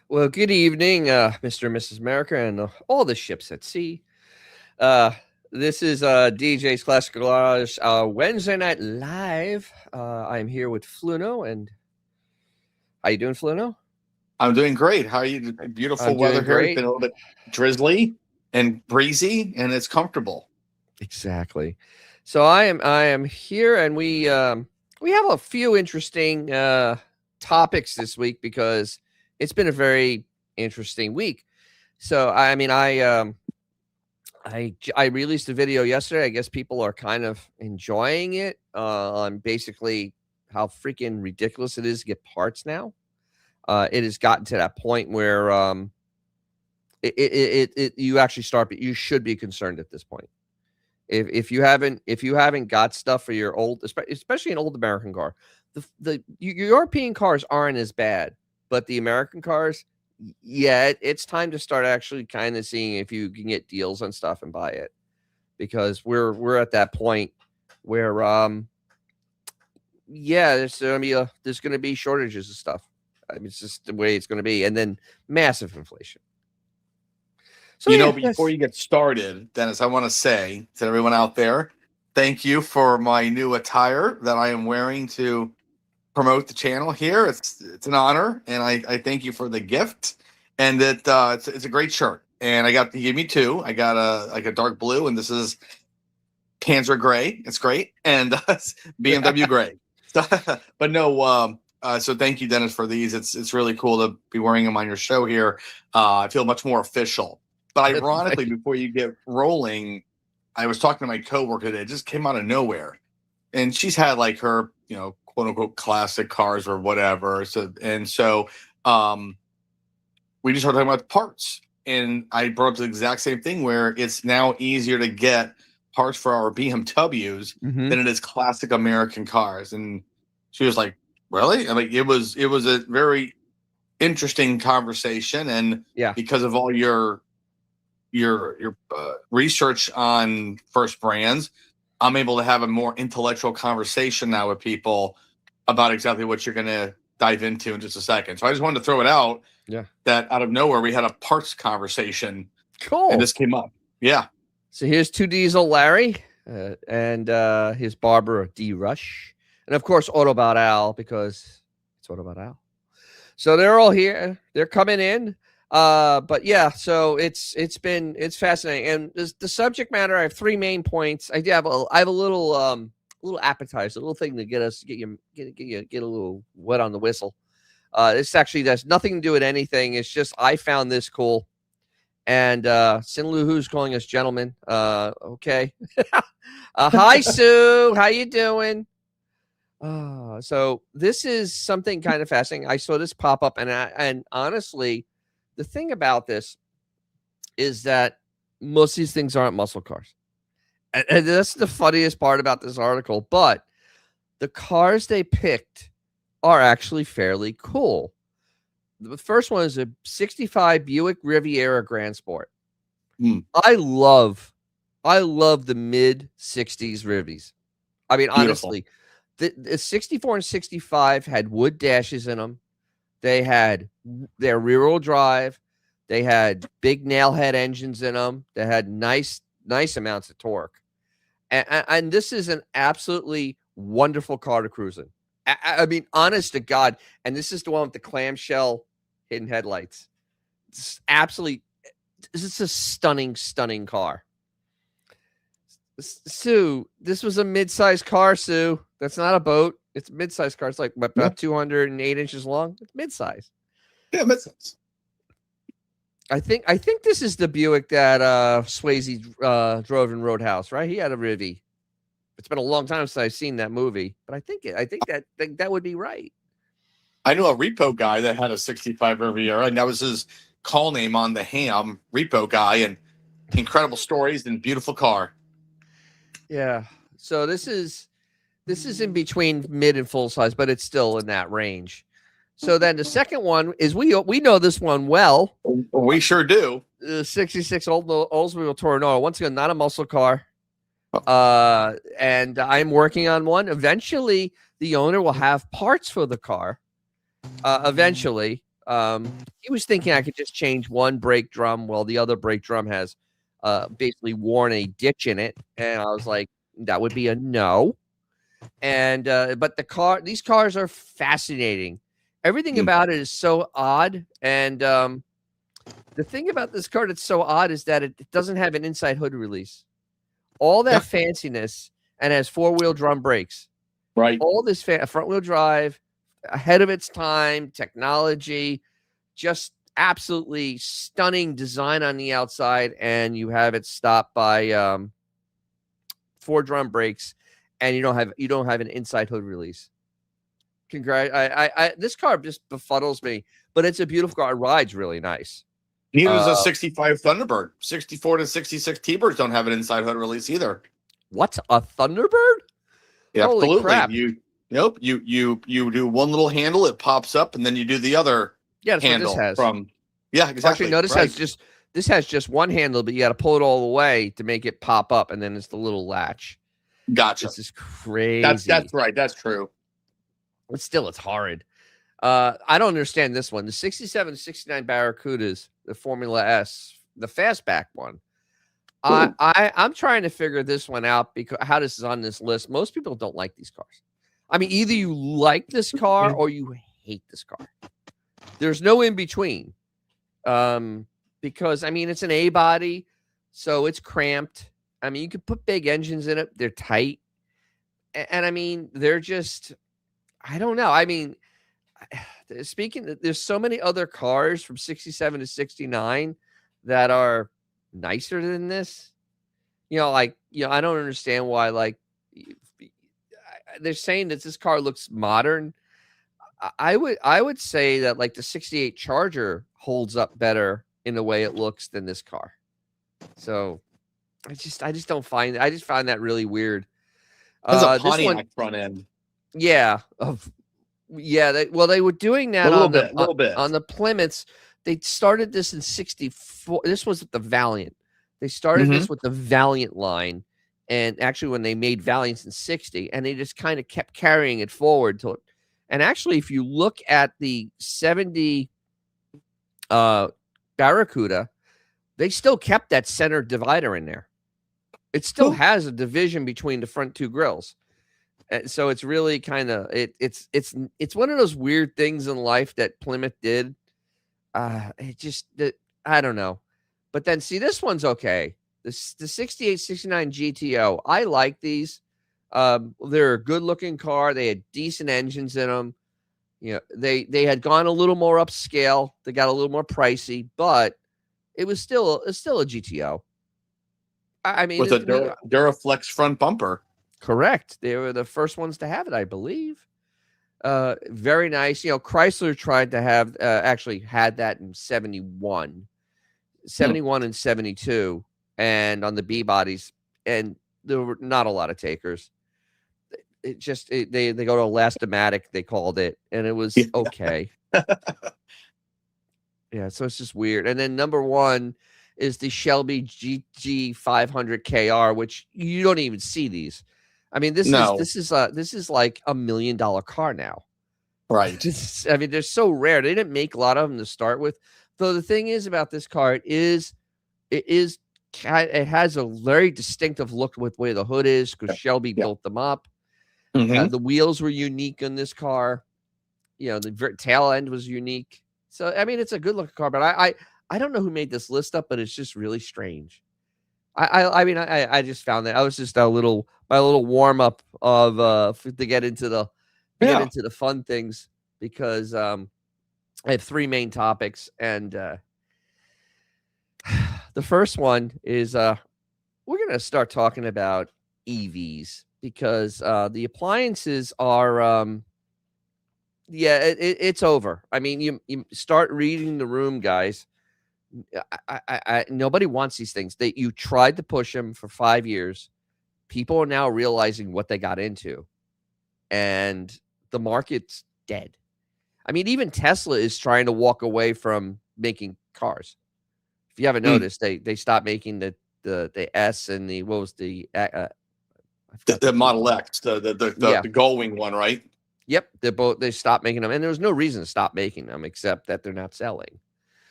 Well, good evening, Mr. and Mrs. America, and all the ships at sea. Uh, this is DJ's Classic Garage Wednesday night live. I'm here with Fluno, and how you doing, Fluno? I'm doing great. How are you? Beautiful I'm weather doing here. It's great. been a little bit drizzly and breezy, and it's comfortable. Exactly. So I am here, and we have a few interesting topics this week because it's been a very interesting week. So I released a video yesterday. I guess people are kind of enjoying it on basically how freaking ridiculous it is to get parts now. It has gotten to that point where you actually start, but you should be concerned at this point. If you haven't got stuff for your old, especially an old American car, the European cars aren't as bad, but the American cars, yeah, it's time to start actually kind of seeing if you can get deals on stuff and buy it, because we're at that point where yeah, there's gonna be shortages of stuff. I mean, it's just the way it's gonna be, and then massive inflation. So yeah, Before that's you get started, Dennis, I want to say to everyone out there, thank you for my new attire that I am wearing to promote the channel here. It's an honor, and I thank you for the gift. And it's a great shirt. And he gave me two. I got a dark blue, and this is Panzer gray. It's great, and BMW gray. But no, so thank you, Dennis, for these. It's really cool to be wearing them on your show here. I feel much more official. But ironically, before you get rolling, I was talking to my coworker today. It just came out of nowhere, and she's had like her, quote unquote classic cars or whatever. So we just started talking about parts, and I brought up the exact same thing where it's now easier to get parts for our BMWs Mhm. than it is classic American cars. And she was like, "Really?" And like it was a very interesting conversation, and Yeah. because of all your research on first brands, I'm able to have a more intellectual conversation now with people about exactly what you're going to dive into in just a second. So I just wanted to throw it out. Yeah. That out of nowhere we had a parts conversation, Cool. and this came up. Yeah. So here's Two Diesel Larry and his barber D Rush, and of course Autobot Al, because it's Autobot Al. So they're all here. They're coming in. But yeah, so it's fascinating, and the subject matter. I have three main points. I have a little appetizer, a little thing to get a little wet on the whistle. This actually has nothing to do with anything. It's just I found this cool. And Sin Lu Hu's calling us gentlemen. Okay. Hi Sue, how you doing? So this is something kind of fascinating. I saw this pop up, and honestly, the thing about this is that most of these things aren't muscle cars, and that's the funniest part about this article. But the cars they picked are actually fairly cool. The first one is a 65 Buick Riviera Grand Sport. I love the mid 60s Rivies. I mean, Beautiful. honestly, the 64 and 65 had wood dashes in them. They had their rear-wheel drive. They had big nailhead engines in them. They had nice amounts of torque. And this is an absolutely wonderful car to cruise in. I mean, honest to God. And this is the one with the clamshell hidden headlights. This is a stunning car. Sue, this was a mid-sized car, Sue. That's not a boat. It's a mid-sized car. It's like about 208 inches long. It's mid-sized. Yeah, makes sense. I think this is the Buick that Swayze drove in Roadhouse, right? He had a Rivy. It's been a long time since I've seen that movie, but I think that would be right. I know a repo guy that had a 65 Riviera, and that was his call name on the ham, repo guy, and incredible stories and beautiful car. Yeah. So this is in between mid and full size, but it's still in that range. So then the second one is we know this one well. We sure do. The 66 Oldsmobile Tornado. Once again, not a muscle car. And I'm working on one. Eventually, the owner will have parts for the car. Eventually, He was thinking I could just change one brake drum while the other brake drum has basically worn a ditch in it, and I was like, that would be a no. And but these cars are fascinating. Everything about it is so odd, and the thing about this car that's so odd is that it doesn't have an inside hood release. All that fanciness, and has four-wheel drum brakes. Right. All this front-wheel drive, ahead of its time, technology, just absolutely stunning design on the outside, and you have it stopped by four drum brakes, and you don't have an inside hood release. This car just befuddles me, but it's a beautiful car. It rides really nice. Neither does a 65 Thunderbird. 64 to 66 T-Birds don't have an inside hood release either. What, a Thunderbird? Yeah, Holy absolutely. crap. You do one little handle, it pops up, and then you do the other handle what this has. Exactly. Actually, no, this has just one handle, but you got to pull it all the way to make it pop up, and then it's the little latch. Gotcha. This is crazy. That's right. That's true. But still, it's horrid. I don't understand this one. The 67, 69 Barracudas, the Formula S, the fastback one. I'm trying to figure this one out because how this is on this list. Most people don't like these cars. I mean, either you like this car or you hate this car. There's no in between. Because I mean, it's an A body, so it's cramped. I mean, you could put big engines in it. They're tight. And I mean, they're just, I don't know. I mean, there's so many other cars from 67 to 69 that are nicer than this. I don't understand why, they're saying that this car looks modern. I would say that the 68 Charger holds up better in the way it looks than this car. So I just don't find I just find that really weird. There's a Pontiac front end. Yeah. They were doing that a little bit on the Plymouths. They started this in 64. This was the Valiant. They started this with the Valiant line. And actually, when they made Valiants in 60, and they just kind of kept carrying it forward to it. And actually, if you look at the 70 Barracuda, they still kept that center divider in there. It still has a division between the front two grills. And so it's really kind of it's one of those weird things in life that Plymouth did. I don't know. But then see, this one's okay. The 68, 69 GTO. I like these. They're a good looking car. They had decent engines in them. They had gone a little more upscale. They got a little more pricey, but it was still a GTO. I mean, with a Duraflex front bumper. Correct. They were the first ones to have it, I believe. Very nice. Chrysler tried to have actually had that in 71 and 72, and on the B bodies, and there were not a lot of takers. They go to Elastic, they called it, and it was okay. Yeah, so it's just weird. And then number one is the Shelby GG 500 KR, which you don't even see these. I mean, this is like $1 million car now. Right. I mean, they're so rare. They didn't make a lot of them to start with. Though the thing is about this car, it has a very distinctive look with where the hood is because Shelby built them up. The wheels were unique on this car. The tail end was unique. So I mean, it's a good looking car, but I don't know who made this list up, but it's just really strange. I just found that I was just my little warm up of to get into the fun things because I have three main topics, and the first one is we're gonna start talking about EVs because the appliances are it's over. I mean, you start reading the room, guys. Nobody wants these things. You tried to push them for 5 years. People are now realizing what they got into, and the market's dead. I mean, even Tesla is trying to walk away from making cars. If you haven't noticed, they stopped making the S and what was the Model X, the Gullwing one, right? Yep, they stopped making them, and there was no reason to stop making them except that they're not selling.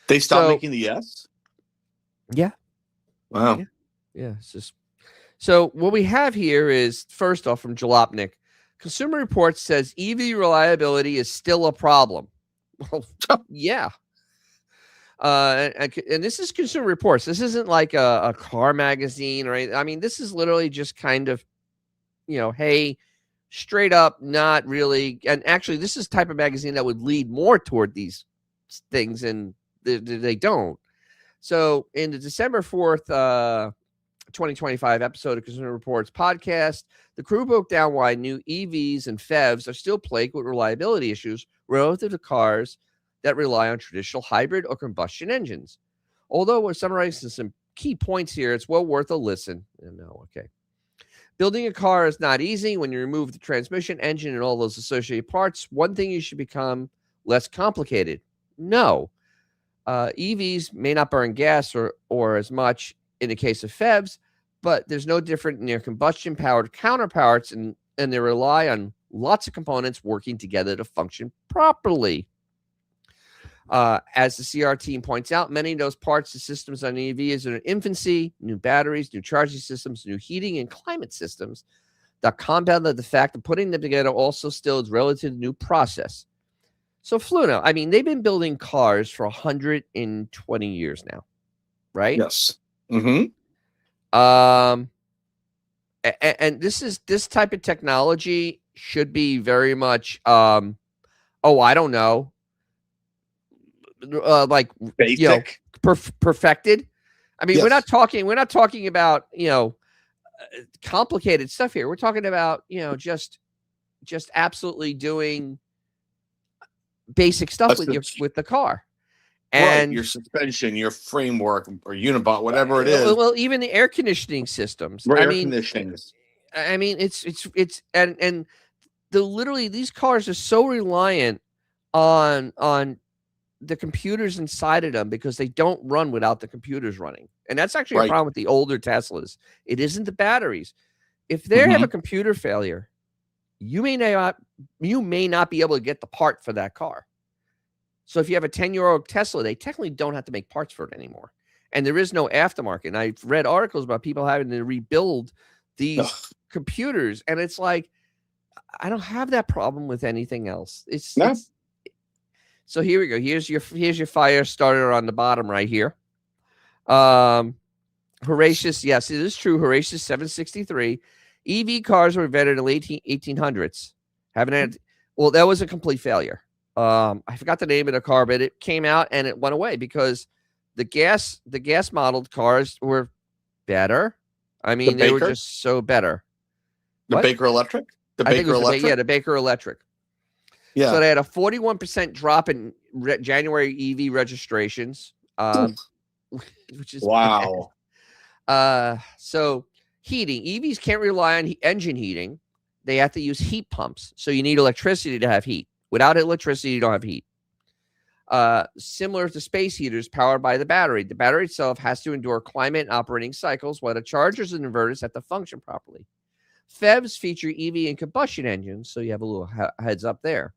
They stopped So making the S? yeah, Wow. yeah. It's just so what we have here is first off from Jalopnik, Consumer Reports says EV reliability is still a problem. Well, yeah. And this is Consumer Reports. This isn't like a car magazine or anything. I mean, this is literally just kind of, hey, straight up, not really. And actually, this is the type of magazine that would lead more toward these things, and they don't. So in the December 4th, 2025 episode of Consumer Reports podcast, the crew broke down why new EVs and FEVs are still plagued with reliability issues relative to cars that rely on traditional hybrid or combustion engines. Although we're summarizing some key points here, it's well worth a listen. No, okay. Building a car is not easy. When you remove the transmission, engine, and all those associated parts, one thing you should become less complicated. No. EVs may not burn gas or as much in the case of FEVs, but there's no different in their combustion-powered counterparts, and they rely on lots of components working together to function properly. As the CR team points out, many of those parts and systems on EV is in an infancy. New batteries, new charging systems, new heating and climate systems that compounded the fact that putting them together also still is relatively new process. So Fluno, I mean, they've been building cars for 120 years now, right? Yes. Mm-hmm. And this type of technology should be very much, I don't know, like basic, perfected. I mean, yes. we're not talking about complicated stuff here. We're talking about just absolutely doing basic stuff with the car, and your suspension, your framework, or unibot, whatever it is. Well, even the air conditioning systems. Conditioning. I mean, it's and literally these cars are so reliant on the computers inside of them because they don't run without the computers running, and that's actually a problem with the older Teslas. It isn't the batteries. If they have a computer failure, you may not be able to get the part for that car. So if you have a 10-year-old Tesla, they technically don't have to make parts for it anymore. And there is no aftermarket. And I've read articles about people having to rebuild these computers. And it's like, I don't have that problem with anything else. So here we go. Here's your fire starter on the bottom right here. Horatius, yes, it is true. Horatius 763. EV cars were invented in the late 1800s. Well, that was a complete failure. I forgot the name of the car, but it came out and it went away because the gas modeled cars were better. I mean, they were just so better. The Baker Electric? The Baker Electric. Yeah. So they had a 41% drop in January EV registrations, which is wow. So heating. EVs can't rely on engine heating. They have to use heat pumps. So you need electricity to have heat. Without electricity, you don't have heat. Similar to space heaters powered by the battery. The battery itself has to endure climate and operating cycles, while the chargers and inverters have to function properly. FEVs feature EV and combustion engines, so you have a little heads up there.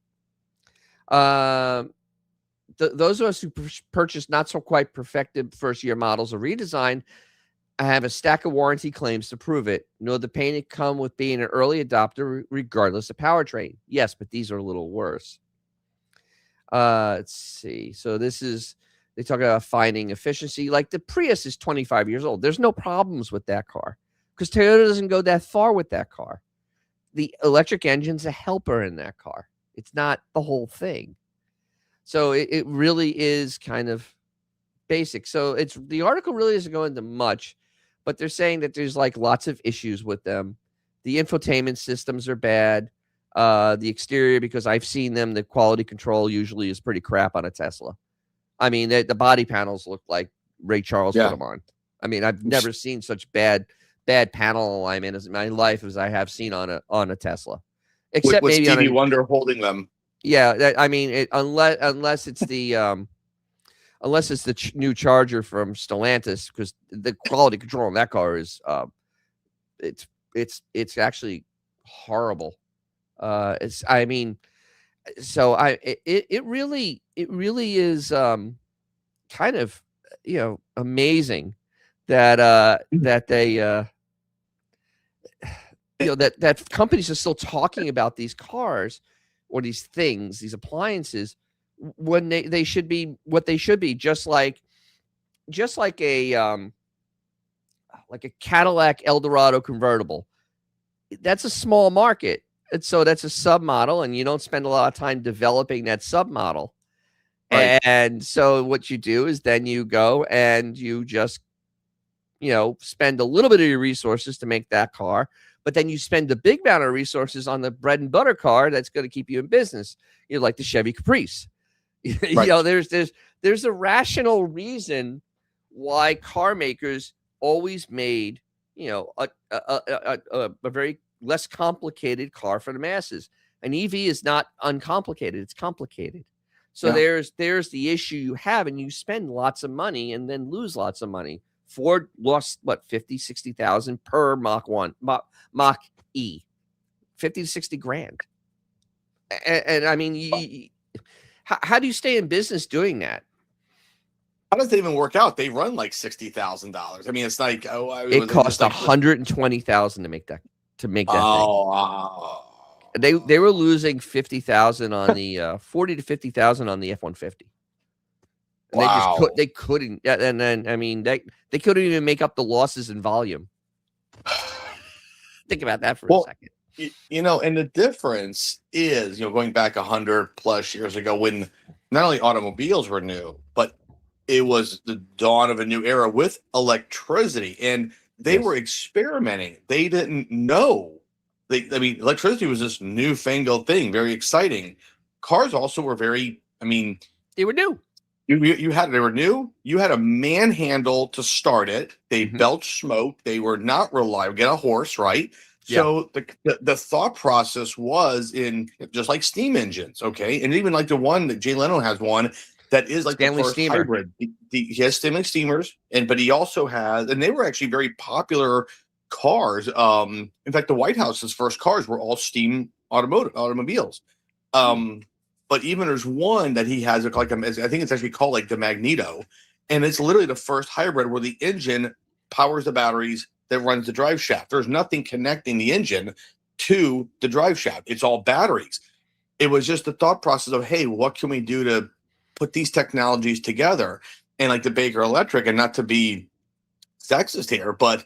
Those of us who purchased not so quite perfected first-year models or redesigned have a stack of warranty claims to prove it. Know the pain that come with being an early adopter regardless of powertrain. Yes, but these are a little worse. Let's see. So they talk about finding efficiency. Like the Prius is 25 years old. There's no problems with that car because Toyota doesn't go that far with that car. The electric engine's a helper in that car. It's not the whole thing. So it really is kind of basic. So the article really doesn't go into much, but they're saying that there's like lots of issues with them. The infotainment systems are bad. The exterior, because I've seen them, the quality control usually is pretty crap on a Tesla. I mean, the body panels look like Ray Charles put them on. I mean, I've never seen such bad panel alignment in my life as I have seen on a Tesla. Except with maybe Stevie Wonder holding them. Yeah, I mean, unless it's the new Charger from Stellantis, because the quality control in that car is it's actually horrible. I mean, So it really is kind of amazing that that they that companies are still talking about these cars or these things, these appliances, when they should be what they should be, just like a Cadillac Eldorado convertible. That's a small market. And so that's a submodel, and you don't spend a lot of time developing that submodel. Right. And so what you do is then you go and you just, spend a little bit of your resources to make that car, but then you spend a big amount of resources on the bread and butter car that's going to keep you in business. Like the Chevy Caprice. Right. There's a rational reason why car makers always made, a very less complicated car for the masses. An EV is not uncomplicated; it's complicated. So Yeah. there's the issue you have, and you spend lots of money and then lose lots of money. Ford lost what 50,000-60,000 per Mach E, 50 to 60 grand. And I mean, how do you stay in business doing that? How does it even work out? They run like $60,000. I mean, it's like, It was it just cost like, 120,000 to make that thing. oh, They were losing 50,000 on the 40 to 50,000 on the F-150. And wow. they couldn't, and then I mean they couldn't even make up the losses in volume. Think about that for a second. And the difference is, going back 100 plus years ago, when not only automobiles were new, but it was the dawn of a new era with electricity, and they were experimenting. They didn't know. Electricity was this newfangled thing, very exciting. Cars also were very, they were new. They were new. You had a manhandle to start it. They belched smoke. They were not reliable. Get a horse, right? So the thought process was in just like steam engines, okay, and even like the one that Jay Leno has one that is like Stanley the first steamer. hybrid. He has Stanley steamers, but he also has, and they were actually very popular cars. In fact, the White House's first cars were all steam automobiles. But even there's one that he has, I think it's actually called like the Magneto, and it's literally the first hybrid where the engine powers the batteries that runs the drive shaft. There's nothing connecting the engine to the drive shaft. It's all batteries. It was just the thought process of, hey, what can we do to put these technologies together? And like the Baker Electric, and not to be sexist here, but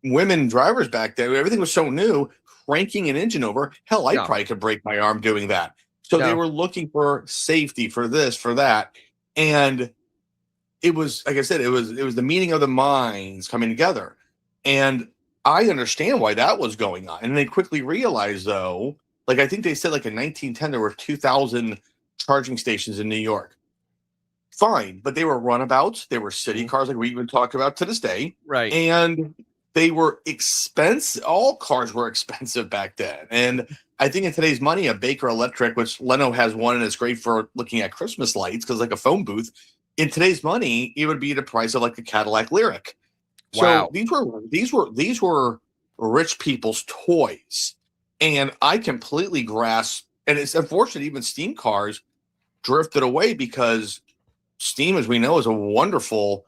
women drivers back then, everything was so new, cranking an engine over. Hell, I probably could break my arm doing that. So they were looking for safety, for this, for that. And it was, like I said, it was the meeting of the minds coming together. And I understand why that was going on. And they quickly realized, though, like I think they said like in 1910, there were 2,000 charging stations in New York. Fine, but they were runabouts. They were city cars, like we even talk about to this day. Right. And they were expensive. All cars were expensive back then. And I think in today's money, a Baker Electric, which Leno has one, and it's great for looking at Christmas lights because like a phone booth. In today's money, it would be the price of like a Cadillac Lyric. Wow. So these were rich people's toys, and I completely grasp. And it's unfortunate even steam cars drifted away because steam, as we know, is a wonderful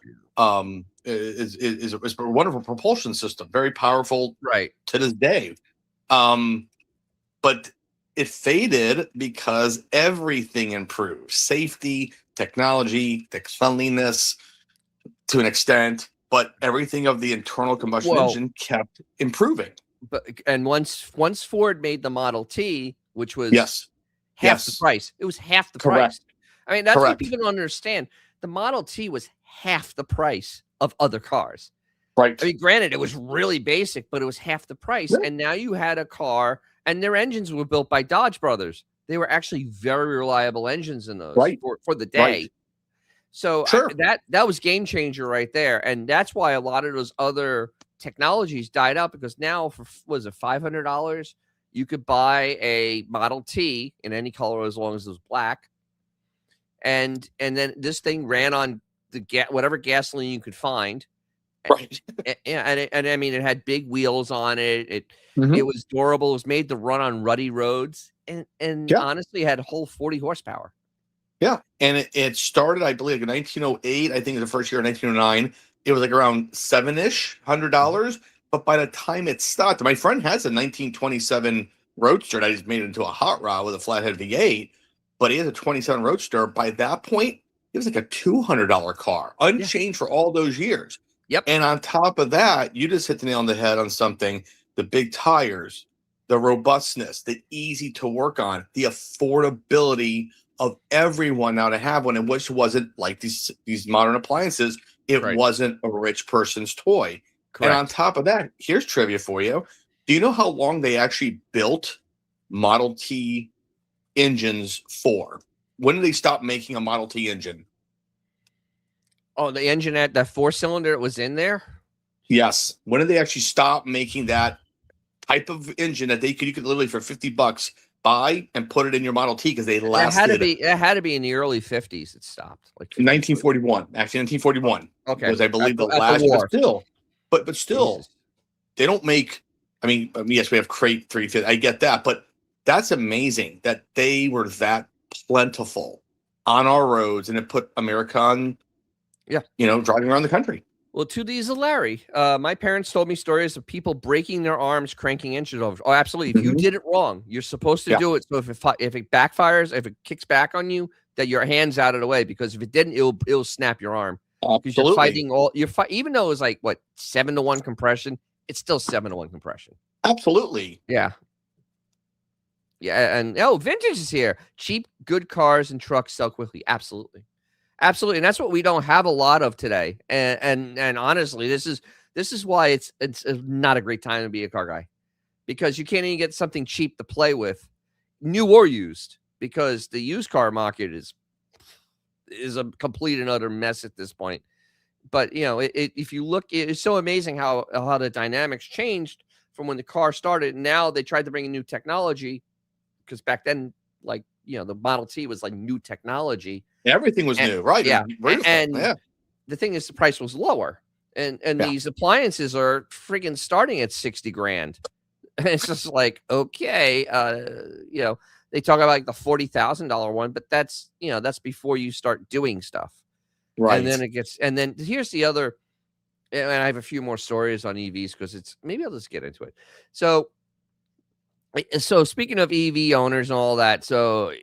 is a wonderful propulsion system, very powerful, right, to this day. But it faded because everything improved: safety, technology, the cleanliness to an extent, but everything of the internal combustion engine kept improving. And once Ford made the Model T, which was half the price, it was half the price. I mean, that's what people don't understand. The Model T was half the price of other cars. Right. I mean, granted, it was really basic, but it was half the price. Yeah. And now you had a car, and their engines were built by Dodge Brothers. They were actually very reliable engines in those for the day. Right. So that was game changer right there. And that's why a lot of those other technologies died out, because now for, was it $500, you could buy a Model T in any color as long as it was black. And then this thing ran on the whatever gasoline you could find. Right. And I mean, it had big wheels on it. It was durable. It was made to run on rutty roads. and Yeah. honestly had a whole 40 horsepower. Yeah. And it started, I believe, in 1908. I think the first year in 1909. It was like around $7-ish, $100. But by the time it stopped, my friend has a 1927 Roadster that he's made into a hot rod with a flathead V8. But he has a 27 Roadster. By that point, it was like a $200 car, Yeah. unchanged for all those years. Yep. And on top of that, you just hit the nail on the head on something. The big tires, the robustness, the easy to work on, the affordability of everyone now to have one, and which wasn't like these modern appliances. It Right. wasn't a rich person's toy. And on Correct. top of that, here's trivia for you. Do you know how long they actually built Model T engines for? When did they stop making a Model T engine? Oh, the engine at that 4-cylinder that was in there? Yes. When did they actually stop making that type of engine that you could literally for $50 buy and put it in your Model T, because they lasted? It had to be in the early 50s. It stopped like 1941. Actually, 1941. Okay, was, I believe, the at last. the war. But still, Jesus. they don't make. I mean, yes, we have crate 350. I get that, but that's amazing that they were that plentiful on our roads, and it put America on. Yeah, driving around the country. Well, to diesel Larry, my parents told me stories of people breaking their arms cranking engines over. Oh, absolutely. If you did it wrong, you're supposed to do it. So if it backfires, if it kicks back on you, that your hand's out of the way, because if it didn't, it'll snap your arm. Because you're fighting even though it was like 7-to-1 compression, it's still 7-to-1 compression. Absolutely. Yeah. Yeah, and vintage is here. Cheap, good cars and trucks sell quickly. Absolutely. Absolutely, and that's what we don't have a lot of today. And honestly, this is why it's not a great time to be a car guy, because you can't even get something cheap to play with, new or used, because the used car market is a complete and utter mess at this point. But if you look, it's so amazing how the dynamics changed from when the car started. Now they tried to bring in new technology, because back then, the Model T was like new technology. Everything was new, right? Yeah, and yeah. The thing is, the price was lower, and these appliances are freaking starting at $60,000. And it's just like, okay, they talk about like the $40,000 one, but that's before you start doing stuff, right? And then here's the other, and I have a few more stories on EVs, because maybe I'll just get into it. So speaking of EV owners and all that, so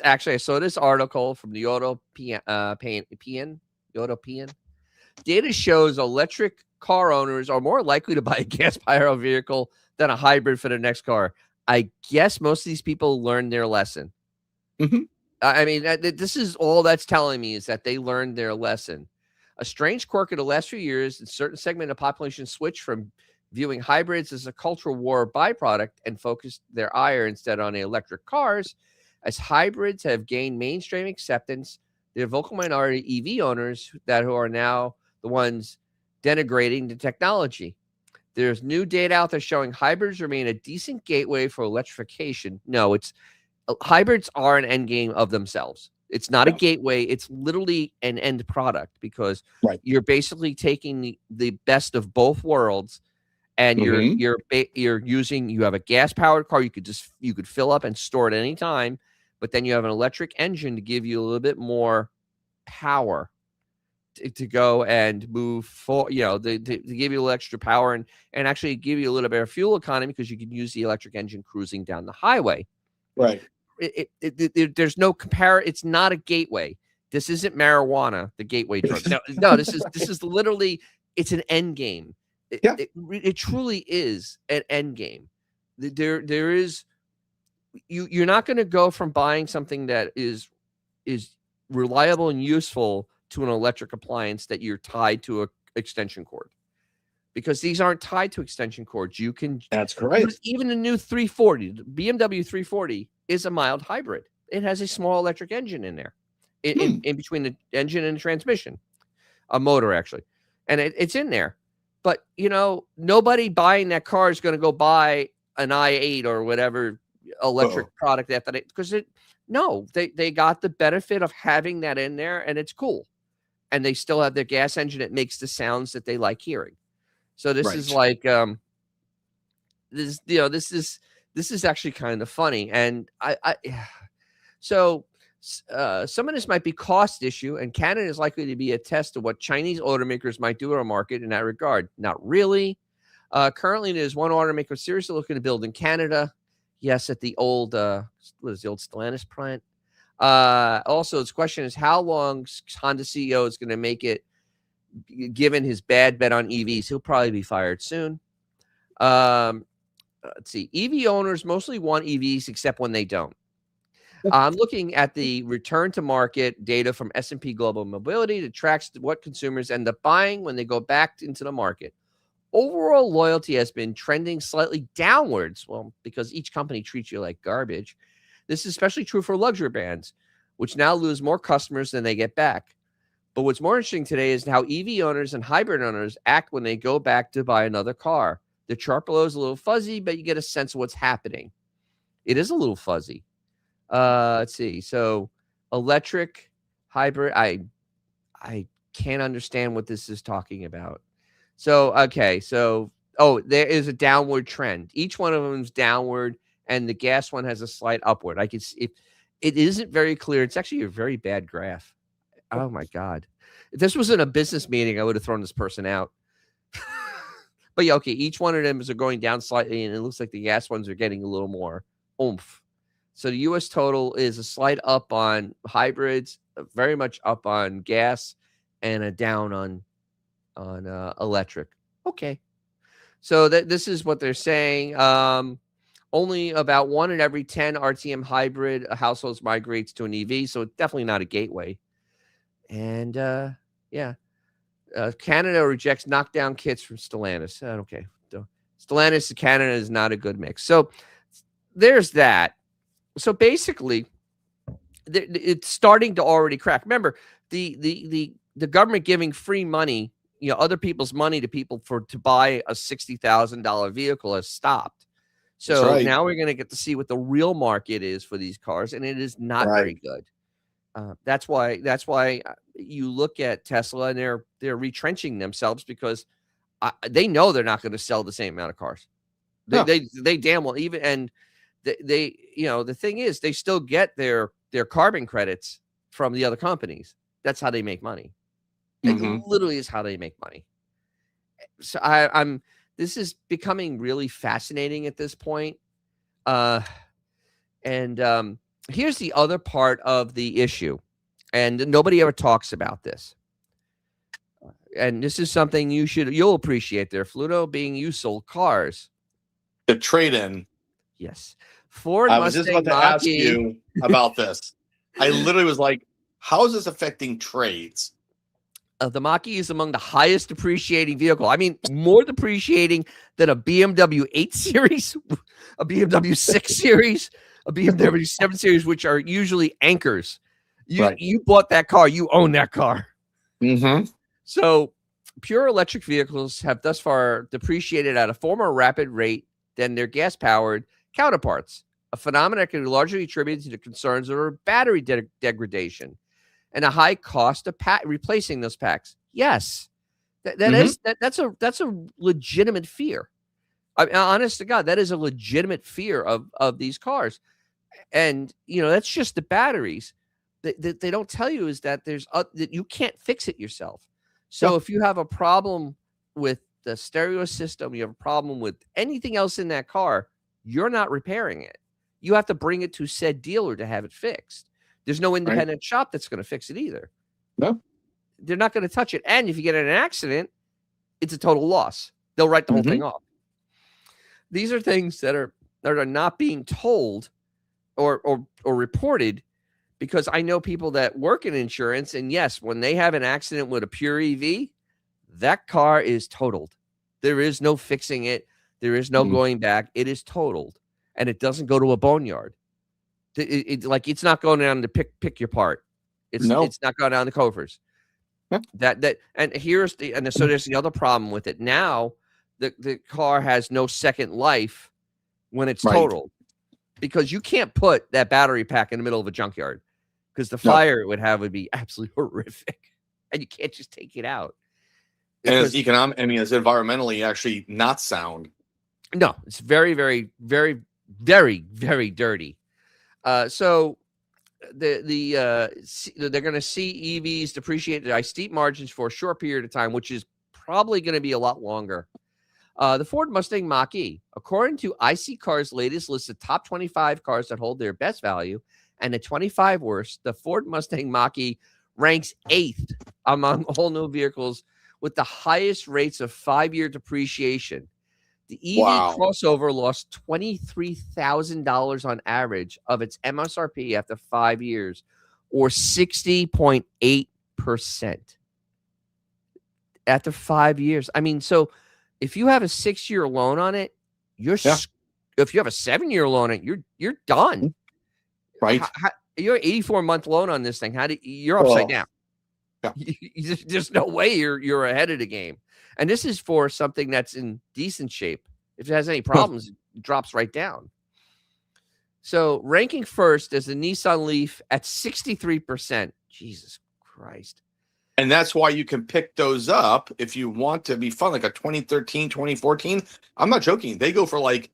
I saw this article from the European. Data shows electric car owners are more likely to buy a gas-powered vehicle than a hybrid for their next car. I guess most of these people learned their lesson. Mm-hmm. I mean, this is all that's telling me, is that they learned their lesson. A strange quirk of the last few years, a certain segment of the population switched from viewing hybrids as a cultural war byproduct and focused their ire instead on the electric cars. As hybrids have gained mainstream acceptance, the vocal minority EV owners who are now the ones denigrating the technology. There's new data out there showing hybrids remain a decent gateway for electrification. No, hybrids are an end game of themselves. It's not a gateway. It's literally an end product, because you're basically taking the best of both worlds. And you have a gas powered car. You could fill up and store at any time, but then you have an electric engine to give you a little bit more power to go and move for, to give you a little extra power and actually give you a little bit of fuel economy, because you can use the electric engine cruising down the highway. Right. There's no it's not a gateway. This isn't marijuana, the gateway drug. No, this is literally, it's an end game. It truly is an end game. There is, you're not going to go from buying something that is reliable and useful to an electric appliance that you're tied to a extension cord, because these aren't tied to extension cords. That's correct. Even the new 340, the BMW 340 is a mild hybrid. It has a small electric engine in there, in between the engine and the transmission, a motor actually, and it's in there. But, nobody buying that car is going to go buy an i8 or whatever electric product after that, because they got the benefit of having that in there, and it's cool. And they still have their gas engine that makes the sounds that they like hearing. So this is like, this is this is actually kind of funny. And so some of this might be cost issue, and Canada is likely to be a test of what Chinese automakers might do in our market in that regard. Not really. Currently, there's one automaker seriously looking to build in Canada. Yes, at the old, what is the old Stellantis plant? Also, its question is how long Honda CEO is going to make it, given his bad bet on EVs. He'll probably be fired soon. Let's see. EV owners mostly want EVs except when they don't. I'm looking at the return to market data from S&P Global Mobility that tracks what consumers end up buying when they go back into the market. Overall loyalty has been trending slightly downwards. Well, because each company treats you like garbage. This is especially true for luxury brands, which now lose more customers than they get back. But what's more interesting today is how EV owners and hybrid owners act when they go back to buy another car. The chart below is a little fuzzy, but you get a sense of what's happening. It is a little fuzzy. Let's see. So electric, hybrid, I can't understand what this is talking about. So, okay. So, there is a downward trend. Each one of them is downward, and the gas one has a slight upward. I can see if it isn't very clear. It's actually a very bad graph. Oh my God. If this was in a business meeting, I would have thrown this person out. But yeah, okay, each one of them is going down slightly, and it looks like the gas ones are getting a little more oomph. So the U.S. total is a slight up on hybrids, very much up on gas, and a down on electric. Okay. So this is what they're saying. Only about 1 in every 10 RTM hybrid households migrates to an EV, so it's definitely not a gateway. And Canada rejects knockdown kits from Stellantis. Okay. Stellantis to Canada is not a good mix. So there's that. So basically, it's starting to already crack. Remember, the government giving free money, other people's money to people to buy a $60,000 vehicle has stopped. So now we're going to get to see what the real market is for these cars, and it is not very good. That's why you look at Tesla, and they're retrenching themselves because they know they're not going to sell the same amount of cars. They damn well even, and they the thing is they still get their carbon credits from the other companies. That's how they make money. It literally is how they make money. So this is becoming really fascinating at this point. Here's the other part of the issue, and nobody ever talks about this. And this is something you'll appreciate there, Fluto, being you sold cars. The trade-in. Yes. Ford I was just about to ask you about this. I literally was like, how is this affecting trades? The Mach-E is among the highest depreciating vehicle. I mean, more depreciating than a BMW 8 Series, a BMW 6 Series, a BMW 7 Series, which are usually anchors. You bought that car, you own that car. So pure electric vehicles have thus far depreciated at a far more rapid rate than their gas-powered counterparts, a phenomenon that can be largely attributed to the concerns over battery degradation and a high cost of replacing those packs. Yes, that's a legitimate fear. Honest to God, that is a legitimate fear of these cars. And that's just the batteries. That they don't tell you is that that you can't fix it yourself. So if you have a problem with the stereo system, you have a problem with anything else in that car, you're not repairing it. You have to bring it to said dealer to have it fixed. There's no independent shop that's going to fix it either. No, they're not going to touch it. And if you get in an accident, it's a total loss. They'll write the whole thing off. These are things that are not being told or reported, because I know people that work in insurance, and yes, when they have an accident with a pure EV, that car is totaled. There is no fixing it. There is no going back. It is totaled, and it doesn't go to a boneyard. It's not going down to pick your part. It's not going down to Covers. So there's the other problem with it. Now the car has no second life when it's totaled, because you can't put that battery pack in the middle of a junkyard, because the fire it would have would be absolutely horrific, and you can't just take it out. And it's economic. I mean, it's environmentally actually not sound. No, it's very, very, very very, very dirty. So they're going to see EVs depreciate by steep margins for a short period of time, which is probably going to be a lot longer. The Ford Mustang Mach-E, according to IC Car's latest list of top 25 cars that hold their best value and the 25 worst, the Ford Mustang Mach-E ranks 8th among all new vehicles with the highest rates of 5-year depreciation. The EV crossover lost $23,000 on average of its MSRP after 5 years, or 60.8%. After 5 years. I mean, so if you have a 6-year loan on it, if you have a 7-year loan on it, you're done. Right. You're an 84-month loan on this thing. You're upside down. Yeah. There's no way you're ahead of the game. And this is for something that's in decent shape. If it has any problems, it drops right down. So ranking first is the Nissan Leaf at 63%. Jesus Christ. And that's why you can pick those up if you want to be fun, like a 2013, 2014. I'm not joking. They go for like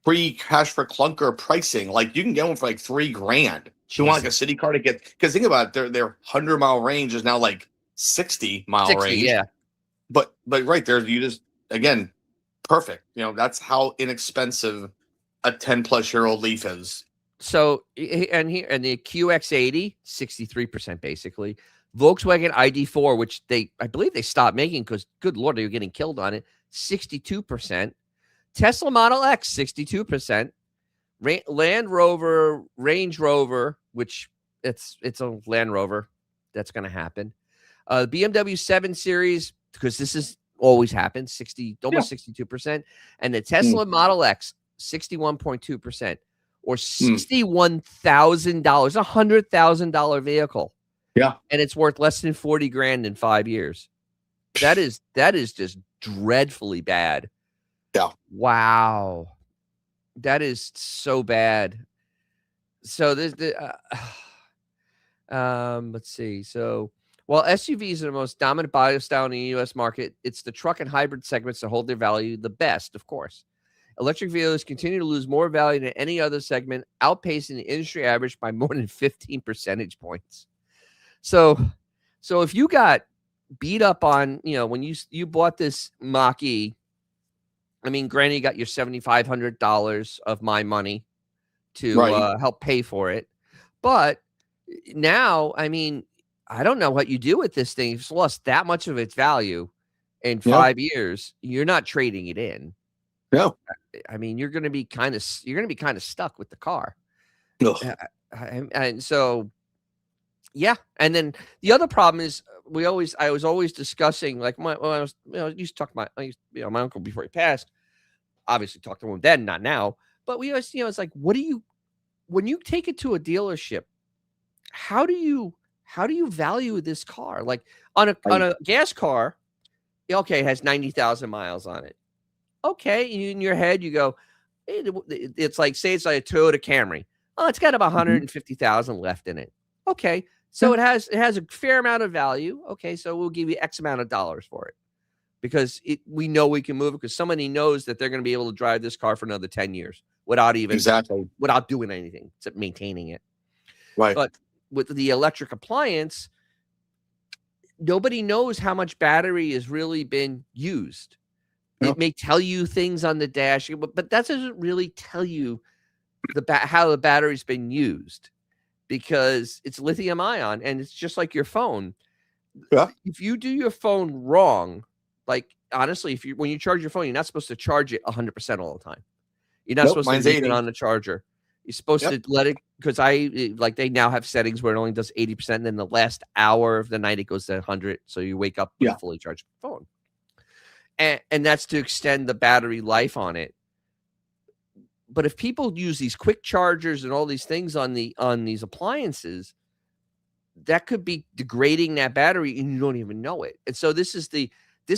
pre-cash for clunker pricing. Like you can get one for like $3,000. You want like a city car to get, because think about it, their 100-mile range is now like 60-mile range. Yeah. But right there, you just, again, perfect. That's how inexpensive a 10-plus-year-old Leaf is. So, and the QX80, 63% basically. Volkswagen ID4, which I believe they stopped making because, good Lord, they were getting killed on it, 62%. Tesla Model X, 62%. Land Rover, Range Rover, which it's a Land Rover. That's going to happen. BMW 7 Series, because this has always happened, almost 62%. And the Tesla Model X, 61.2%, or $61,000, $100,000 vehicle. Yeah. And it's worth less than $40,000 in 5 years. That is just dreadfully bad. Yeah. Wow. That is so bad. So let's see. So while SUVs are the most dominant body style in the U.S. market, it's the truck and hybrid segments that hold their value the best, of course. Electric vehicles continue to lose more value than any other segment, outpacing the industry average by more than 15 percentage points. So if you got beat up on, when you bought this Mach-E, I mean, granted, you got your $7,500 of my money to help pay for it. But now, I mean, I don't know what you do with this thing. If it's lost that much of its value in 5 years, you're not trading it in. No. I mean, you're going to be kind of stuck with the car. And so, yeah. And then the other problem is I was always discussing, like I used to talk to my uncle before he passed. Obviously, talked to him then, not now. But we always, it's like, when you take it to a dealership, how do you value this car? Like on a gas car, okay, it has 90,000 miles on it. Okay, in your head you go, it's like, say it's like a Toyota Camry. Oh, it's got about 150,000 left in it. Okay, so it has a fair amount of value. Okay, so we'll give you X amount of dollars for it because we know we can move it because somebody knows that they're going to be able to drive this car for another 10 years without doing anything except maintaining it. Right. But with the electric appliance, nobody knows how much battery has really been used. It may tell you things on the dash, but that doesn't really tell you how the battery's been used because it's lithium ion and it's just like your phone. Yeah. If you do your phone wrong, like honestly, when you charge your phone, you're not supposed to charge it 100% all the time. You're not supposed to leave it on the charger. You're supposed to let it, because they now have settings where it only does 80%. And then the last hour of the night, it goes to 100. So you wake up with a fully charged phone. And that's to extend the battery life on it. But if people use these quick chargers and all these things on these appliances, that could be degrading that battery and you don't even know it. And so this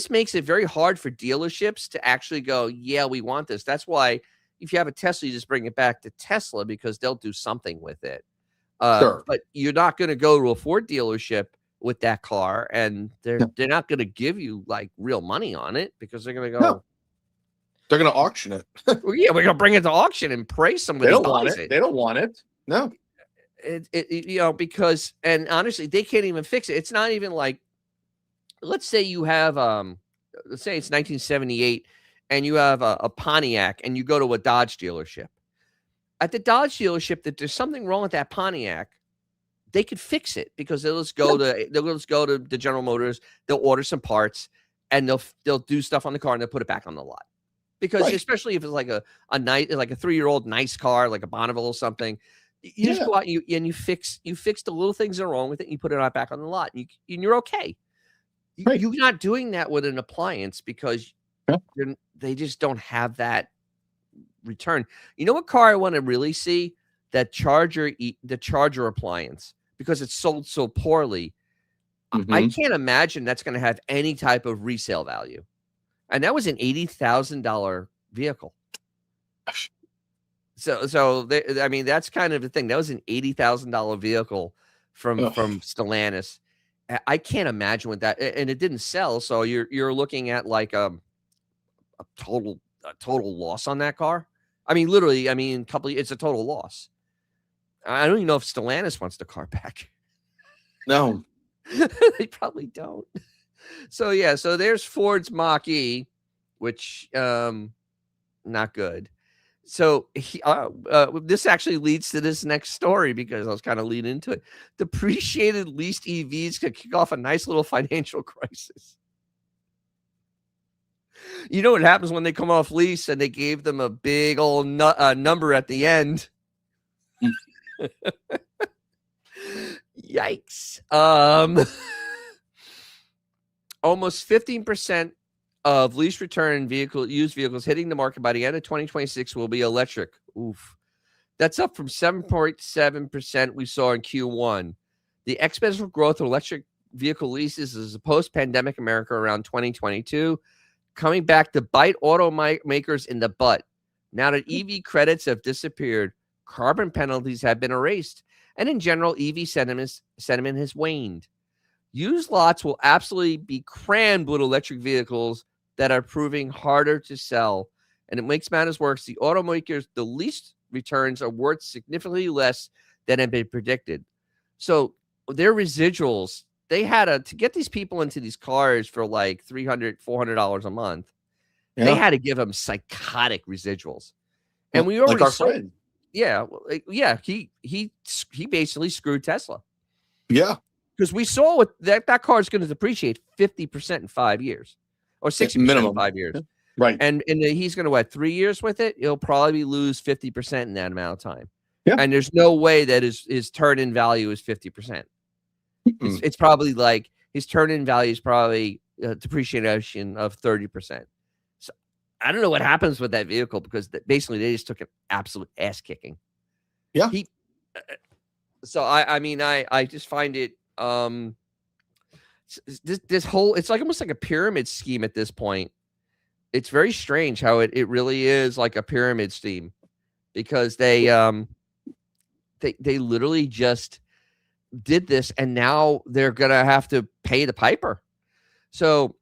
makes it very hard for dealerships to actually go, yeah, we want this. That's why if you have a Tesla, you just bring it back to Tesla because they'll do something with it. Sure. But you're not going to go to a Ford dealership with that car and they're not going to give you like real money on it because they're going to go. No. They're going to auction it. Well, yeah, we're gonna bring it to auction and pray They somebody don't want buys it. it. They don't want it. No. Because, and honestly, they can't even fix it. It's not even like, let's say you have, let's say it's 1978 and you have a Pontiac and you go to a Dodge dealership. At the Dodge dealership, that there's something wrong with that Pontiac, they could fix it because they'll just go to the General Motors, they'll order some parts, and they'll do stuff on the car and they'll put it back on the lot. Because especially if it's like a nice, like a 3-year-old nice car, like a Bonneville or something, you just go out and you fix the little things that are wrong with it, and you put it right back on the lot, and you're okay. You're not doing that with an appliance because they just don't have that return. You know what car I want to really see? The Charger appliance, because it's sold so poorly. I can't imagine that's going to have any type of resale value. And that was an $80,000 vehicle. So I mean, that's kind of the thing. That was an $80,000 vehicle from Stellantis. I can't imagine what that, and it didn't sell. So you're looking at like a total loss on that car. I mean, literally, it's a total loss. I don't even know if Stellantis wants the car back. No, they probably don't. So yeah, so there's Ford's Mach-E, which not good. So this actually leads to this next story because I was kind of leading into it. Depreciated leased EVs could kick off a nice little financial crisis. You know what happens when they come off lease and they gave them a big old number at the end? Yikes. Almost 15% of lease return used vehicles hitting the market by the end of 2026 will be electric. Oof. That's up from 7.7% we saw in Q1. The exponential growth of electric vehicle leases is a post-pandemic America around 2022, coming back to bite automakers in the butt. Now that EV credits have disappeared, carbon penalties have been erased, and in general, EV sentiment has waned. Used lots will absolutely be crammed with electric vehicles that are proving harder to sell. And it makes matters worse, the automakers, the lease returns are worth significantly less than had been predicted. So their residuals, they had to get these people into these cars for like $300, $400 a month. Yeah. They had to give them psychotic residuals. And we already saw, friend. Yeah, he basically screwed Tesla. Yeah. Because we saw that car is going to depreciate 50% in 5 years. Or 60% in 5 years. Right. And he's going to, 3 years with it? He'll probably lose 50% in that amount of time. Yeah. And there's no way that his turn-in value is 50%. It's probably like his turn-in value is probably depreciation of 30%. So I don't know what happens with that vehicle because basically they just took an absolute ass-kicking. Yeah. So I just find it this whole, it's like almost like a pyramid scheme at this point. It's very strange how it really is like a pyramid scheme because they literally just did this and now they're gonna have to pay the piper. So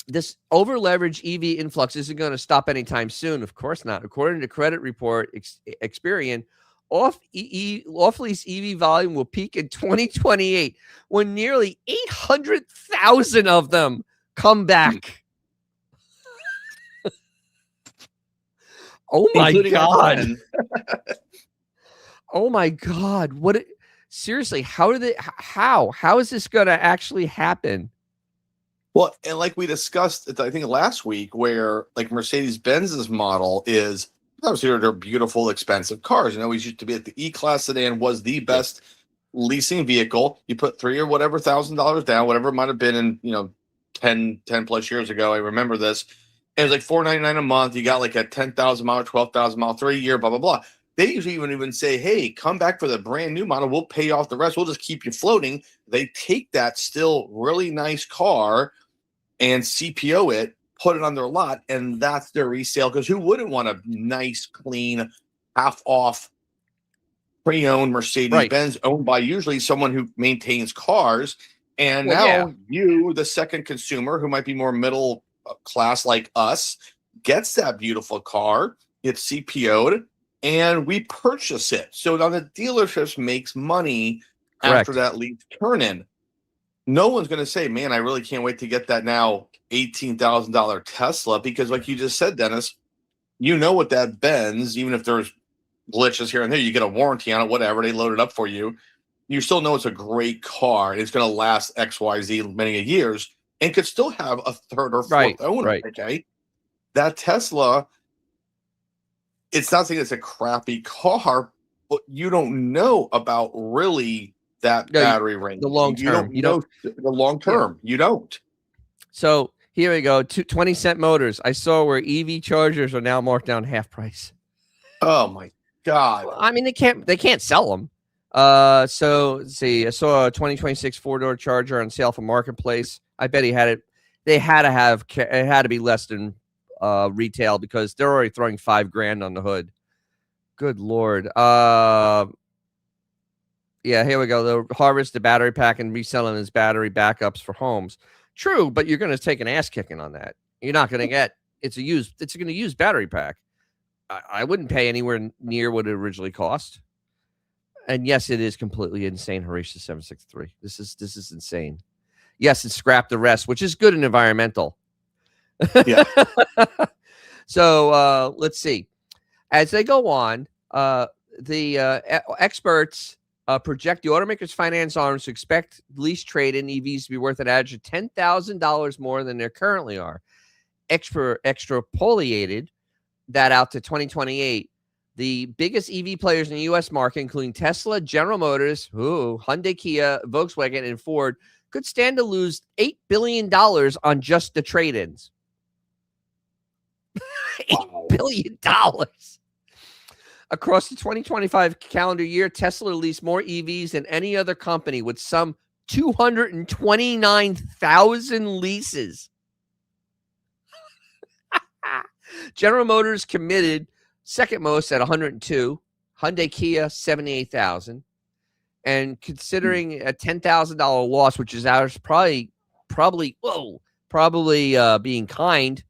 this over leveraged EV influx isn't going to stop anytime soon. Of course not. According to credit report Experian, off-lease EV volume will peak in 2028 when nearly 800,000 of them come back. Oh my God. Oh my God. Seriously, how is this going to actually happen? Well, and like we discussed, I think last week, where like Mercedes-Benz's model is, obviously they're beautiful, expensive cars. You know, we used to be at the E-Class sedan was the best leasing vehicle. You put $3,000 or whatever down, whatever it might have been in, 10 plus years ago. I remember this. And it was like $499 a month. You got like a 10,000 mile, 12,000 mile, 3 year, blah, blah, blah. They usually even say, hey, come back for the brand new model. We'll pay off the rest. We'll just keep you floating. They take that still really nice car and CPO it, put it on their lot, and that's their resale. Because who wouldn't want a nice, clean, half-off, pre-owned Mercedes-Benz owned by usually someone who maintains cars? And you, the second consumer, who might be more middle class like us, gets that beautiful car, it's CPO'd, and we purchase it. So now the dealerships makes money after Correct. that lease turn in. No one's going to say, man, I really can't wait to get that now $18,000 Tesla, because like you just said, Dennis, you know what that Benz, even if there's glitches here and there, you get a warranty on it, whatever, they load it up for you. You still know it's a great car. It's going to last XYZ many years and could still have a third or fourth owner. Right. Okay. That Tesla, it's not saying it's a crappy car, but you don't know about really that battery range. The long term. You don't know the long term. Yeah. You don't. So here we go. 20-cent motors. I saw where EV chargers are now marked down half price. Oh my God. Well, I mean, they can't sell them. So let's see. I saw a 2026 4-door charger on sale from Marketplace. I bet he had it. It had to be less than retail, because they're already throwing $5,000 on the hood. Good Lord. Yeah, here we go. They'll harvest the battery pack and reselling as battery backups for homes. True, but you're going to take an ass kicking on that. You're not going to get it's going to use battery pack. I wouldn't pay anywhere near what it originally cost. And yes, it is completely insane. Horatio 763. This is insane. Yes, it's scrap the rest, which is good and environmental. Yeah. So let's see. As they go on, the experts project the automakers' finance arms to expect lease trade-in EVs to be worth an average of $10,000 more than they currently are. Extrapolated that out to 2028. The biggest EV players in the U.S. market, including Tesla, General Motors, Hyundai, Kia, Volkswagen, and Ford, could stand to lose $8 billion on just the trade-ins. $8 billion. Across the 2025 calendar year, Tesla released more EVs than any other company, with some 229,000 leases. General Motors committed second most at 102. Hyundai, Kia, 78,000. And considering a $10,000 loss, which is ours, probably being kind,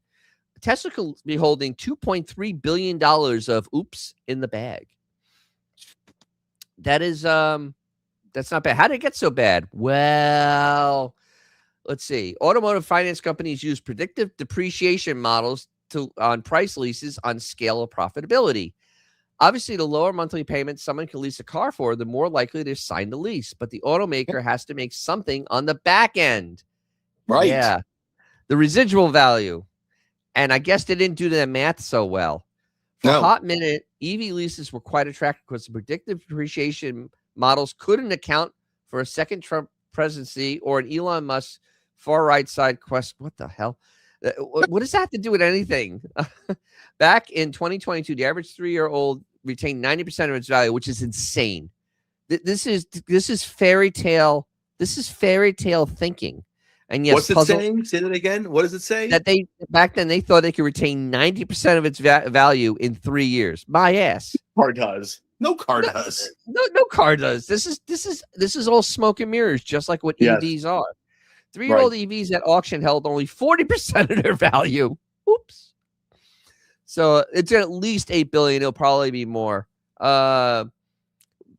Tesla could be holding $2.3 billion of oops in the bag. That is, that's not bad. How did it get so bad? Well, let's see. Automotive finance companies use predictive depreciation models on price leases on scale of profitability. Obviously, the lower monthly payments someone can lease a car for, the more likely to sign the lease. But the automaker has to make something on the back end. Right. Yeah. The residual value. And I guess they didn't do the math so well. For a hot minute, EV leases were quite attractive because the predictive depreciation models couldn't account for a second Trump presidency or an Elon Musk far right side quest. What the hell? What does that have to do with anything? Back in 2022, the average 3-year-old retained 90% of its value, which is insane. This is fairy tale. This is fairy tale thinking. And yes, what's it saying? Say that again. What does it say? That back then they thought they could retain 90% of its value in 3 years. My ass. Car does. No car does. No car does. This is all smoke and mirrors, just like what EVs are. 3-year-old EVs at auction held only 40% of their value. Oops. So it's at least $8 billion. It'll probably be more. In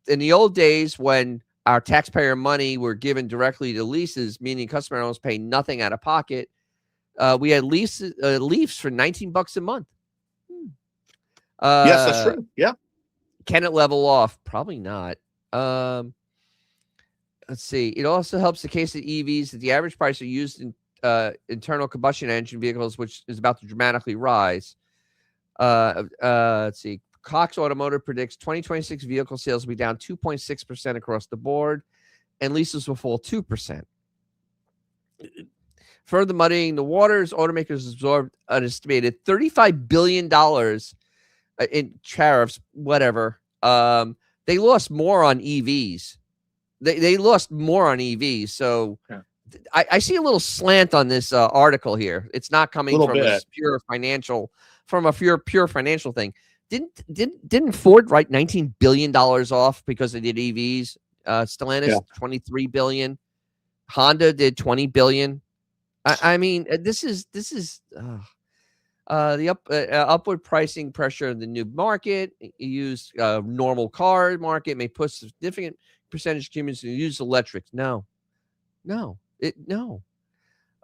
the old days, when our taxpayer money were given directly to leases, meaning customer owners pay nothing out of pocket, we had Leafs for $19 a month. Yes, that's true. Yeah. Can it level off? Probably not. Let's see. It also helps the case of EVs that the average price of used in internal combustion engine vehicles, which is about to dramatically rise. Let's see. Cox Automotive predicts 2026 vehicle sales will be down 2.6% across the board, and leases will fall 2%. Further muddying the waters, automakers absorbed an estimated $35 billion in tariffs, whatever. They lost more on EVs. They lost more on EVs. So I see a little slant on this article here. It's not coming from a pure financial thing. Didn't Ford write $19 billion off because they did EVs? Stellantis, $23 billion. Honda did $20 billion. I mean, this is The upward pricing pressure in the new market, use normal car market may push significant percentage of humans to use electric. No. The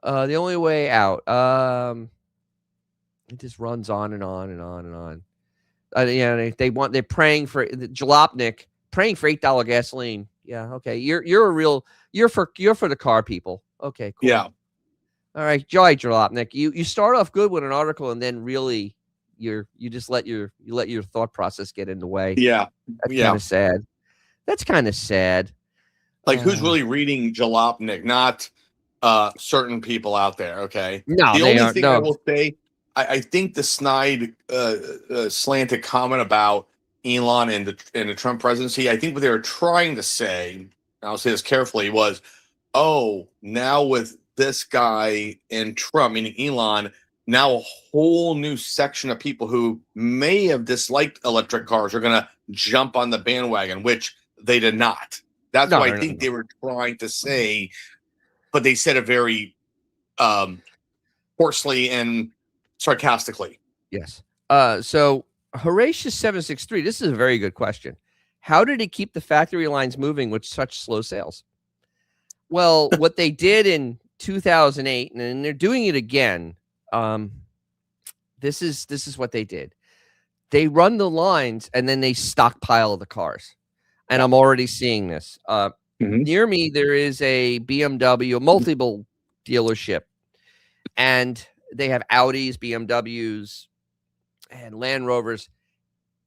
only way out. It just runs on and on and on and on. They're praying for Jalopnik, praying for $8 gasoline. Yeah, okay. You're for the car people. Okay, cool. Yeah. All right, Joy Jalopnik. You start off good with an article and then really you just let your thought process get in the way. Yeah. That's kind of sad. That's kind of sad. Like, who's really reading Jalopnik? Not certain people out there. Okay. No, the they only aren't. thing No. I will say, I think the snide slanted comment about Elon and the Trump presidency, I think what they were trying to say, and I'll say this carefully, was, oh, now with this guy and Trump, meaning Elon, now a whole new section of people who may have disliked electric cars are going to jump on the bandwagon, which they did not. That's what I think they were trying to say, but they said it very hoarsely and sarcastically. Yes. So Horatius 763, this is a very good question. How did he keep the factory lines moving with such slow sales? Well, what they did in 2008, and they're doing it again. This is what they did. They run the lines and then they stockpile the cars. And I'm already seeing this. Near me, there is a BMW, a multiple dealership, and they have Audis, BMWs, and Land Rovers,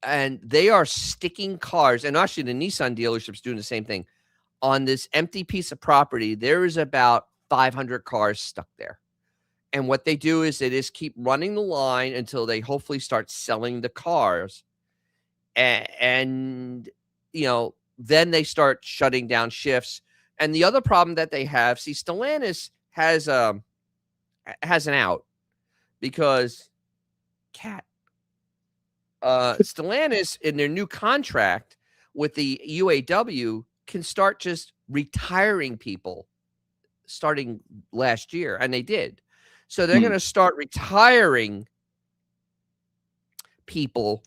and they are sticking cars. And actually, the Nissan dealership's doing the same thing. On this empty piece of property, there is about 500 cars stuck there. And what they do is they just keep running the line until they hopefully start selling the cars. And then they start shutting down shifts. And the other problem that they have, see, Stellantis has an out because Stellantis in their new contract with the UAW can start just retiring people starting last year, and they did. So they're going to start retiring people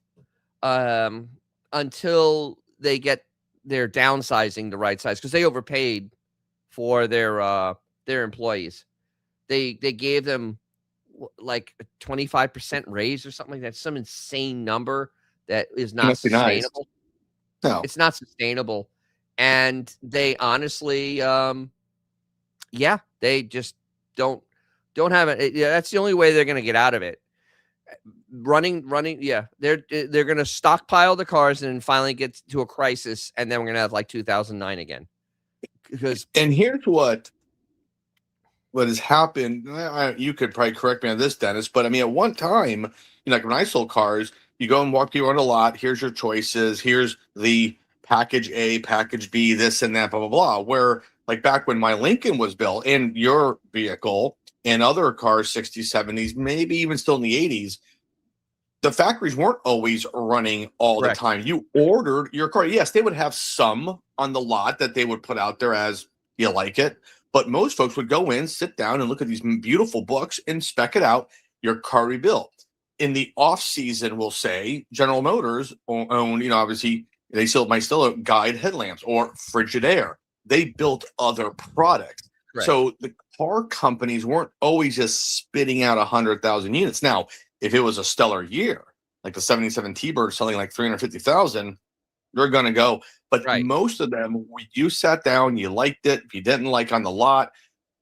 until they get their downsizing the right size, because they overpaid for their employees. They gave them like a 25% raise or something like that, some insane number that is not sustainable. Nice. No, it's not sustainable. And they honestly, they just don't have it. That's the only way they're going to get out of it. Running. Yeah, they're going to stockpile the cars and then finally get to a crisis, and then we're going to have like 2009 again. And here's what has happened. You could probably correct me on this, Dennis, but I mean, at one time, like when I sold cars, you go and walk you around a lot. Here's your choices. Here's the package A, package B, this and that, blah, blah, blah. Where like back when my Lincoln was built and your vehicle and other cars, 60s, 70s, maybe even still in the 80s, the factories weren't always running all the time. You ordered your car. Yes, they would have some on the lot that they would put out there as you like it. But most folks would go in, sit down, and look at these beautiful books and spec it out. Your car rebuilt. In the off season, we'll say General Motors own, obviously they might still guide headlamps or Frigidaire. They built other products. Right. So the car companies weren't always just spitting out 100,000 units. Now, if it was a stellar year, like the 77 T-Bird selling like 350,000, you're going to go. But most of them, you sat down, you liked it. If you didn't like on the lot,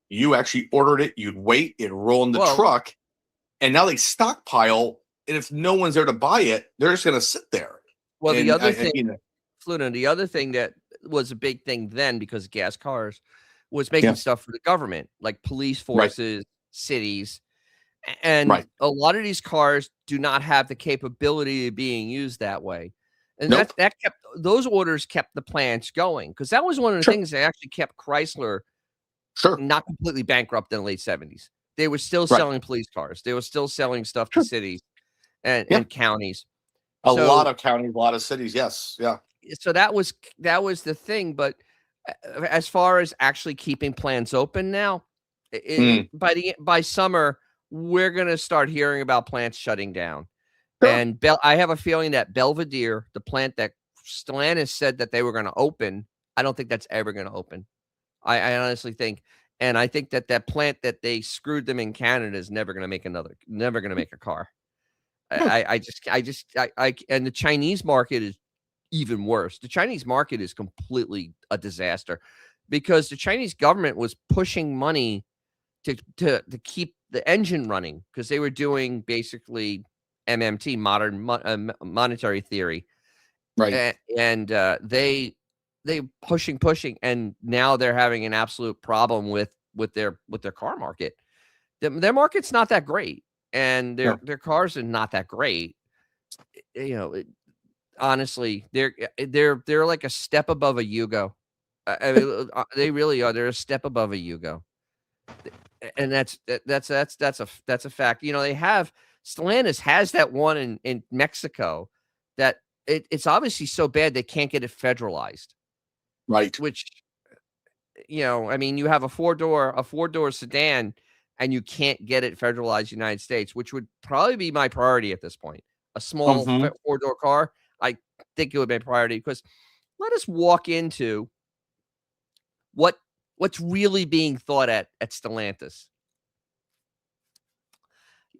you actually ordered it. You'd wait, it'd roll in the truck. And now they stockpile. And if no one's there to buy it, they're just going to sit there. Well, the other thing that was a big thing then, because of gas cars, was making stuff for the government, like police forces, cities. And a lot of these cars do not have the capability of being used that way. And that kept those orders kept the plants going, because that was one of the things that actually kept Chrysler not completely bankrupt in the late 70s. They were still selling police cars. They were still selling stuff to cities and counties. A lot of counties, a lot of cities. Yes. Yeah. So that was the thing. But as far as actually keeping plants open now, by summer, we're going to start hearing about plants shutting down. Sure. And I have a feeling that Belvedere, the plant that Stellantis said that they were going to open, I don't think that's ever going to open. I honestly think, and I think that plant that they screwed them in Canada is never going to make a car. And the Chinese market is even worse. The Chinese market is completely a disaster because the Chinese government was pushing money to keep the engine running because they were doing basically MMT, monetary theory, Right. and they pushing, and now they're having an absolute problem with their car market. Their market's not that great, and their cars are not that great. You know, honestly, they're like a step above a Yugo. I mean, they really are. They're a step above a Yugo, and that's a fact. You know, they have Stellantis has that one in Mexico that it's obviously so bad they can't get it federalized. Right. Which, you know, I mean, you have a four-door sedan, and you can't get it federalized United States, which would probably be my priority at this point. A small four-door car, I think it would be a priority because let us walk into what's really being thought at Stellantis.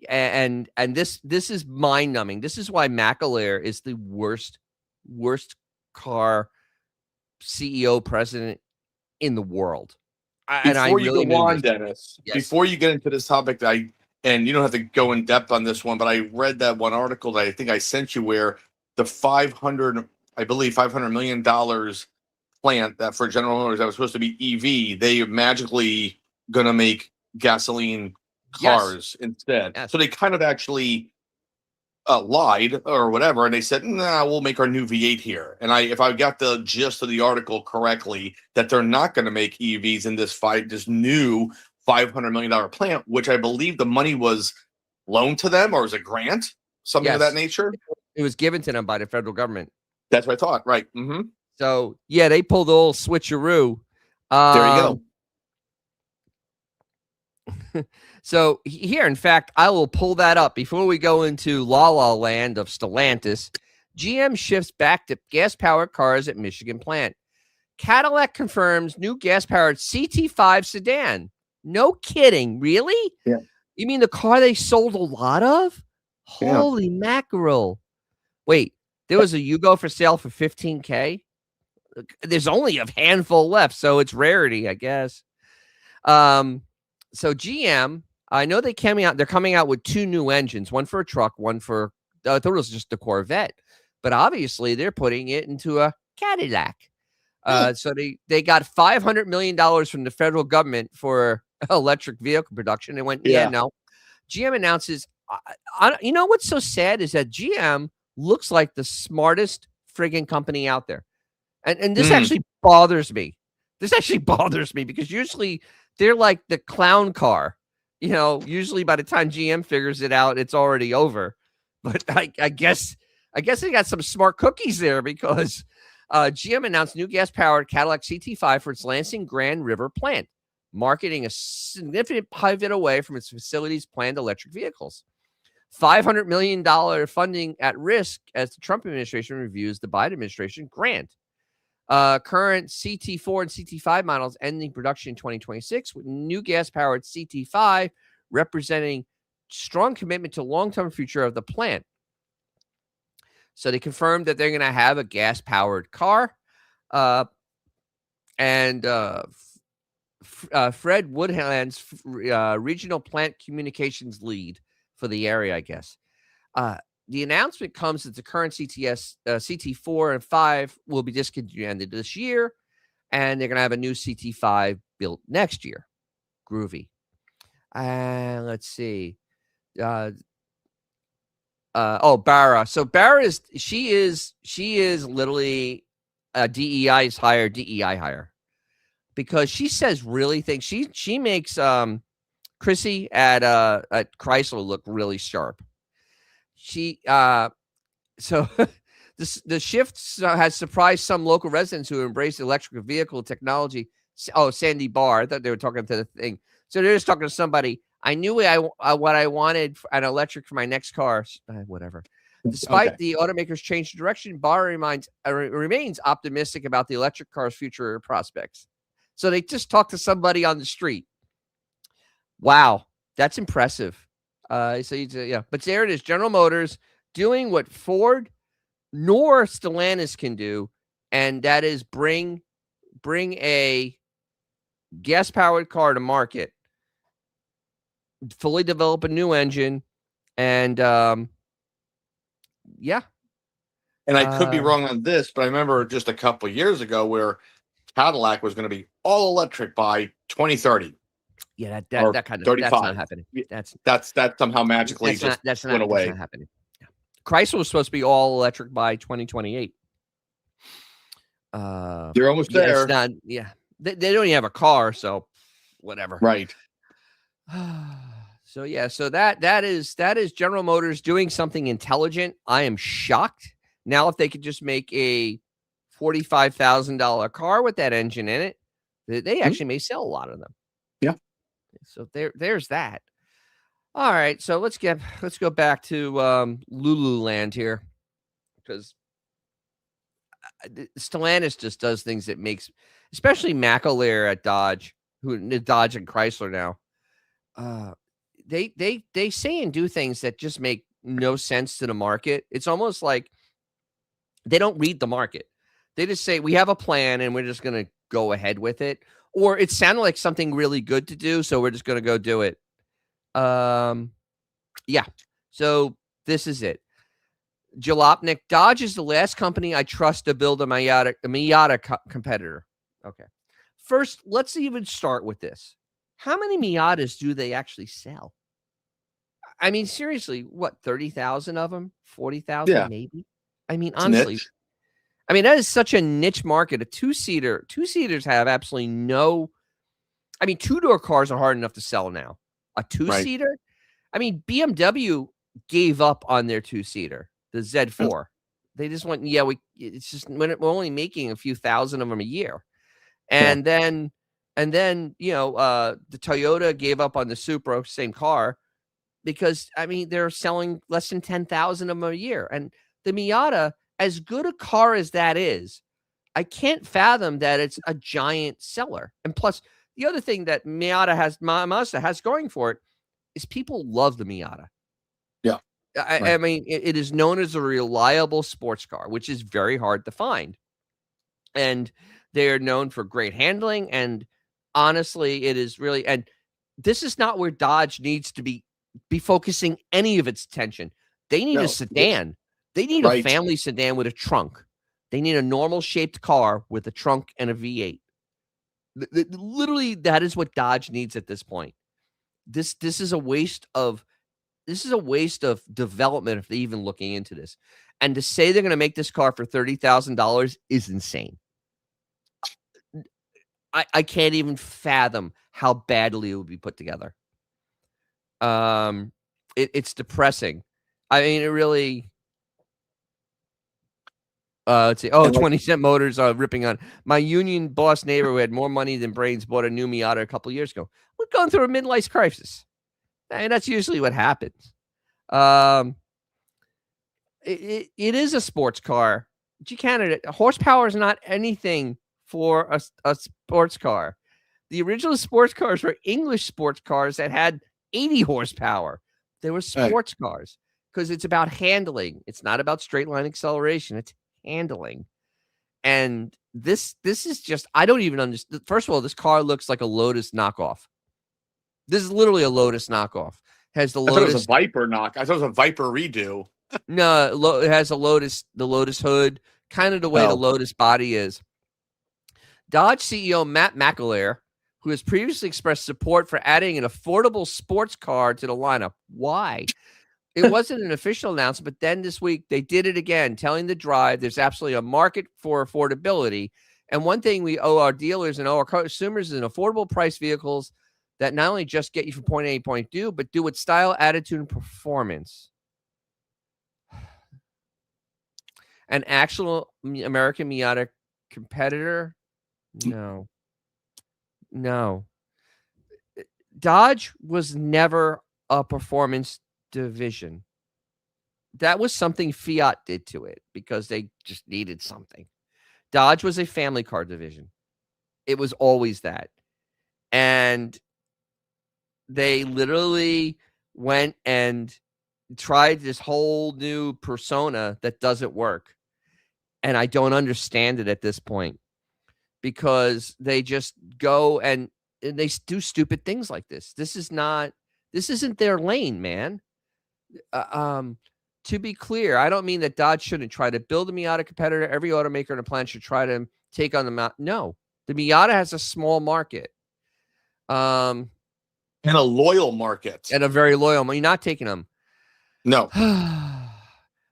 And this is mind-numbing. This is why McAleer is the worst car CEO president in the world. Before you go on, Dennis, before you get into this topic, and you don't have to go in depth on this one, but I read that one article that I think I sent you where the $500 million plant that for General Motors that was supposed to be EV, they magically going to make gasoline cars instead. Yes. So they kind of actually lied or whatever, and they said, "Nah, we'll make our new V8 here." And if I got the gist of the article correctly, that they're not going to make EVs in this new $500 million plant, which I believe the money was loaned to them, or was a grant, something of that nature. It was given to them by the federal government. That's what I thought. Right. Mm-hmm. So yeah, they pulled the old switcheroo. There you go. So here, in fact, I will pull that up before we go into La La Land of Stellantis. GM shifts back to gas-powered cars at Michigan plant. Cadillac confirms new gas-powered CT5 sedan. No kidding, really? Yeah. You mean the car they sold a lot of? Yeah. Holy mackerel! Wait, there was a Yugo for sale for $15K. There's only a handful left, so it's rarity, I guess. So GM, I know they're coming out with two new engines, one for a truck, one for, I thought it was just the Corvette, but obviously they're putting it into a Cadillac. So they got $500 million from the federal government for electric vehicle production. They went, no. GM announces, you know what's so sad is that GM looks like the smartest friggin' company out there. And this actually bothers me. This actually bothers me because usually they're like the clown car. You know, usually by the time GM figures it out, it's already over. But I guess they got some smart cookies there because GM announced new gas-powered Cadillac CT5 for its Lansing Grand River plant, marketing a significant pivot away from its facility's planned electric vehicles. $500 million funding at risk as the Trump administration reviews the Biden administration grant. Current CT4 and CT5 models ending production in 2026 with new gas-powered CT5 representing strong commitment to long-term future of the plant. So they confirmed that they're going to have a gas-powered car. And Fred Woodhand's regional plant communications lead for the area, I guess. The announcement comes that the current CT4 and 5 will be discontinued this year, and they're going to have a new CT5 built next year. Groovy. Let's see. Barra. So Barra is literally a DEI's hire, DEI hire, because she says really things. She makes Chrissy at Chrysler look really sharp. The shift has surprised some local residents who embrace electric vehicle technology. Oh, Sandy Barr. I thought they were talking to the thing. So they're just talking to somebody. I knew what I wanted an electric for my next car. Whatever. Despite Okay. the automaker's change of direction, Barr remains optimistic about the electric car's future prospects. So they just talked to somebody on the street. Wow, that's impressive. But there it is. General Motors doing what Ford nor Stellantis can do, and that is bring a gas-powered car to market, fully develop a new engine, and yeah. And I could be wrong on this, but I remember just a couple of years ago where Cadillac was going to be all electric by 2030. Yeah, Or that's not 35. happening. That's That somehow magically just went away. That's not happening. Yeah. Chrysler was supposed to be all electric by 2028. They're almost there. It's not. Yeah, they don't even have a car, so whatever. Right. So yeah, so that is General Motors doing something intelligent. I am shocked. Now, if they could just make a $45,000 car with that engine in it, they actually may sell a lot of them. Yeah. So there's that. All right, so let's go back to Lululand here, because Stellantis just does things that makes, especially McAleer at Dodge, Dodge and Chrysler now. They say and do things that just make no sense to the market. It's almost like they don't read the market. They just say, we have a plan and we're just going to go ahead with it. Or it sounded like something really good to do, so we're just going to go do it. Yeah. So this is it. Jalopnik, Dodge is the last company I trust to build a Miata competitor. Okay. First, let's even start with this. How many Miatas do they actually sell? I mean, seriously, what, 30,000 of them? 40,000 maybe? I mean, honestly, I mean, that is such a niche market. A two-seaters have absolutely no, I mean, two-door cars are hard enough to sell now. A two-seater? Right. I mean, BMW gave up on their two-seater, the Z4. They just went, we're only making a few thousand of them a year. And then, the Toyota gave up on the Supra, same car, because, I mean, they're selling less than 10,000 of them a year. And the Miata, as good a car as that is, I can't fathom that it's a giant seller. And plus, the other thing that Mazda has going for it is people love the Miata. Yeah. I mean, it is known as a reliable sports car, which is very hard to find. And they're known for great handling. And honestly, it is really, and this is not where Dodge needs to be focusing any of its attention. They need a sedan. They need a family sedan with a trunk. They need a normal shaped car with a trunk and a V8. Literally, that is what Dodge needs at this point. This is a waste of development if they're even looking into this. And to say they're going to make this car for $30,000 is insane. I can't even fathom how badly it would be put together. It's depressing. I mean, it really. Let's see. 20 Cent Motors are ripping on my union boss neighbor who had more money than brains bought a new Miata a couple of years ago. We're going through a midlife crisis. And that's usually what happens. It is a sports car. Canada, horsepower is not anything for a sports car. The original sports cars were English sports cars that had 80 horsepower. They were sports cars because it's about handling. It's not about straight line acceleration. It's handling. And this is just, I don't even understand. First of all, this car looks like a Lotus knockoff. This is literally a Lotus knockoff. Has the Lotus. I thought it was a Viper knock. I thought it was a Viper redo. No, it has the Lotus hood, kind of the way the Lotus body is. Dodge CEO Matt McAleer, who has previously expressed support for adding an affordable sports car to the lineup. Why? It wasn't an official announcement, but then this week they did it again, telling the drive there's absolutely a market for affordability. And one thing we owe our dealers and owe our consumers is an affordable price vehicles that not only just get you from point A to point B, but do with style, attitude, and performance. An actual American Miata competitor? No. Dodge was never a performance division. That was something Fiat did to it because they just needed something. Dodge was a family car division. It was always that. And they literally went and tried this whole new persona that doesn't work. And I don't understand it at this point because they just go and they do stupid things like this. This isn't their lane, man. To be clear, I don't mean that Dodge shouldn't try to build a Miata competitor. Every automaker in the planet should try to take on the Miata. No, the Miata has a small market. And a loyal market. And a very loyal. You're not taking them. No.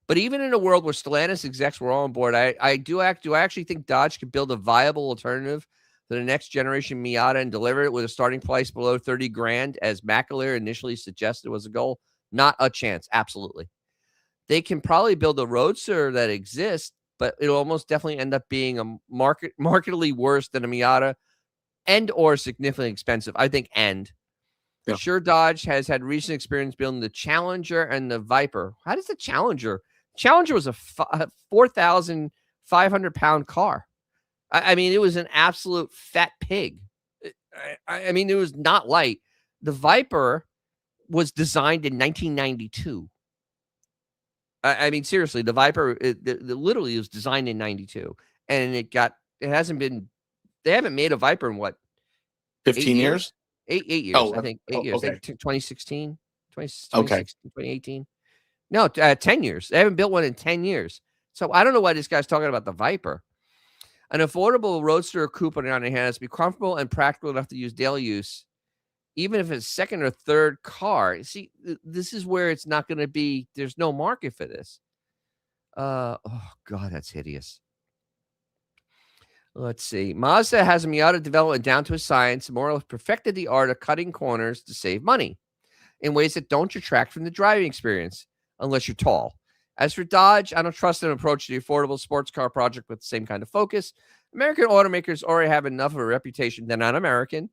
But even in a world where Stellantis execs were all on board, I actually think Dodge could build a viable alternative to the next generation Miata and deliver it with a starting price below 30 grand, as McAleer initially suggested was a goal. Not a chance. Absolutely. They can probably build a Roadster that exists, but it'll almost definitely end up being a markedly worse than a Miata and or significantly expensive. I think Yeah. Sure, Dodge has had recent experience building the Challenger and the Viper. How does the Challenger? Challenger was a 4,500 pound car. I mean, it was an absolute fat pig. I mean, it was not light. The Viper was designed in 1992. I mean, seriously, the Viper literally was designed in 92, and they haven't made a Viper in what? 15 years? 8 years, Oh, I think 8 years. okay. 2016, Okay. 2018. No, 10 years. They haven't built one in 10 years. So I don't know why this guy's talking about the Viper. An affordable Roadster or coupe on the other hand has to be comfortable and practical enough to use daily use, even if it's second or third car. See, this is where it's not going to be. There's no market for this. Oh God, that's hideous. Let's see. Mazda has a Miata development down to a science, more or less perfected the art of cutting corners to save money in ways that don't detract from the driving experience, unless you're tall. As for Dodge, I don't trust an approach to the affordable sports car project with the same kind of focus. American automakers already have enough of a reputation, they're not American,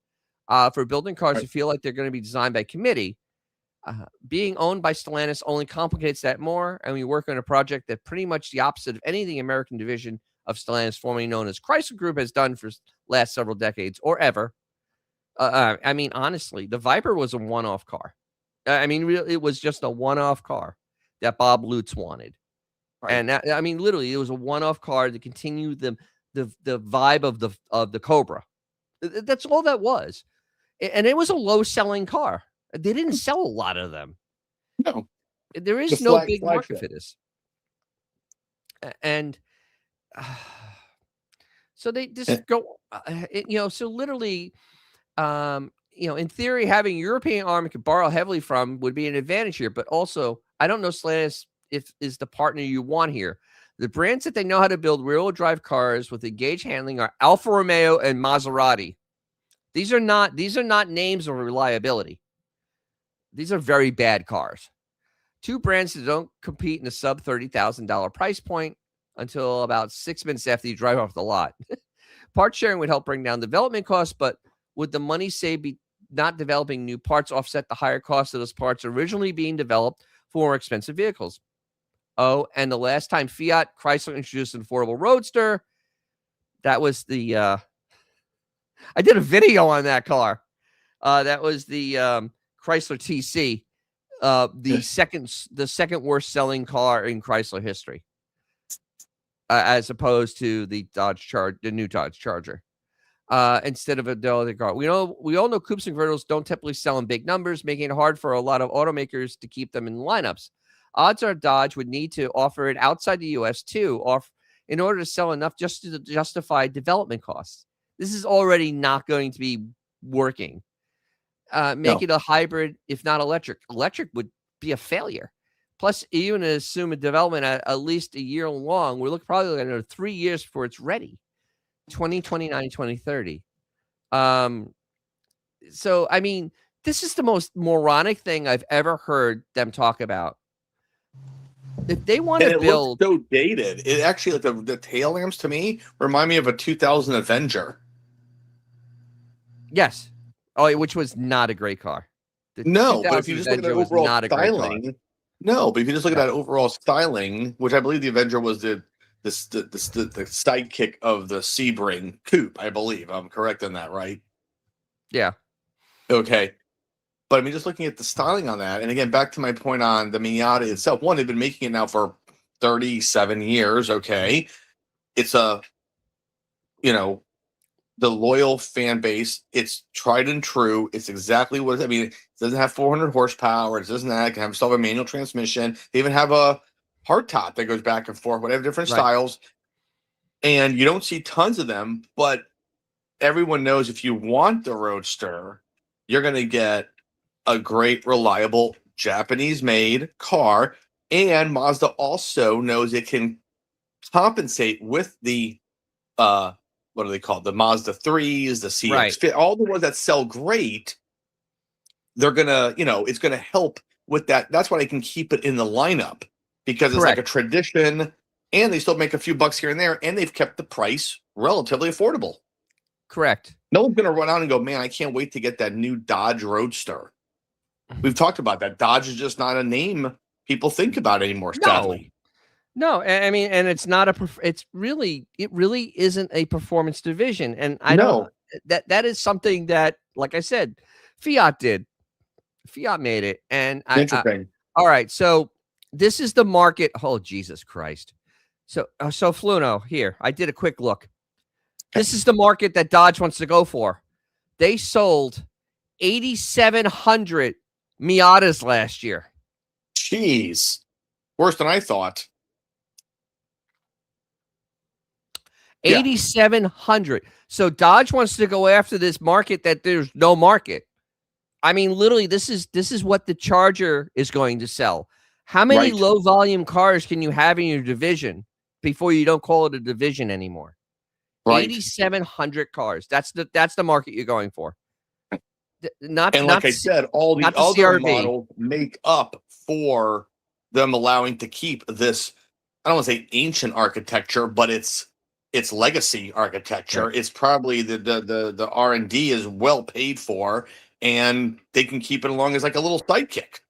for building cars who feel like they're going to be designed by committee. Being owned by Stellantis only complicates that more, and we work on a project that pretty much the opposite of anything American division of Stellantis, formerly known as Chrysler Group, has done for the last several decades or ever. I mean, honestly, the Viper was a one-off car. I mean, really, it was just a one-off car that Bob Lutz wanted. Right. And that, I mean, literally, it was a one-off car to continue the vibe of the Cobra. That's all that was. And it was a low-selling car. They didn't sell a lot of them. No. There is no big market for this. And so they just go, so literally, in theory, having a European arm you could borrow heavily from would be an advantage here. But also, I don't know Stellantis is the partner you want here. The brands that they know how to build rear-wheel drive cars with engaged handling are Alfa Romeo and Maserati. These are not names of reliability. These are very bad cars. Two brands that don't compete in the sub $30,000 price point until about 6 minutes after you drive off the lot. Part sharing would help bring down development costs, but would the money saved be not developing new parts offset the higher cost of those parts originally being developed for more expensive vehicles? Oh, and the last time Fiat Chrysler introduced an affordable Roadster, that was the I did a video on that car. That was the Chrysler TC, the second worst selling car in Chrysler history, as opposed to the new Dodge Charger. Instead of a other car, we all know coupes and convertibles don't typically sell in big numbers, making it hard for a lot of automakers to keep them in lineups. Odds are Dodge would need to offer it outside the U.S. too, in order to sell enough just to justify development costs. This is already not going to be working. Make it a hybrid, if not electric. Electric would be a failure. Plus, even to assume a development at least a year long, we're probably looking at 3 years before it's ready. 2029, 2030. So, I mean, this is the most moronic thing I've ever heard them talk about. If they want to build, looks so dated. It actually, like the tail lamps to me remind me of a 2000 Avenger. Yes. Oh, which was not a great car. The No, but if 2000 you just look at that Avenger was overall not a great car. styling, no, but if you just look at No. that overall styling, which I believe the Avenger was the sidekick of the Sebring coupe, I believe. I'm correct in that, right? Yeah. Okay. But I mean, just looking at the styling on that, and again, back to my point on the Miata itself. One, they've been making it now for 37 years. Okay, it's a, you know, the loyal fan base. It's tried and true. It's exactly what I mean. It doesn't have 400 horsepower. It doesn't have, it can have still have a manual transmission. They even have a hardtop that goes back and forth, whatever different Right. styles. And you don't see tons of them, but everyone knows if you want the Roadster, you're going to get a great, reliable Japanese-made car. And Mazda also knows it can compensate with the what are they called? The Mazda 3s, the CX, all the ones that sell great. They're gonna, it's gonna help with that. That's why they can keep it in the lineup because it's like a tradition, and they still make a few bucks here and there, and they've kept the price relatively affordable. Correct. No one's gonna run out and go, man, I can't wait to get that new Dodge Roadster. We've talked about that. Dodge is just not a name people think about anymore, sadly. No, I mean, and it's not it really isn't a performance division. And I don't, that is something that, like I said, Fiat did. Fiat made it. And all right. So this is the market. Oh, Jesus Christ. So Fluno, here, I did a quick look. This is the market that Dodge wants to go for. They sold 8,700 Miatas last year. Jeez. Worse than I thought. 8,700. So Dodge wants to go after this market that there's no market. I mean, literally, this is what the Charger is going to sell. How many low volume cars can you have in your division before you don't call it a division anymore? 8,700 cars. That's the market you're going for. Like I said, all the other models make up for them allowing to keep this. I don't want to say ancient architecture, but it's legacy architecture. Right. It's probably the R&D is well paid for, and they can keep it along as like a little sidekick.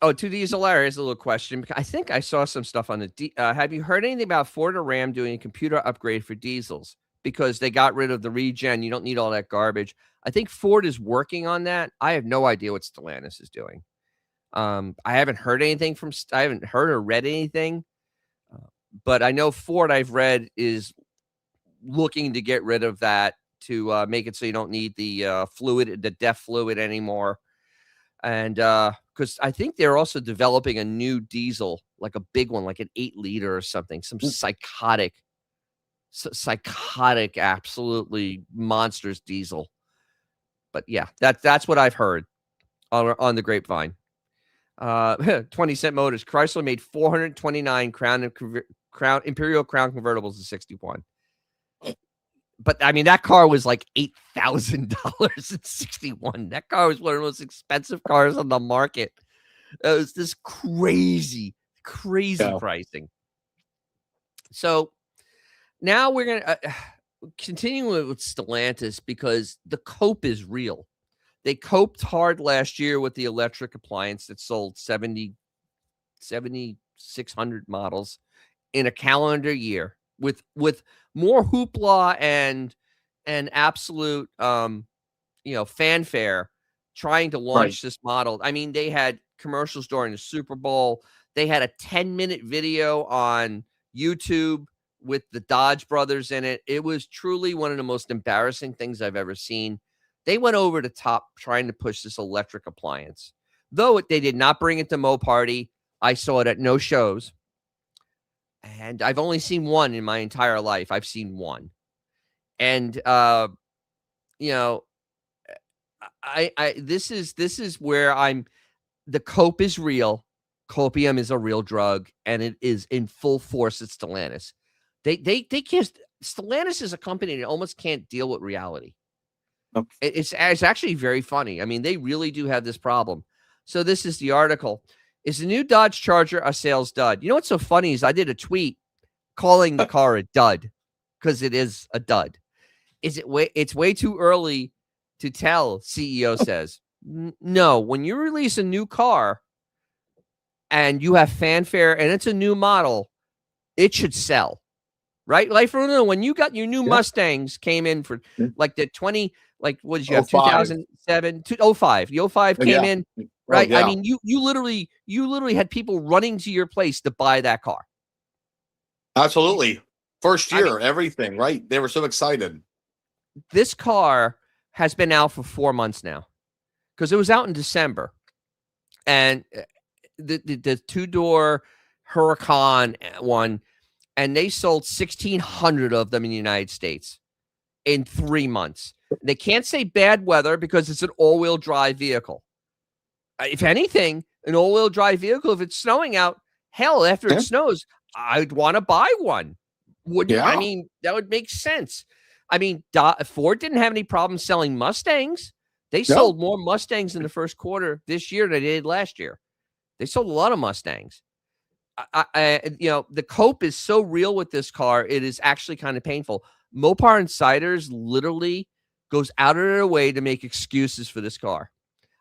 Oh, to Diesel Larry, is a little question. I think I saw some stuff on the. Have you heard anything about Ford or Ram doing a computer upgrade for diesels because they got rid of the regen? You don't need all that garbage. I think Ford is working on that. I have no idea what Stellantis is doing. I haven't heard anything I haven't heard or read anything. But I know Ford, I've read, is looking to get rid of that to make it so you don't need the fluid, the DEF fluid anymore. And because I think they're also developing a new diesel, like a big one, like an 8-liter or something, some psychotic, absolutely monstrous diesel. But yeah, that's what I've heard on the grapevine. 20 Cent Motors. Chrysler made 429 Imperial Crown convertibles in 61. But I mean, that car was like $8,000 in 61. That car was one of the most expensive cars on the market. It was this crazy pricing. So now we're gonna continue with Stellantis because the cope is real. They coped hard last year with the electric appliance that sold 7,600 models in a calendar year with more hoopla and absolute fanfare trying to launch this model. I mean, they had commercials during the Super Bowl. They had a 10-minute video on YouTube with the Dodge brothers in it. It was truly one of the most embarrassing things I've ever seen. They went over the top trying to push this electric appliance. Though they did not bring it to Mo Party. I saw it at no shows. And I've only seen one in my entire life. I've seen one. And this is where the cope is real. Copium is a real drug, and it is in full force at Stellantis. They can't. Stellantis is a company that almost can't deal with reality. It's actually very funny. I mean, they really do have this problem. So this is the article. Is the new Dodge Charger a sales dud? You know what's so funny is I did a tweet calling the car a dud because it is a dud. It's way too early to tell, CEO says. No, when you release a new car and you have fanfare and it's a new model, it should sell. Right? Like when you got your new Mustangs came in for like the 20, like what did you have? 2007, 05. The 05 came in, right? I mean, you literally had people running to your place to buy that car. Absolutely. First year, everything, right? They were so excited. This car has been out for 4 months now because it was out in December. And the two-door Huracan one, and they sold 1,600 of them in the United States in 3 months. They can't say bad weather because it's an all-wheel drive vehicle. If anything, an all-wheel drive vehicle, if it's snowing out, hell, after it snows, I'd want to buy one. I mean, that would make sense. I mean, Ford didn't have any problem selling Mustangs. They sold more Mustangs in the first quarter this year than they did last year. They sold a lot of Mustangs. The cope is so real with this car, it is actually kind of painful. Mopar Insiders literally goes out of their way to make excuses for this car.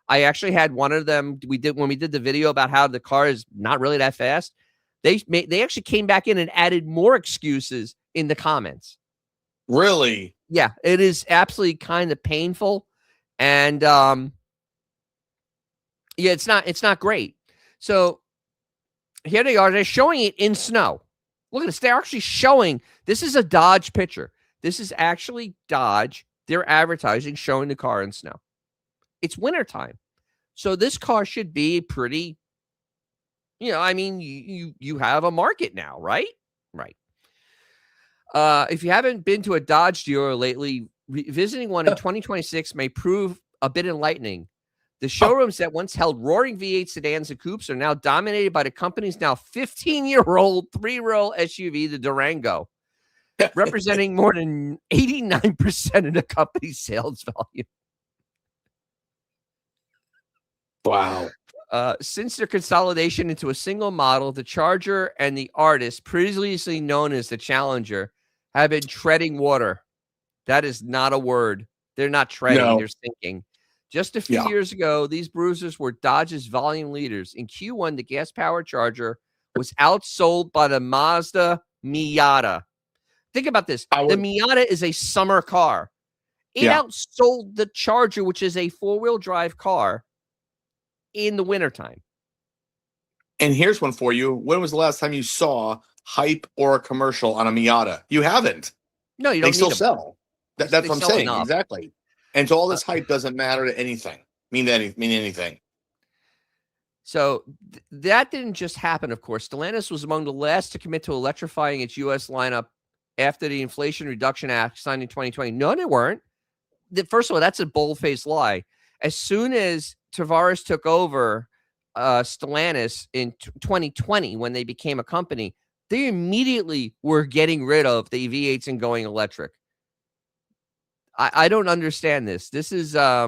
I actually had one of them. When we did the video about how the car is not really that fast. They actually came back in and added more excuses in the comments. Really? Yeah, it is absolutely kind of painful, and it's not great. So here they are. They're showing it in snow. Look at this. They're actually showing. This is a Dodge picture. This is actually Dodge. They're advertising, showing the car in snow. It's wintertime. So this car should be pretty, I mean, you have a market now, right? Right. If you haven't been to a Dodge dealer lately, visiting one in 2026 may prove a bit enlightening. The showrooms that once held roaring V8 sedans and coupes are now dominated by the company's now 15-year-old three-row SUV, the Durango, representing more than 89% of the company's sales volume. Wow. Since their consolidation into a single model, the Charger and the Artis, previously known as the Challenger, have been treading water. That is not a word. They're not treading, they're sinking. Just a few years ago, these bruisers were Dodge's volume leaders. In Q1, the gas-powered Charger was outsold by the Mazda Miata. Think about this. The Miata is a summer car. It outsold the Charger, which is a four-wheel drive car, in the wintertime. And here's one for you. When was the last time you saw hype or a commercial on a Miata? You haven't. No, you don't. They still sell. That's what I'm saying. Enough. Exactly. And so all this hype doesn't matter to anything. Mean anything. So that didn't just happen, of course. Stellantis was among the last to commit to electrifying its U.S. lineup after the Inflation Reduction Act signed in 2020. No, they weren't. First of all, that's a bold-faced lie. As soon as Tavares took over Stellantis in 2020, when they became a company, they immediately were getting rid of the V8s and going electric. I don't understand this. This is I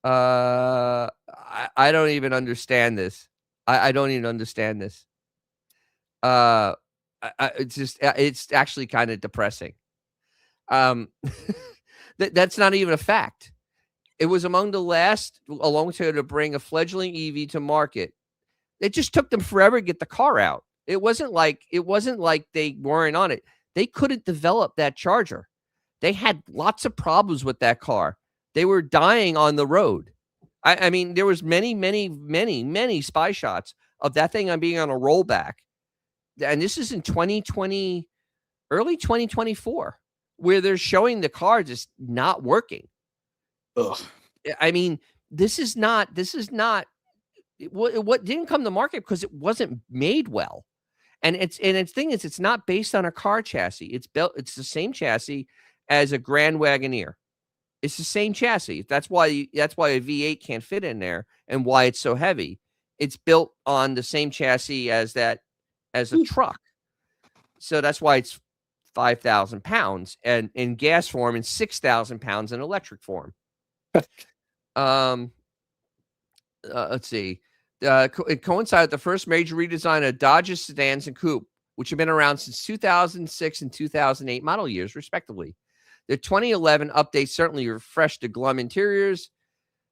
don't even understand this. I don't even understand this. It's actually kind of depressing. That's not even a fact. It was among the last along to bring a fledgling EV to market. It just took them forever to get the car out. It wasn't like they weren't on it. They couldn't develop that Charger. They had lots of problems with that car. They were dying on the road. I mean, there was many spy shots of that thing on being on a rollback. And this is in 2020, early 2024, where they're showing the car just not working. Ugh. I mean, this is not what didn't come to market because it wasn't made well. And its thing is, it's not based on a car chassis. It's the same chassis as a Grand Wagoneer. It's the same chassis. That's why a V8 can't fit in there and why it's so heavy. It's built on the same chassis as a truck. So that's why it's 5,000 pounds and in gas form and 6,000 pounds in electric form. Let's see. It coincided with the first major redesign of Dodge's sedans and coupe, which have been around since 2006 and 2008 model years, respectively. The 2011 update certainly refreshed the glum interiors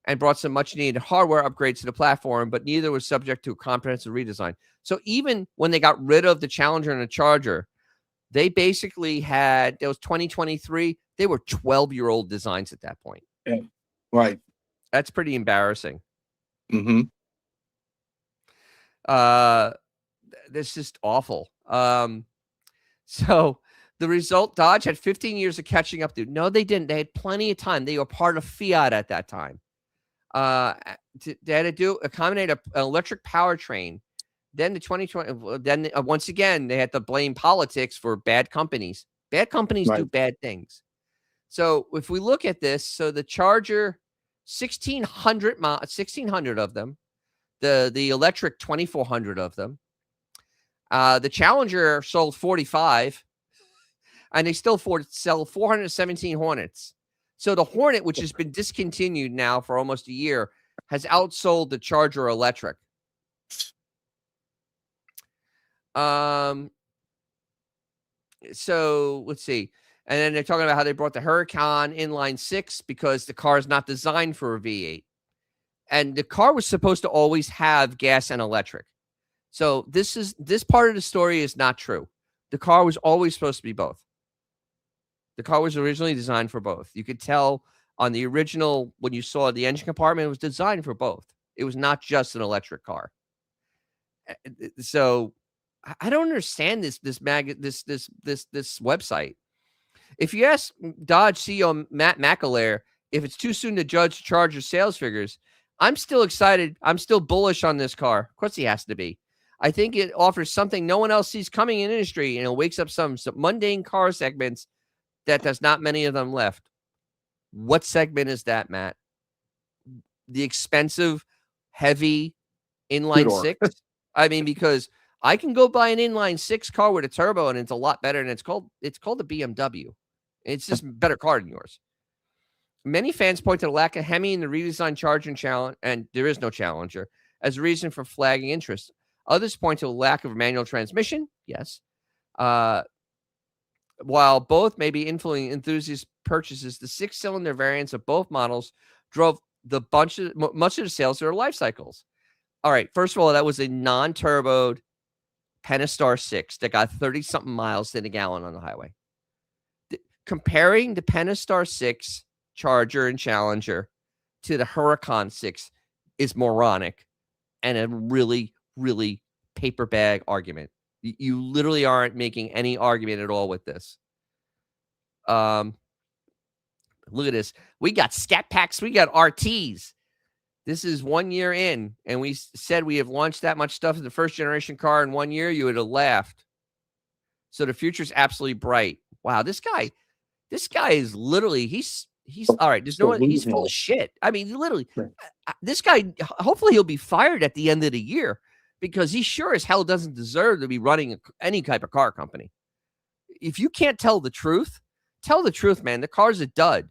and brought some much-needed hardware upgrades to the platform, but neither was subject to a comprehensive redesign. So even when they got rid of the Challenger and the Charger, they basically had those 2023. They were 12-year-old designs at that point. Yeah. Right. That's pretty embarrassing. Mm-hmm. That's just awful. So the result, Dodge had 15 years of catching up to. No, they didn't. They had plenty of time. They were part of Fiat at that time. They had to accommodate an electric powertrain. Then the 2020, then once again, they had to blame politics for bad companies. Bad companies do bad things. So if we look at this, so the Charger, 1,600 of them, the electric 2,400 of them. The Challenger sold 45, and they still sell 417 Hornets. So the Hornet, which has been discontinued now for almost a year, has outsold the Charger electric. So let's see. And then they're talking about how they brought the Huracan inline 6 because the car is not designed for a V8. And the car was supposed to always have gas and electric. So this part of the story is not true. The car was always supposed to be both. The car was originally designed for both. You could tell on the original, when you saw the engine compartment, it was designed for both. It was not just an electric car. So I don't understand this website. If you ask Dodge CEO Matt McAleer if it's too soon to judge Charger sales figures, I'm still excited. I'm still bullish on this car. Of course he has to be. I think it offers something no one else sees coming in industry, and it wakes up some mundane car segments that there's not many of them left. What segment is that, Matt? The expensive, heavy inline 6? I mean, because I can go buy an inline 6 car with a turbo, and it's a lot better, and it's called the BMW. It's just a better car than yours. Many fans point to the lack of Hemi in the redesigned Charger and Challenger, and there is no Challenger, as a reason for flagging interest. Others point to a lack of manual transmission. Yes. While both may be influencing enthusiast purchases, the 6-cylinder variants of both models drove much of the sales of their life cycles. All right. First of all, that was a non-turboed Pentastar 6 that got 30-something miles in a gallon on the highway. Comparing the Pentastar 6 Charger and Challenger to the Huracan 6 is moronic and a really, really paper bag argument. You literally aren't making any argument at all with this. Look at this. We got scat packs. We got RTs. This is 1 year in, and we said we have launched that much stuff in the first generation car in 1 year. You would have laughed. So the future's absolutely bright. Wow, this guy is literally he's all right. There's no one. He's full of shit. I mean, literally, this guy. Hopefully, he'll be fired at the end of the year because he sure as hell doesn't deserve to be running any type of car company. If you can't tell the truth, man. The car's a dud.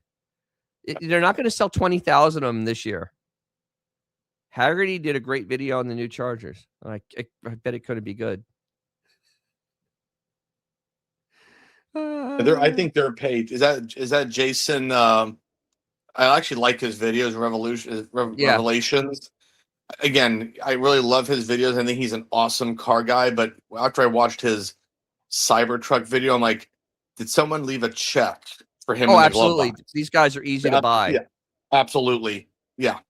They're not going to sell 20,000 of them this year. Haggerty did a great video on the new Chargers. I bet it couldn't be good. I think they're paid. Is that Jason? I actually like his videos. Revelations. Again, I really love his videos. I think he's an awesome car guy. But after I watched his Cybertruck video, I'm like, did someone leave a check for him? Oh, absolutely. These guys are easy to buy. Yeah, absolutely. Yeah.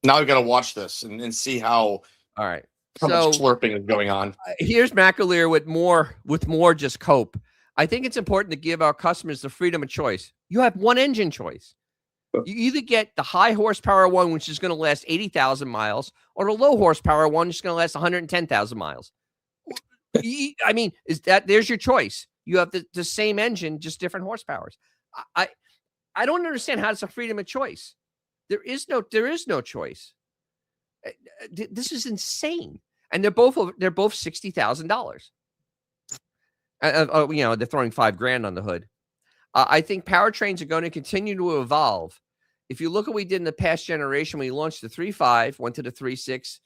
Now we've got to watch this and see how. All right. How much slurping is going on. Here's McAleer with more just cope. I think it's important to give our customers the freedom of choice. You have one engine choice. You either get the high horsepower one, which is going to last 80,000 miles, or the low horsepower one, which is going to last 110,000 miles. I mean, there's your choice. You have the same engine, just different horsepowers. I don't understand how it's a freedom of choice. There is no choice. This is insane. And they're both $60,000. They're throwing $5,000 on the hood. I think powertrains are going to continue to evolve. If you look at what we did in the past generation, we launched the 3.5, went to the 3.6.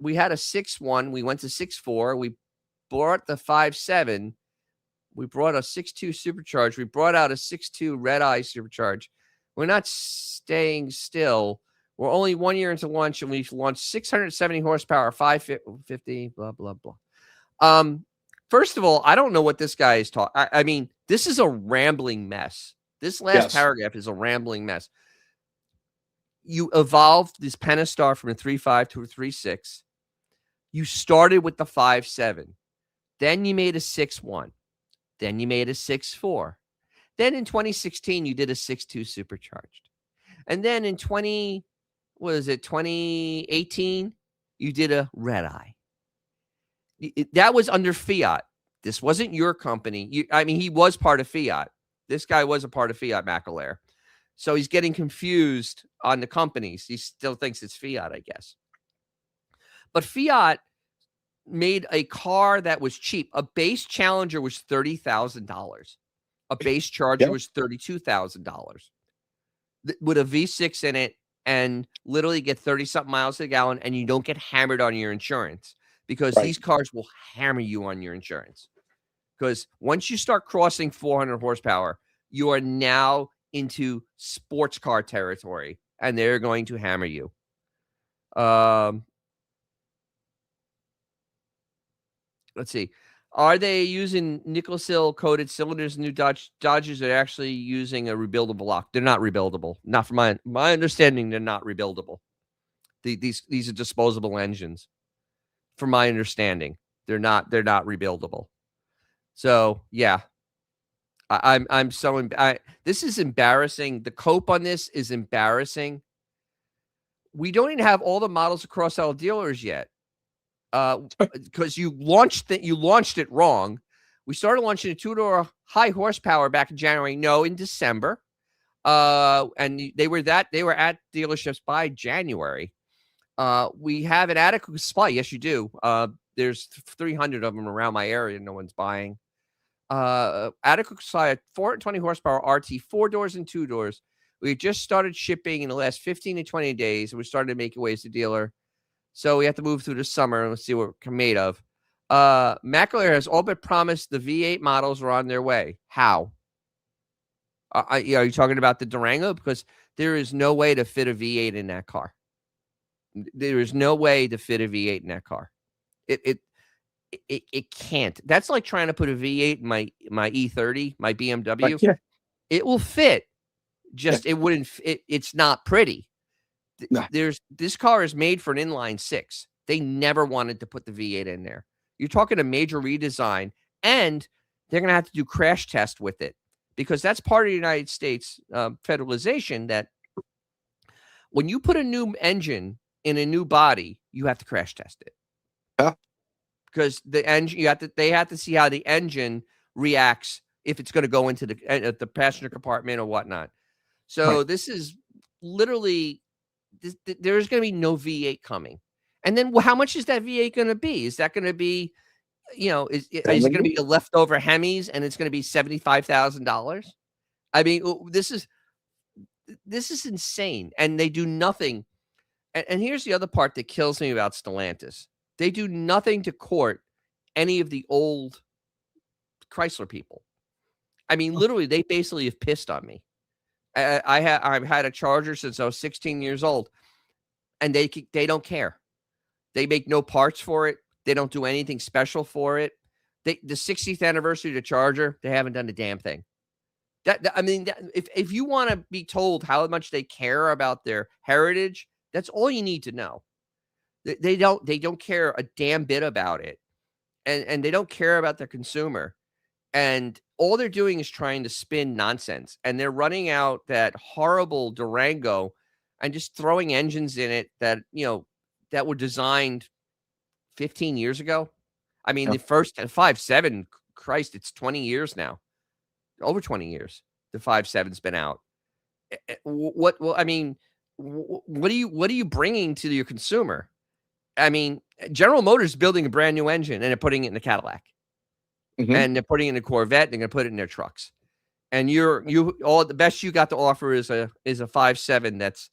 We had a 6.1. We went to 6.4. We brought the 5.7. We brought a 6.2 supercharged. We brought out a 6.2 red eye supercharged. We're not staying still. We're only 1 year into launch, and we've launched 670 horsepower, 550, blah, blah, blah. First of all, I don't know what this guy is talking. I mean, this is a rambling mess. This last paragraph is a rambling mess. You evolved this Pentastar from a 3.5 to a 3.6. You started with the 5.7. Then you made a 6.1. Then you made a 6.4. Then in 2016, you did a 6.2 supercharged. And then in 2018, you did a red eye. That was under Fiat. This wasn't your company. I mean, he was part of Fiat. This guy was a part of Fiat McAleer. So he's getting confused on the companies. He still thinks it's Fiat, I guess. But Fiat made a car that was cheap. A base Challenger was $30,000. A base Charger was $32,000 with a V6 in it, and literally get 30-something miles a gallon, and you don't get hammered on your insurance, because these cars will hammer you on your insurance. Because once you start crossing 400 horsepower, you are now into sports car territory, and they're going to hammer you. Let's see. Are they using nickel sill coated cylinders? New Dodgers are actually using a rebuildable lock. They're not rebuildable. Not from my understanding. They're not rebuildable. These are disposable engines. From my understanding, they're not rebuildable. So yeah, I'm so this is embarrassing. The cope on this is embarrassing. We don't even have all the models across our dealers yet. Because you launched it wrong. We started launching a 2-door high horsepower back in January. No, in December. And they were at dealerships by January. We have an adequate supply. Yes, you do. There's 300 of them around my area. No one's buying. Adequate supply at 420 horsepower RT, 4 doors and 2 doors. We just started shipping in the last 15 to 20 days. And we started making ways to dealer. So we have to move through the summer and let's see what we're made of. McAleer has all but promised the V8 models are on their way. How? Are you talking about the Durango? Because there is no way to fit a V8 in that car. There is no way to fit a V8 in that car. It can't. That's like trying to put a V8 in my E30, my BMW. It will fit. Just it wouldn't. It's not pretty. No. This car is made for an inline 6. They never wanted to put the V8 in there. You're talking a major redesign, and they're going to have to do crash test with it, because that's part of the United States federalization, that when you put a new engine in a new body, you have to crash test it. Yeah. Because the engine, they have to see how the engine reacts if it's going to go into the passenger compartment or whatnot. So this is literally. There's going to be no V8 coming. And then how much is that V8 going to be? Is that going to be, is it going to be a leftover Hemis and it's going to be $75,000? I mean, this is insane. And they do nothing. And here's the other part that kills me about Stellantis. They do nothing to court any of the old Chrysler people. I mean, literally, they basically have pissed on me. I've had a Charger since I was 16 years old, and they don't care. They make no parts for it. They don't do anything special for it. The 60th anniversary of the Charger, they haven't done a damn thing. If you want to be told how much they care about their heritage, that's all you need to know. They don't care a damn bit about it, and they don't care about their consumer. And all they're doing is trying to spin nonsense. And they're running out that horrible Durango and just throwing engines in it that, that were designed 15 years ago. I mean, the first 5.7, Christ, it's 20 years now. Over 20 years. The 5.7's been out. What are you bringing to your consumer? I mean, General Motors is building a brand new engine and they're putting it in the Cadillac. Mm-hmm. And they're putting it in a Corvette. They're going to put it in their trucks. And all the best you got to offer is a 5.7 that's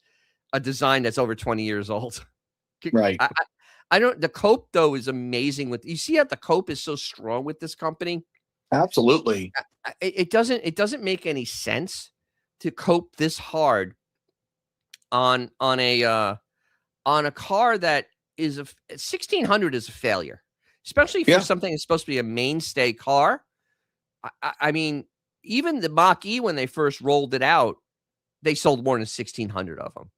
a design that's over 20 years old. Right. I don't. The cope though is amazing. You see how the cope is so strong with this company. Absolutely. It doesn't make any sense to cope this hard on a car that is 1600 is a failure, especially for Yeah. something that's supposed to be a mainstay car. I mean, even the Mach E, when they first rolled it out, they sold more than 1600 of them.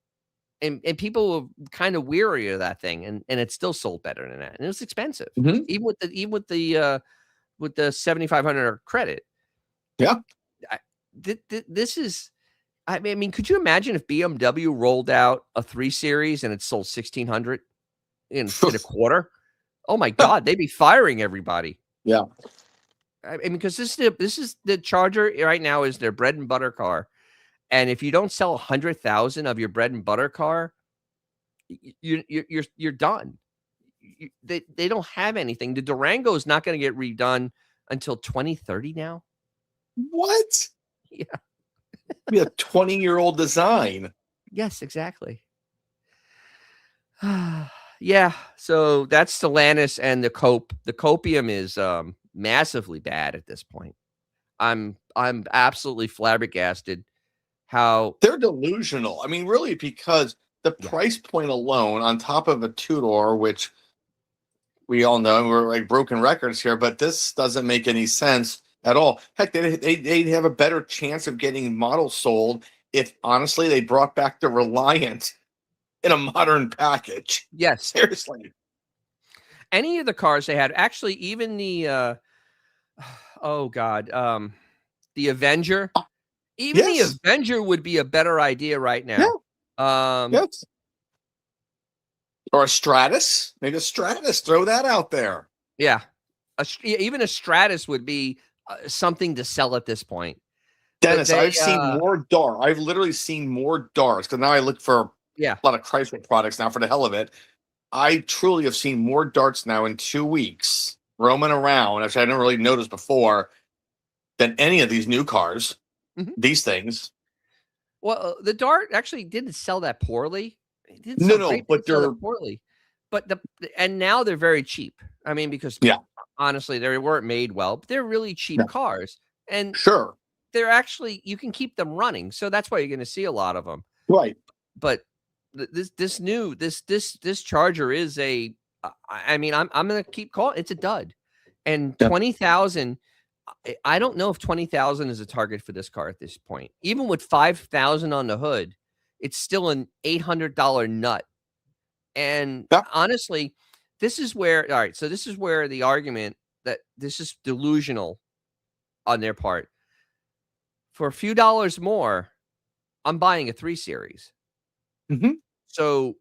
And people were kind of weary of that thing, and it still sold better than that. And it was expensive, Mhm. with the 7500 credit. Yeah. This is, I mean, could you imagine if BMW rolled out a 3 Series and it sold 1600 in a quarter? Oh my God, they'd be firing everybody. Yeah. I mean, because this is the Charger right now is their bread and butter car, and if you don't sell 100,000 of your bread and butter car, you're done. They don't have anything. The Durango is not going to get redone until 2030 now. What? Yeah. Be a 20-year-old design. Yes, exactly. Yeah. So that's Stellantis and the Cope. The Copium is massively bad at this point. I'm absolutely flabbergasted how They're delusional. I mean, really, because the yeah. price point alone, on top of a two-door, which we all know we're like broken records here, but this doesn't make any sense at all. Heck, they'd have a better chance of getting models sold if honestly they brought back the Reliant in a modern package. Yes. Seriously. Any of the cars they had, actually, even the oh God, the Avenger. Even Yes. the Avenger would be a better idea right now. Yes. Or a Stratus. Maybe a Stratus. Throw that out there. Yeah. Even a Stratus would be something to sell at this point. Dennis, I've seen more darts. I've literally seen more darts because now I look for a lot of Chrysler products now for the hell of it. I truly have seen more darts now in 2 weeks roaming around, which I didn't really notice before, than any of these new cars. Mhm. These things. Well, the Dart actually didn't sell that poorly. It didn't No, sell great, but sell they're that poorly. But and now they're very cheap. I mean, because honestly, they weren't made well, but they're really cheap cars. And sure, they're actually, you can keep them running. So that's why you're going to see a lot of them. Right. But this Charger is I mean, I'm going to keep calling it's a dud. And 20,000, I don't know if 20,000 is a target for this car at this point. Even with 5,000 on the hood, it's still an $800 nut. And honestly, this is where the argument that this is delusional on their part. For a few dollars more, I'm buying a 3 Series. Mm-hmm. So,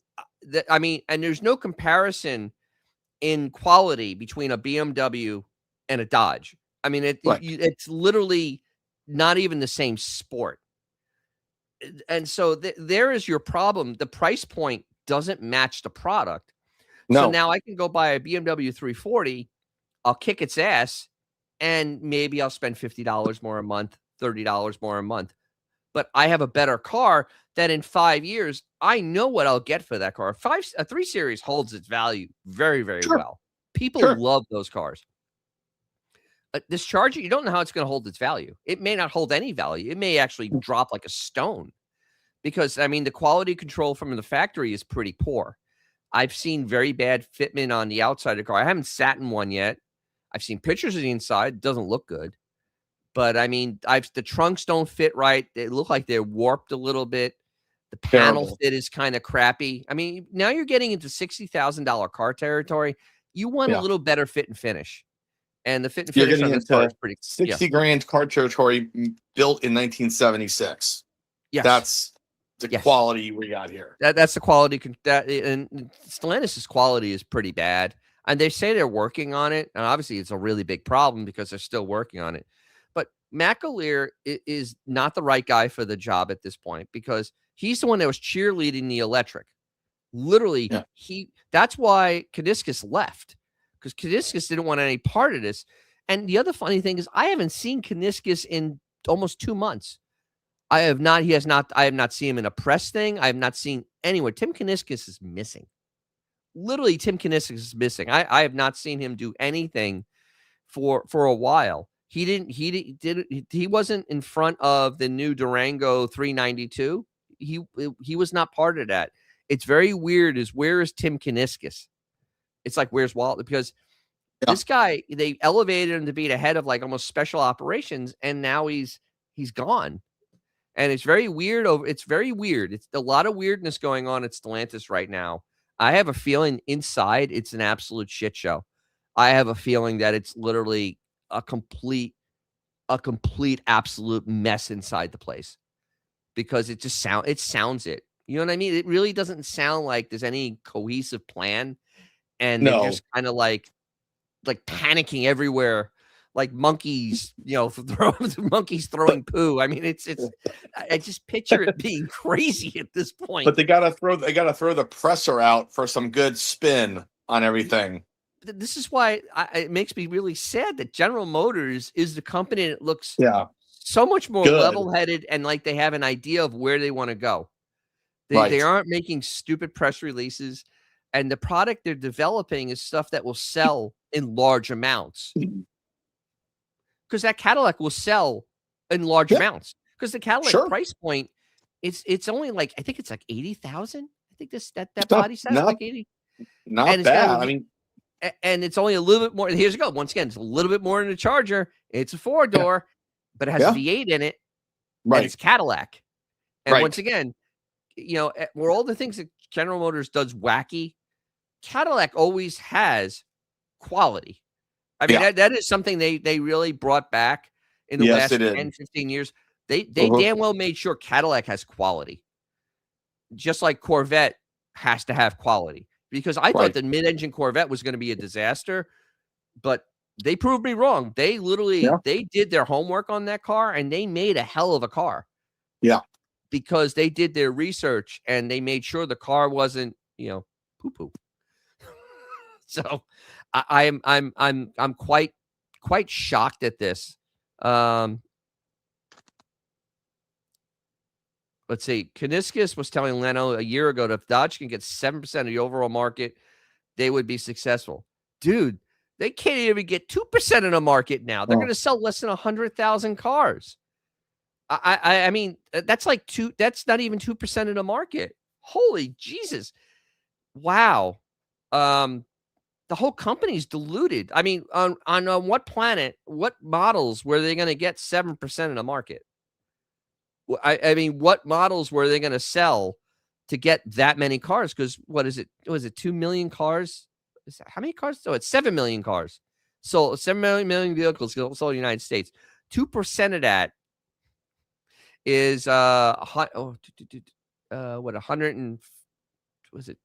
I mean, and there's no comparison in quality between a BMW and a Dodge. I mean, it's literally not even the same sport. And so there is your problem. The price point doesn't match the product. No. So now I can go buy a BMW 340. I'll kick its ass, and maybe I'll spend $50 more a month, $30 more a month. But I have a better car that in 5 years, I know what I'll get for that car. A 3 Series holds its value very, very well. People love those cars. This Charger, you don't know how it's going to hold its value. It may not hold any value. It may actually drop like a stone because, I mean, the quality control from the factory is pretty poor. I've seen very bad fitment on the outside of the car. I haven't sat in one yet. I've seen pictures of the inside. It doesn't look good. But, I mean, the trunks don't fit right. They look like they're warped a little bit. The panel fit is kind of crappy. I mean, now you're getting into $60,000 car territory. You want a little better fit and finish. And the fit and finish on this car is pretty 60 grand car territory built in 1976. Yes. That's the quality we got here. That's the quality. And Stellantis' quality is pretty bad. And they say they're working on it. And obviously, it's a really big problem because they're still working on it. But McAleer is not the right guy for the job at this point because he's the one that was cheerleading the electric. Literally, that's why Kuniskis left. Because Kuniskis didn't want any part of this. And the other funny thing is I haven't seen Kuniskis in almost 2 months. I have not seen him in a press thing. I have not seen anywhere. Tim Kuniskis is missing. Literally, Tim Kuniskis is missing. I have not seen him do anything for a while. He wasn't in front of the new Durango 392. He was not part of that. It's very weird. Where is Tim Kuniskis? It's like, where's Walt? Because this guy, they elevated him to be the head of like almost special operations, and now he's gone. And it's very weird. It's very weird. It's a lot of weirdness going on at Stellantis right now. I have a feeling inside it's an absolute shit show. I have a feeling that it's literally a complete absolute mess inside the place, because it sounds it. You know what I mean? It really doesn't sound like there's any cohesive plan, and they're just kind of like panicking everywhere, like monkeys, throwing poo. I mean, I just picture it being crazy at this point. But they gotta throw the presser out for some good spin on everything. This is why it makes me really sad that General Motors is the company that looks so much more level-headed, and like they have an idea of where they want to go. They aren't making stupid press releases, and the product they're developing is stuff that will sell in large amounts. Because that Cadillac will sell in large amounts. Because the Cadillac price point, it's only like, I think it's like 80,000. I think that body size is like 80. Not bad. And it's only a little bit more. Here's you go. Once again, it's a little bit more than a Charger. It's a 4-door, but it has a V8 in it. Right. And it's Cadillac. And once again, where all the things that General Motors does wacky, Cadillac always has quality. I mean, that is something they really brought back in the last 10, 15 years. They damn well made sure Cadillac has quality. Just like Corvette has to have quality. Because I thought the mid-engine Corvette was going to be a disaster, but they proved me wrong. They literally they did their homework on that car, and they made a hell of a car. Yeah. Because they did their research, and they made sure the car wasn't, poo-poo. So I'm quite shocked at this. Let's see. Kuniskis was telling Leno a year ago that if Dodge can get 7% of the overall market, they would be successful. Dude, they can't even get 2% of the market now. They're going to sell less than 100,000 cars. I mean, that's like that's not even 2% of the market. Holy Jesus. Wow. The whole company's diluted. I mean, on what planet, what models were they going to get 7% of the market? I mean, what models were they going to sell to get that many cars? Because what is it? Was it 2 million cars? How many cars? Oh, it's 7 million cars. So 7 million vehicles sold in the United States. 2% of that is what 100 and was it?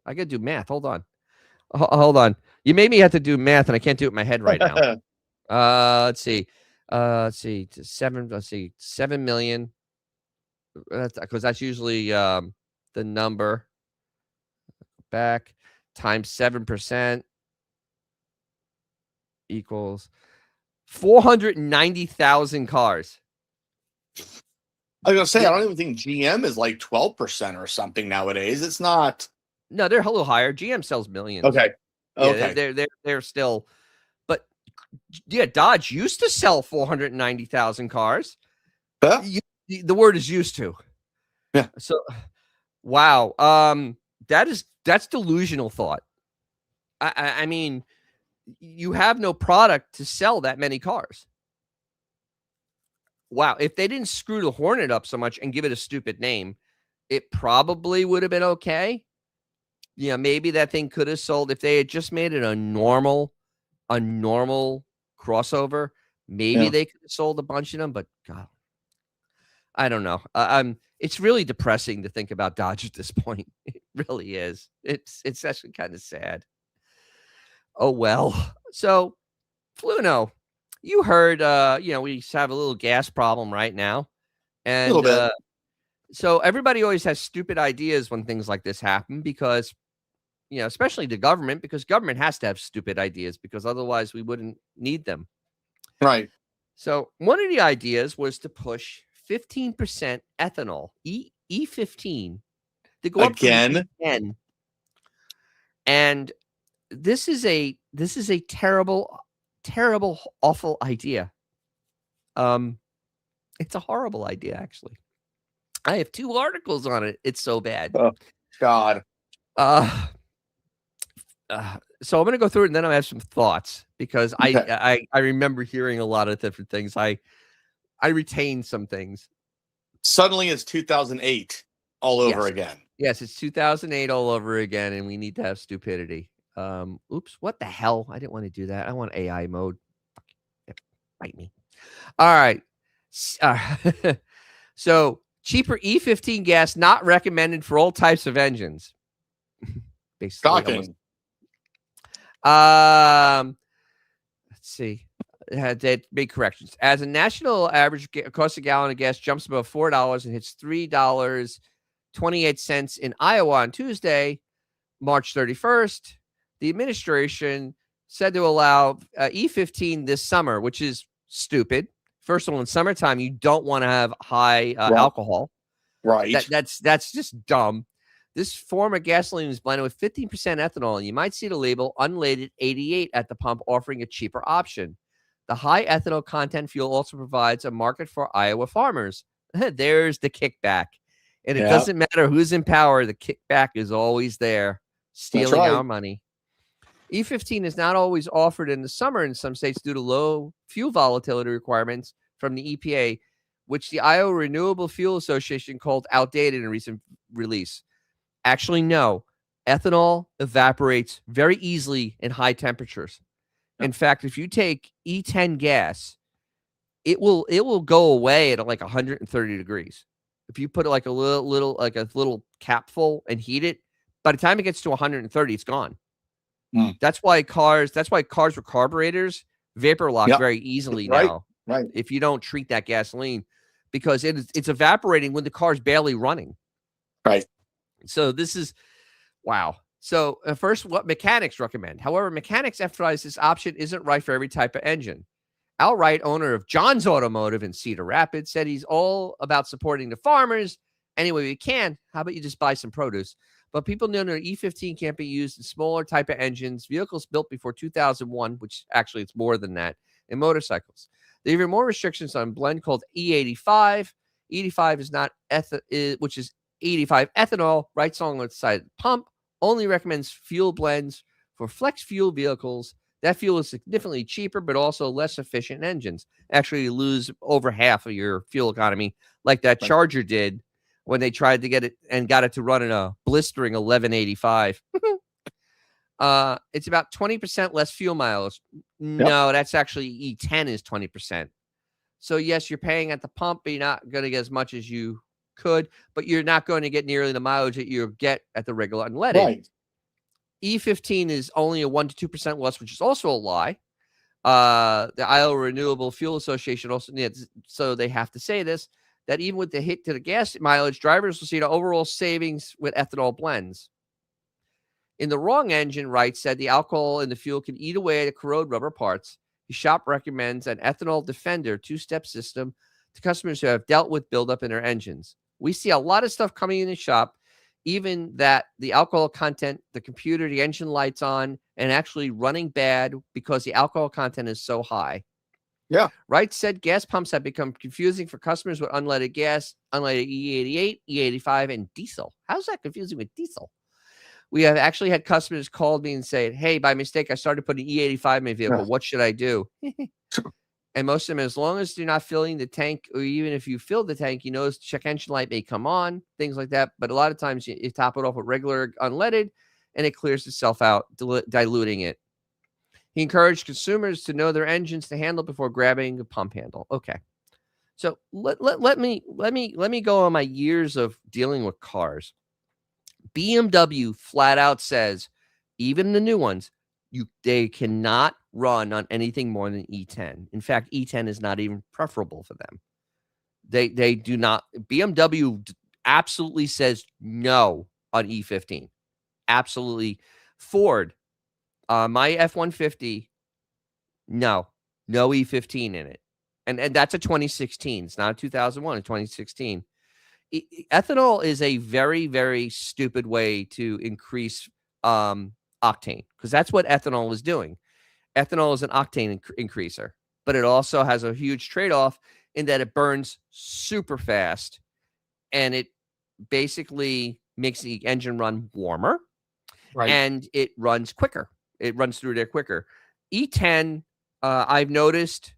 I got to do math. Hold on. Hold on. You made me have to do math, and I can't do it in my head right now. Let's see. 7 million. Because that's usually the number. Back times 7% equals 490,000 cars. I was gonna say, I don't even think GM is like 12% or something nowadays. It's not. No, they're a little higher. GM sells millions. Okay. They're still, but Dodge used to sell 490,000 cars. Huh? The word is used to. Yeah. So, wow. That's delusional thought. I mean, you have no product to sell that many cars. Wow. If they didn't screw the Hornet up so much and give it a stupid name, it probably would have been okay. Maybe that thing could have sold if they had just made it a normal crossover. Maybe they could have sold a bunch of them, but God, I don't know. It's really depressing to think about Dodge at this point. It really is. It's actually kind of sad. Oh well. So, Fluno, you heard. We have a little gas problem right now, and a little bit. So everybody always has stupid ideas when things like this happen because, especially the government, because government has to have stupid ideas because otherwise we wouldn't need them. Right. So one of the ideas was to push 15% ethanol, E15, to go up again. And this is a terrible, awful idea. It's a horrible idea, actually. I have 2 articles on it. It's so bad. Oh, God. Uh, so I'm gonna go through it, and then I have some thoughts because Okay. I remember hearing a lot of different things. I retain some things. Suddenly it's 2008 all over Yes. again. Yes, it's 2008 all over again, and we need to have stupidity. Oops, what the hell? I didn't want to do that. I want AI mode. Fuck, yep, bite me. All right. So cheaper E15 gas not recommended for all types of engines. Basically, almost. Shocking. Let's see. They made corrections. As a national average cost a gallon of gas jumps above $4 and hits $3.28 in Iowa on Tuesday, March 31st, the administration said to allow E15 this summer, which is stupid. First of all, in summertime, you don't want to have high alcohol. Right. That's just dumb. This form of gasoline is blended with 15% ethanol, and you might see the label unleaded 88 at the pump, offering a cheaper option. The high ethanol content fuel also provides a market for Iowa farmers. There's the kickback. And it doesn't matter who's in power, the kickback is always there, stealing our money. E15 is not always offered in the summer in some states due to low fuel volatility requirements from the EPA, which the Iowa Renewable Fuel Association called outdated in a recent release. Actually, no. Ethanol evaporates very easily in high temperatures. In fact, if you take E10 gas, it will go away at like 130 degrees. If you put it like a little capful and heat it, by the time it gets to 130, it's gone. That's why cars with carburetors vapor lock very easily now. Right. If you don't treat that gasoline, because it's evaporating when the car's barely running. Right. So this is wow. So first, what mechanics recommend. However, mechanics emphasize this option isn't right for every type of engine. Al Wright, owner of John's Automotive in Cedar Rapids, said he's all about supporting the farmers any way we can. How about you just buy some produce? But people know that E15 can't be used in smaller type of engines, vehicles built before 2001, which actually it's more than that, and motorcycles. There are even more restrictions on a blend called E85. E85 is not which is 85 ethanol, right on the side of the pump. Only recommends fuel blends for flex fuel vehicles. That fuel is significantly cheaper, but also less efficient engines. Actually, you lose over half of your fuel economy, like that Charger did when they tried to get it and got it to run in a blistering 1185. It's about 20% less fuel miles. No, that's actually E10 is 20%. So yes, you're paying at the pump, but you're not going to get as much as you could, but you're not going to get nearly the mileage that you get at the regular unleaded. Right. E15 is only a 1 to 2% less, which is also a lie. The Iowa Renewable Fuel Association also needs, so they have to say this, that even with the hit to the gas mileage, drivers will see the overall savings with ethanol blends. In the wrong engine, Wright said the alcohol in the fuel can eat away at corrode rubber parts. His shop recommends an ethanol defender two-step system to customers who have dealt with buildup in their engines. We see a lot of stuff coming in the shop, even that the alcohol content, the computer, the engine lights on, and actually running bad because the alcohol content is so high. Yeah. Wright said gas pumps have become confusing for customers with unleaded gas, unleaded E88, E85, and diesel. How's that confusing with diesel? We have actually had customers call me and say, hey, by mistake, I started putting E85 in my vehicle. What should I do? And most of them, as long as you're not filling the tank, or even if you fill the tank, you notice the check engine light may come on, things like that. But a lot of times you top it off with regular unleaded, and it clears itself out, diluting it. He encouraged consumers to know their engines to handle before grabbing a pump handle. Okay, so let me go on my years of dealing with cars. BMW flat out says, even the new ones, they cannot run on anything more than E10. In fact, E10 is not even preferable for them. They do not. BMW absolutely says no on E15. Absolutely. Ford, my F-150, no E15 in it. And that's a 2016. It's not a 2001, it's 2016. Ethanol is a very, very stupid way to increase octane, because that's what ethanol is doing. Ethanol is an octane increaser. but it also has a huge trade-off in that it burns super fast, and it basically makes the engine run warmer, Right. and it runs quicker. It runs through there quicker. E10, I've noticed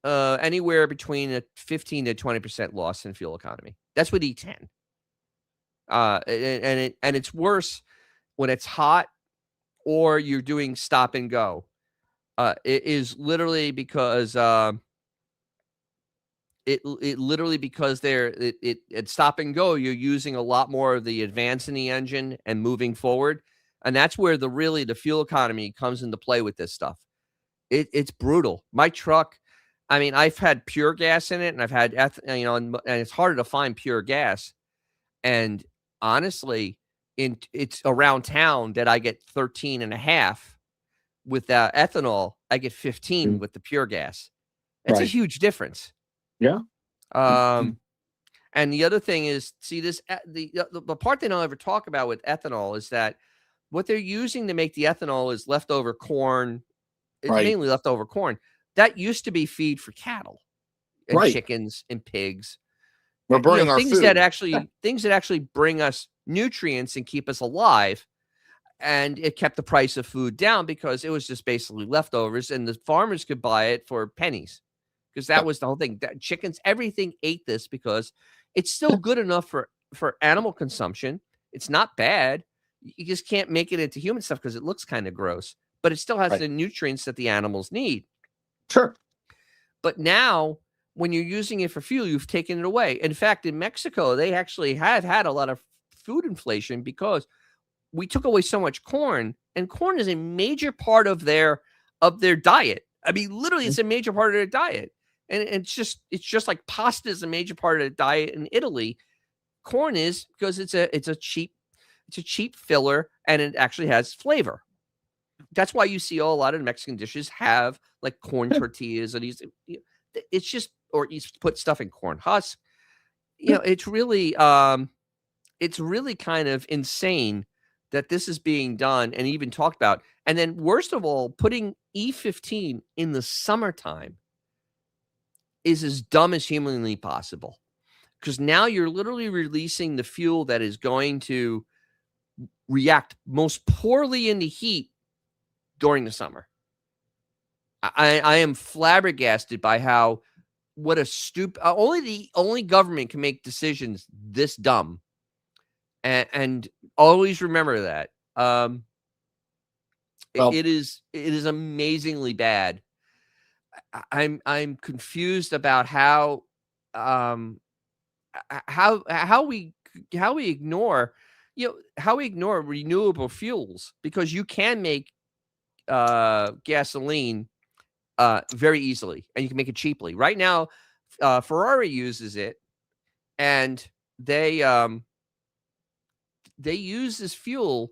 anywhere between a 15 to 20% loss in fuel economy. That's with E10. And it's worse when it's hot or you're doing stop and go. It is literally because it literally because at stop and go, you're using a lot more of the advance in the engine and moving forward, and that's where the fuel economy comes into play with this stuff. It's brutal. My truck, I mean, I've had pure gas in it, and I've had and it's harder to find pure gas. And honestly, it's around town that I get 13.5 with ethanol. I get 15 with the pure gas. It's a huge difference. Yeah. And the other thing is, see, the part they don't ever talk about with ethanol is that what they're using to make the ethanol is leftover corn. It's mainly leftover corn. That used to be feed for cattle and chickens and pigs. We're burning our things food. that actually bring us nutrients and keep us alive. And it kept the price of food down because it was just basically leftovers, and the farmers could buy it for pennies. Because that was the whole thing. Chickens, everything ate this because it's still good enough for animal consumption. It's not bad. You just can't make it into human stuff because it looks kind of gross. But it still has the nutrients that the animals need. Sure. But now, when you're using it for fuel, you've taken it away. In fact, in Mexico, they actually have had a lot of food inflation because we took away so much corn, and corn is a major part of their diet. I mean, literally, it's a major part of their diet. And it's just like pasta is a major part of the diet in Italy. Corn is because it's a cheap filler, and it actually has flavor. That's why you see a lot of Mexican dishes have like corn tortillas, and it's just, or you put stuff in corn husk. It's really kind of insane that this is being done and even talked about. And then worst of all, putting E15 in the summertime is as dumb as humanly possible, because now you're literally releasing the fuel that is going to react most poorly in the heat during the summer. I am flabbergasted by what a stupid, only government can make decisions this dumb. And always remember that. It is amazingly bad. I'm confused about how we ignore renewable fuels, because you can make gasoline very easily, and you can make it cheaply. Right now, Ferrari uses it, and they use this fuel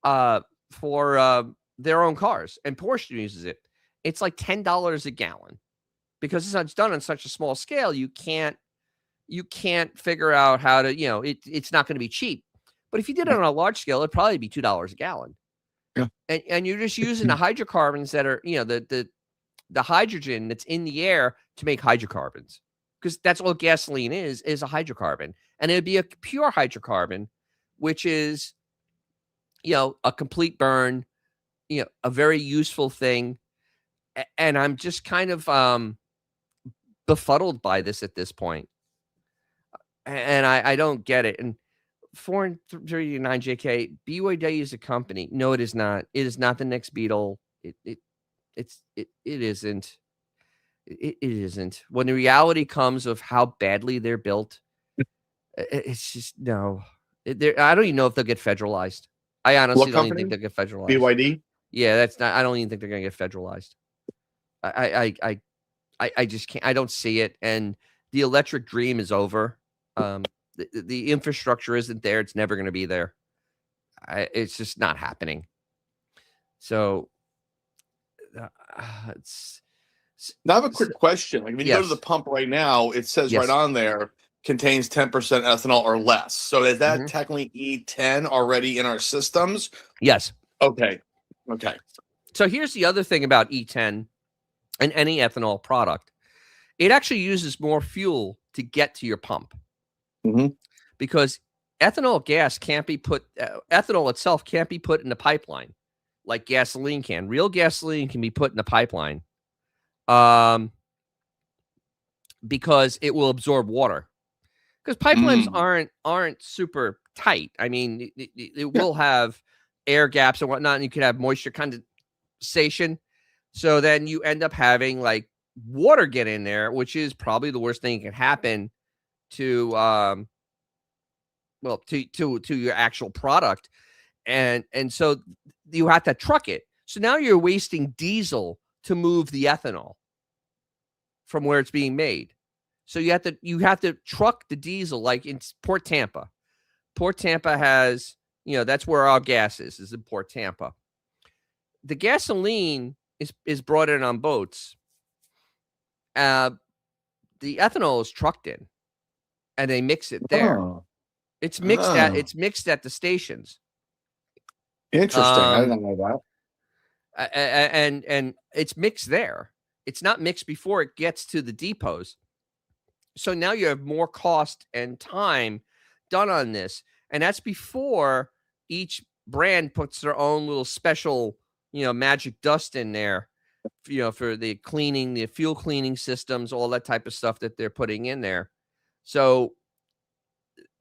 for their own cars, and Porsche uses it. It's like $10 a gallon, because it's done on such a small scale. You can't figure out how to, it's not going to be cheap. But if you did it on a large scale, it'd probably be $2 a gallon. Yeah. And you're just using the hydrocarbons that are, the hydrogen that's in the air to make hydrocarbons, because that's all gasoline is a hydrocarbon. And it'd be a pure hydrocarbon, which is, a complete burn, a very useful thing. And I'm just kind of befuddled by this at this point. And I don't get it. And 439 JK, BYD is a company. No, it is not. It is not the next Beetle. It isn't. It isn't. When the reality comes of how badly they're built, it's just no. I don't even know if they'll get federalized. I honestly don't even think they'll get federalized. BYD? Yeah, that's not. I don't even think they're going to get federalized. I just can't. I don't see it. And the electric dream is over. The infrastructure isn't there. It's never going to be there. It's just not happening. So it's. Now I have a quick question. Like, when you go to the pump right now, it says right on there, contains 10% ethanol or less. So is that technically E10 already in our systems? Yes. Okay. So here's the other thing about E10. and any ethanol product, it actually uses more fuel to get to your pump because ethanol gas can't be put, ethanol itself can't be put in the pipeline like gasoline can. Real gasoline can be put in the pipeline because it will absorb water. Because pipelines aren't super tight. I mean, it will have air gaps and whatnot, and you could have moisture condensation. So then you end up having like water get in there, which is probably the worst thing that can happen to to your actual product. And so you have to truck it. So now you're wasting diesel to move the ethanol from where it's being made. So you have to truck the diesel, like in Port Tampa. Port Tampa has, that's where our gas is in Port Tampa. The gasoline is brought in on boats. The ethanol is trucked in, and they mix it there. Oh. It's mixed at the stations. Interesting. I didn't know that. And it's mixed there. It's not mixed before it gets to the depots. So now you have more cost and time done on this. And that's before each brand puts their own little special, magic dust in there, for the cleaning, the fuel cleaning systems, all that type of stuff that they're putting in there. So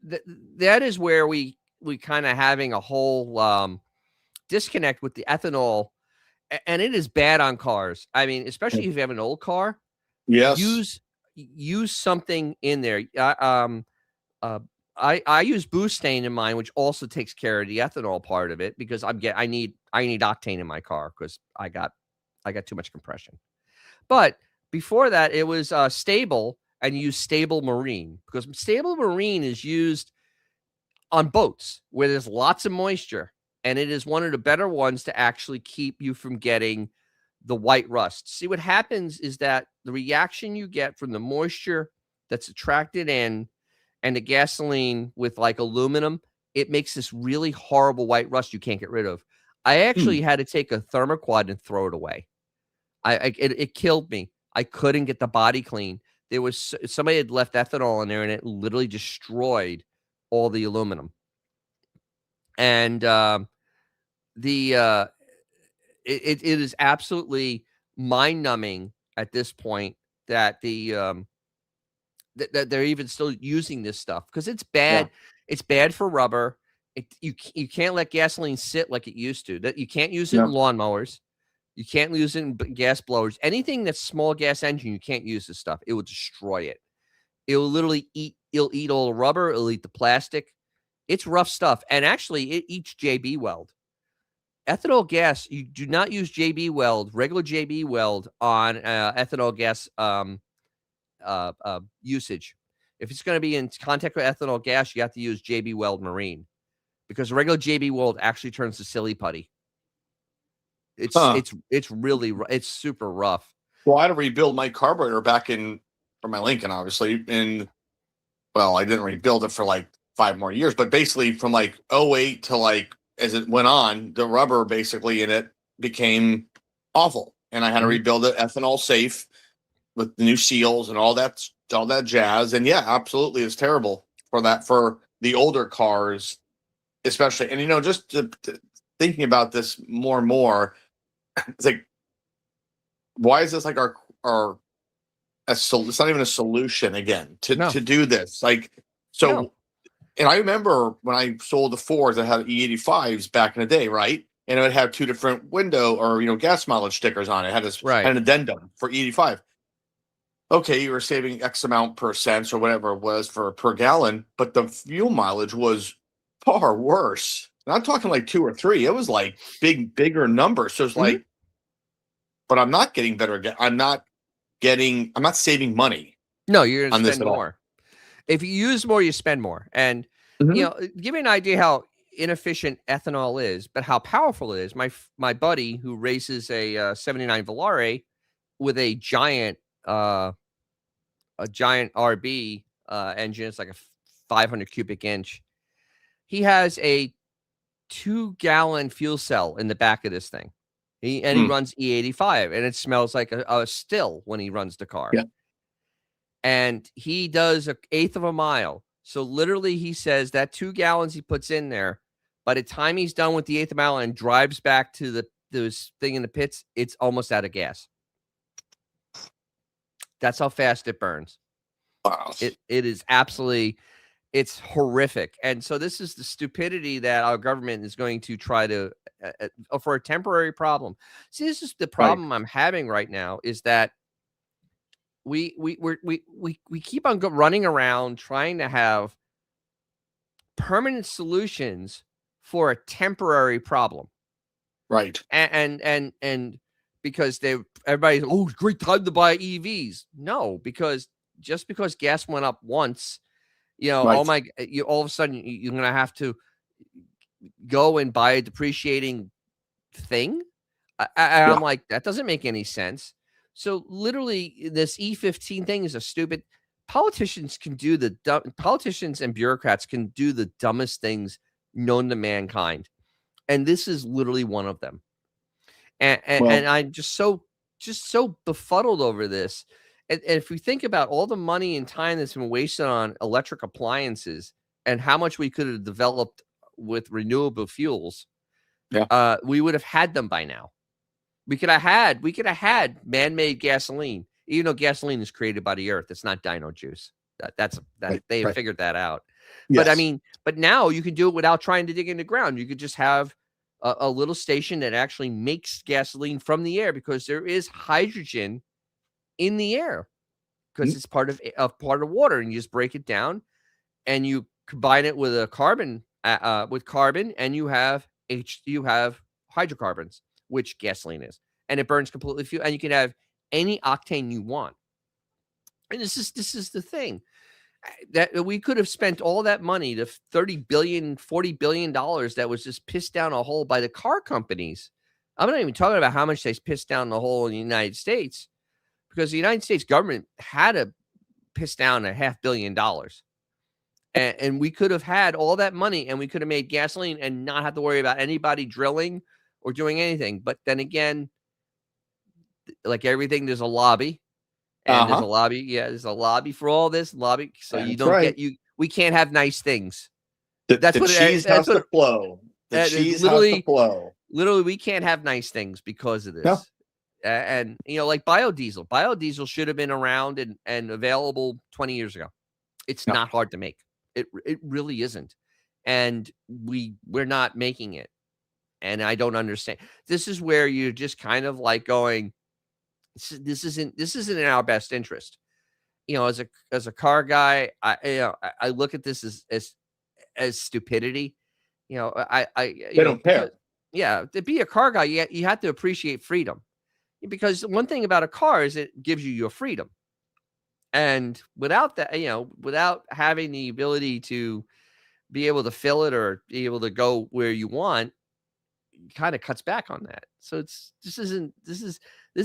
that is where we kind of having a whole disconnect with the ethanol. And it is bad on cars. I mean, especially if you have an old car. Yes. Use something in there. I use butane in mine, which also takes care of the ethanol part of it because I need octane in my car because I got too much compression. But before that, it was Stable, and use Stable Marine because Stable Marine is used on boats where there's lots of moisture, and it is one of the better ones to actually keep you from getting the white rust. See, what happens is that the reaction you get from the moisture that's attracted in and the gasoline with like aluminum, it makes this really horrible white rust you can't get rid of. I actually had to take a thermoquad and throw it away. It killed me. I couldn't get the body clean. There was somebody had left ethanol in there, and it literally destroyed all the aluminum. And it is absolutely mind-numbing at this point that that they're even still using this stuff because it's bad. Yeah. It's bad for rubber. You can't let gasoline sit like it used to. That you can't use it in lawnmowers. You can't use it in gas blowers. Anything that's small gas engine, you can't use this stuff. It will destroy it. It will literally eat. It'll eat all the rubber. It'll eat the plastic. It's rough stuff. And actually, it eats JB Weld. Ethanol gas, you do not use JB Weld, regular JB Weld on ethanol gas usage. If it's going to be in contact with ethanol gas, you have to use JB Weld Marine because regular JB Weld actually turns to silly putty. It's really it's super rough. Well, I had to rebuild my carburetor for my Lincoln, obviously. I didn't rebuild it for like 5 more years, but basically from like 2008 to like as it went on, the rubber basically in it became awful, and I had to rebuild it ethanol safe with the new seals and all that jazz. And yeah, absolutely, it's terrible for the older cars, especially. And just thinking about this more and more, it's like, why is this like it's not even a solution again to do this? Like, so. No. And I remember when I sold the Fords that had E85s back in the day, right? And it would have 2 different window or gas mileage stickers on it. It had an addendum for E85. Okay, you were saving X amount per cents or whatever it was per gallon, but the fuel mileage was far worse. Not talking like 2 or 3. It was like bigger numbers. So it's like, but I'm not getting better. I'm not saving money. No, you're going to spend more. If you use more, you spend more. And, give you an idea how inefficient ethanol is, but how powerful it is. My buddy who races a 79 Volare with a giant RB engine, it's like a 500 cubic inch. He has a 2-gallon fuel cell in the back of this thing. He runs E85, and it smells like a still when he runs the car. Yeah. And he does 1/8 of a mile. So literally, he says that 2 gallons he puts in there, by the time he's done with the 1/8 mile and drives back to this thing in the pits, it's almost out of gas. That's how fast it burns. Wow. It is absolutely, it's horrific. And so this is the stupidity that our government is going to try to for a temporary problem. See, this is the problem I'm having right now, is that we keep on running around trying to have permanent solutions for a temporary problem. Right. And because everybody's, oh, great time to buy EVs. No, because just because gas went up once, all of a sudden you're going to have to go and buy a depreciating thing. I'm like, that doesn't make any sense. So literally, this E15 thing is a stupid. Politicians and bureaucrats can do the dumbest things known to mankind, and this is literally one of them. And I'm just so befuddled over this. And if we think about all the money and time that's been wasted on electric appliances and how much we could have developed with renewable fuels, we would have had them by now. We could have had man-made gasoline, even though gasoline is created by the earth. It's not dino juice. They figured that out. Yes. But now you can do it without trying to dig in the ground. You could just have a little station that actually makes gasoline from the air, because there is hydrogen in the air, because it's part of water, and you just break it down and you combine it with a carbon and you have hydrocarbons, which gasoline is, and it burns completely fuel, and you can have any octane you want. And this is the thing, that we could have spent all that money, the $30 billion, $40 billion that was just pissed down a hole by the car companies. I'm not even talking about how much they pissed down the hole in the United States, because the United States government had to piss down $500 million. And we could have had all that money, and we could have made gasoline and not have to worry about anybody drilling or doing anything. But then again, like everything, there's a lobby. And there's a lobby. Yeah, there's a lobby for all this lobby. So we can't have nice things. That's what cheese has to flow. The cheese has to flow. Literally, we can't have nice things because of this. No. And like biodiesel. Biodiesel should have been around and available 20 years ago. It's not hard to make. It really isn't. And we're not making it. And I don't understand. This is where you're just kind of like going, this isn't in our best interest. As a car guy, I look at this as stupidity. They don't care. Yeah, to be a car guy, you have to appreciate freedom, because one thing about a car is it gives you your freedom. And without that, without having the ability to be able to fill it or be able to go where you want, it kind of cuts back on that. So this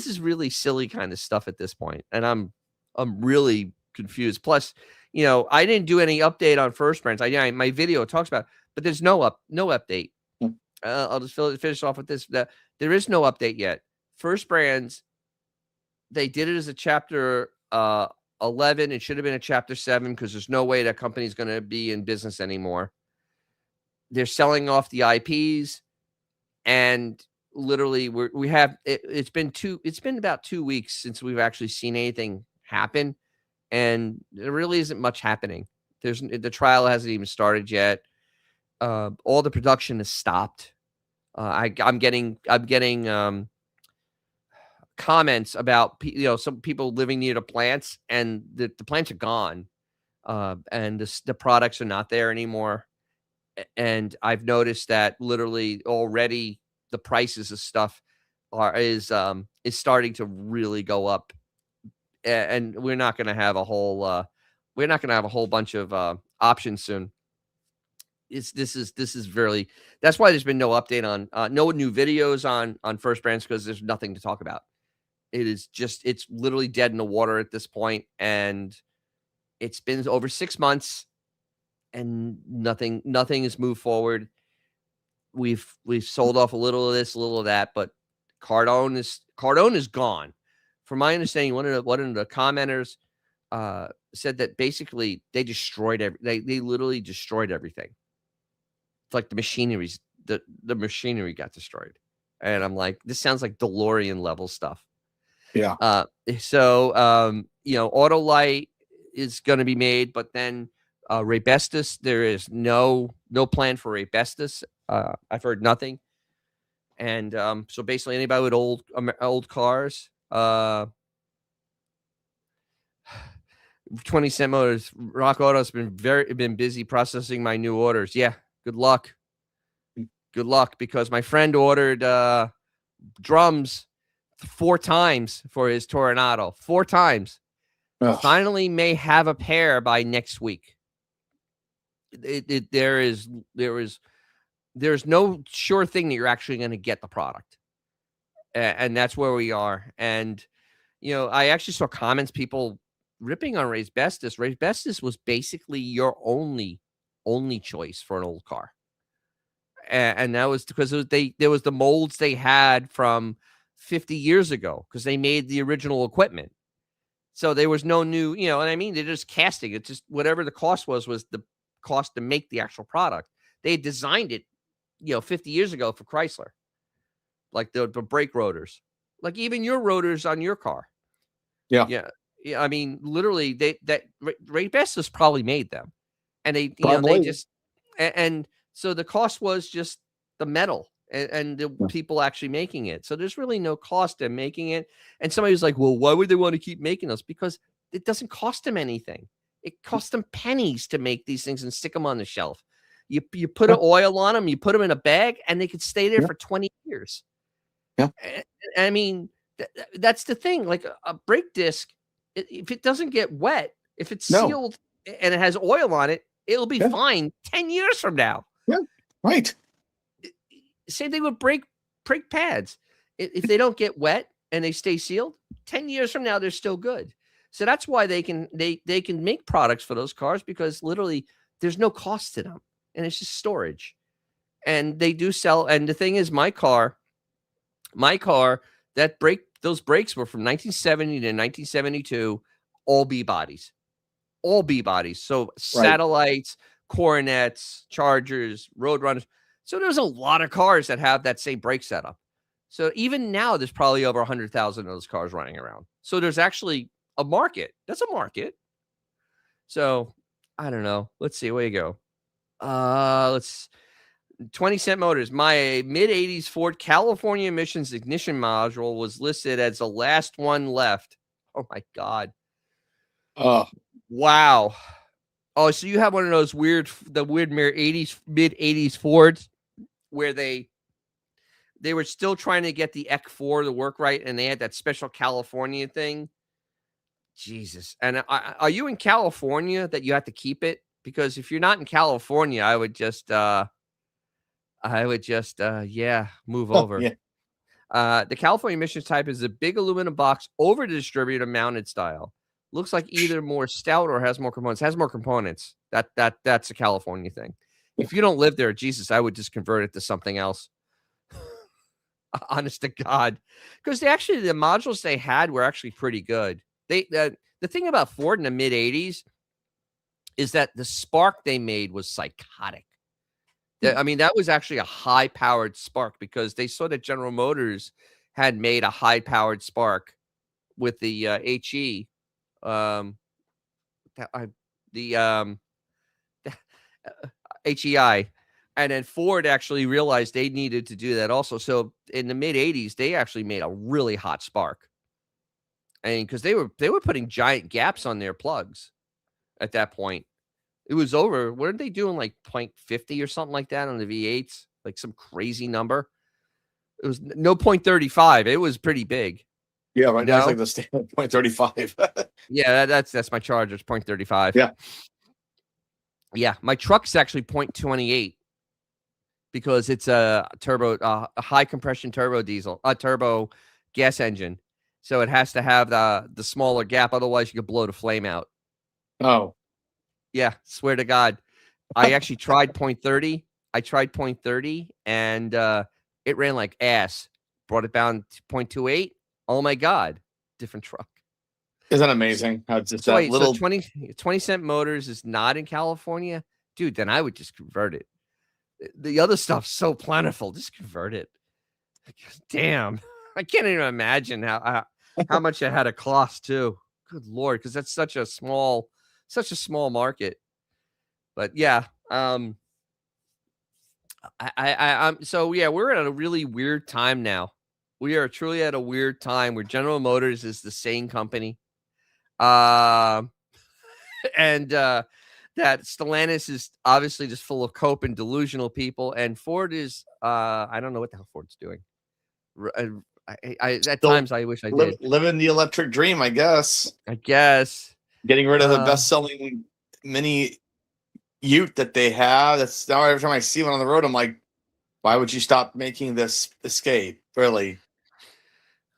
is really silly kind of stuff at this point, and I'm really confused. Plus, I didn't do any update on First Brands. My video talks about it, but there's no update. I'll just finish off with this. That there is no update yet. First Brands, they did it as a chapter 11. It should have been a chapter 7, because there's no way that company's going to be in business anymore. They're selling off the IPs, and literally it's been about 2 weeks since we've actually seen anything happen, and there really isn't much happening. The trial hasn't even started yet. All the production is stopped. I'm getting comments about some people living near the plants, and the plants are gone, and the products are not there anymore. And I've noticed that literally already the prices of stuff is starting to really go up, and we're not going to have a whole bunch of options soon. This is really, that's why there's been no update on no new videos on First Brands, because there's nothing to talk about. It's literally dead in the water at this point, and it's been over 6 months, and nothing has moved forward. We've sold off a little of this, a little of that, but Cardone is gone. From my understanding, one of the commenters said that basically they destroyed they literally destroyed everything. It's like the machinery got destroyed. And I'm like, this sounds like DeLorean level stuff. Yeah. Autolite is going to be made, but then Raybestos, there is no plan for Raybestos. I've heard nothing. And so basically anybody with old cars, 20 Cent Motors, Rock Auto's been busy processing my new orders. Yeah, good luck. Good luck, because my friend ordered drums 4 times for his Toronado. 4 times. Ugh. Finally may have a pair by next week. There's no sure thing that you're actually going to get the product. And that's where we are. And, I actually saw comments, people ripping on Raybestos. Raybestos was basically your only choice for an old car. And that was because there was the molds they had from 50 years ago, because they made the original equipment. So there was no new, what I mean? They're just casting it. Just whatever the cost was the cost to make the actual product. They designed it, 50 years ago for Chrysler, like the brake rotors, like even your rotors on your car. Yeah. I mean, literally, Raybestos probably made them, and they just and so the cost was just the metal and the people actually making it. So there's really no cost in making it. And somebody was like, well, why would they want to keep making those? Because it doesn't cost them anything. It costs them pennies to make these things and stick them on the shelf. You put an oil on them, you put them in a bag, and they could stay there for 20 years. Yeah. I mean, that's the thing. Like a brake disc, if it doesn't get wet, if it's sealed and it has oil on it, it'll be fine 10 years from now. Yeah, right. Same thing with brake pads. If they don't get wet and they stay sealed, 10 years from now, they're still good. So that's why they can make products for those cars, because literally there's no cost to them, and it's just storage. And they do sell. And the thing is, my car, those brakes were from 1970 to 1972, all B bodies. So satellites, Coronets, Chargers, Roadrunners. So there's a lot of cars that have that same brake setup. So even now, there's probably over 100,000 of those cars running around. So there's actually a market. That's a market. So I don't know. Let's see. Where you go? 20 Cent Motors. My mid-'80s Ford California emissions ignition module was listed as the last one left. Oh my God. Wow. Oh, so you have one of those mid 80s Fords where they were still trying to get the EC4 to work right, and they had that special California thing. Jesus. And are you in California that you have to keep it? Because if you're not in California, I would just move over. Yeah. The California emissions type is a big aluminum box over the distributor mounted style. Looks like either more stout or has more components. Has more components. That's a California thing. If you don't live there, Jesus, I would just convert it to something else. Honest to God, because the modules they had were actually pretty good. The thing about Ford in the mid 80s is that the spark they made was psychotic. I mean, that was actually a high powered spark, because they saw that General Motors had made a high powered spark with the HE. HEI, and then Ford actually realized they needed to do that also. So in the mid 80s, they actually made a really hot spark, and because they were putting giant gaps on their plugs at that point. It was over. What are they doing, like 0.50 or something like that on the V8s? Like some crazy number. It was no 0.35. It was pretty big. Yeah, right now it's like the standard 0.35. Yeah, that's my Charger. It's 0.35. Yeah. Yeah, my truck's actually 0.28 because it's a turbo, a high compression turbo gas engine. So it has to have the smaller gap. Otherwise, you could blow the flame out. Oh. Yeah, swear to God. I actually tried 0.30. And it ran like ass. brought it down to 0.28. Oh my God, different truck. Isn't that amazing? How just So that wait, so little 20 Cent Motors is not in California? Dude, then I would just convert it. The other stuff's so plentiful. Just convert it. Damn. I can't even imagine how much it had to cost too. Good Lord, because that's such a small market. But yeah, so yeah, we're at a really weird time now. We are truly at a weird time where General Motors is the same company. And that Stellantis is obviously just full of cope and delusional people, and Ford is I don't know what the hell Ford's doing. I at still times I wish I did. living the electric dream, I guess. I guess Getting rid of the best-selling mini Ute that they have. That's now every time I see one on the road, I'm like, why would you stop making this Escape? Really?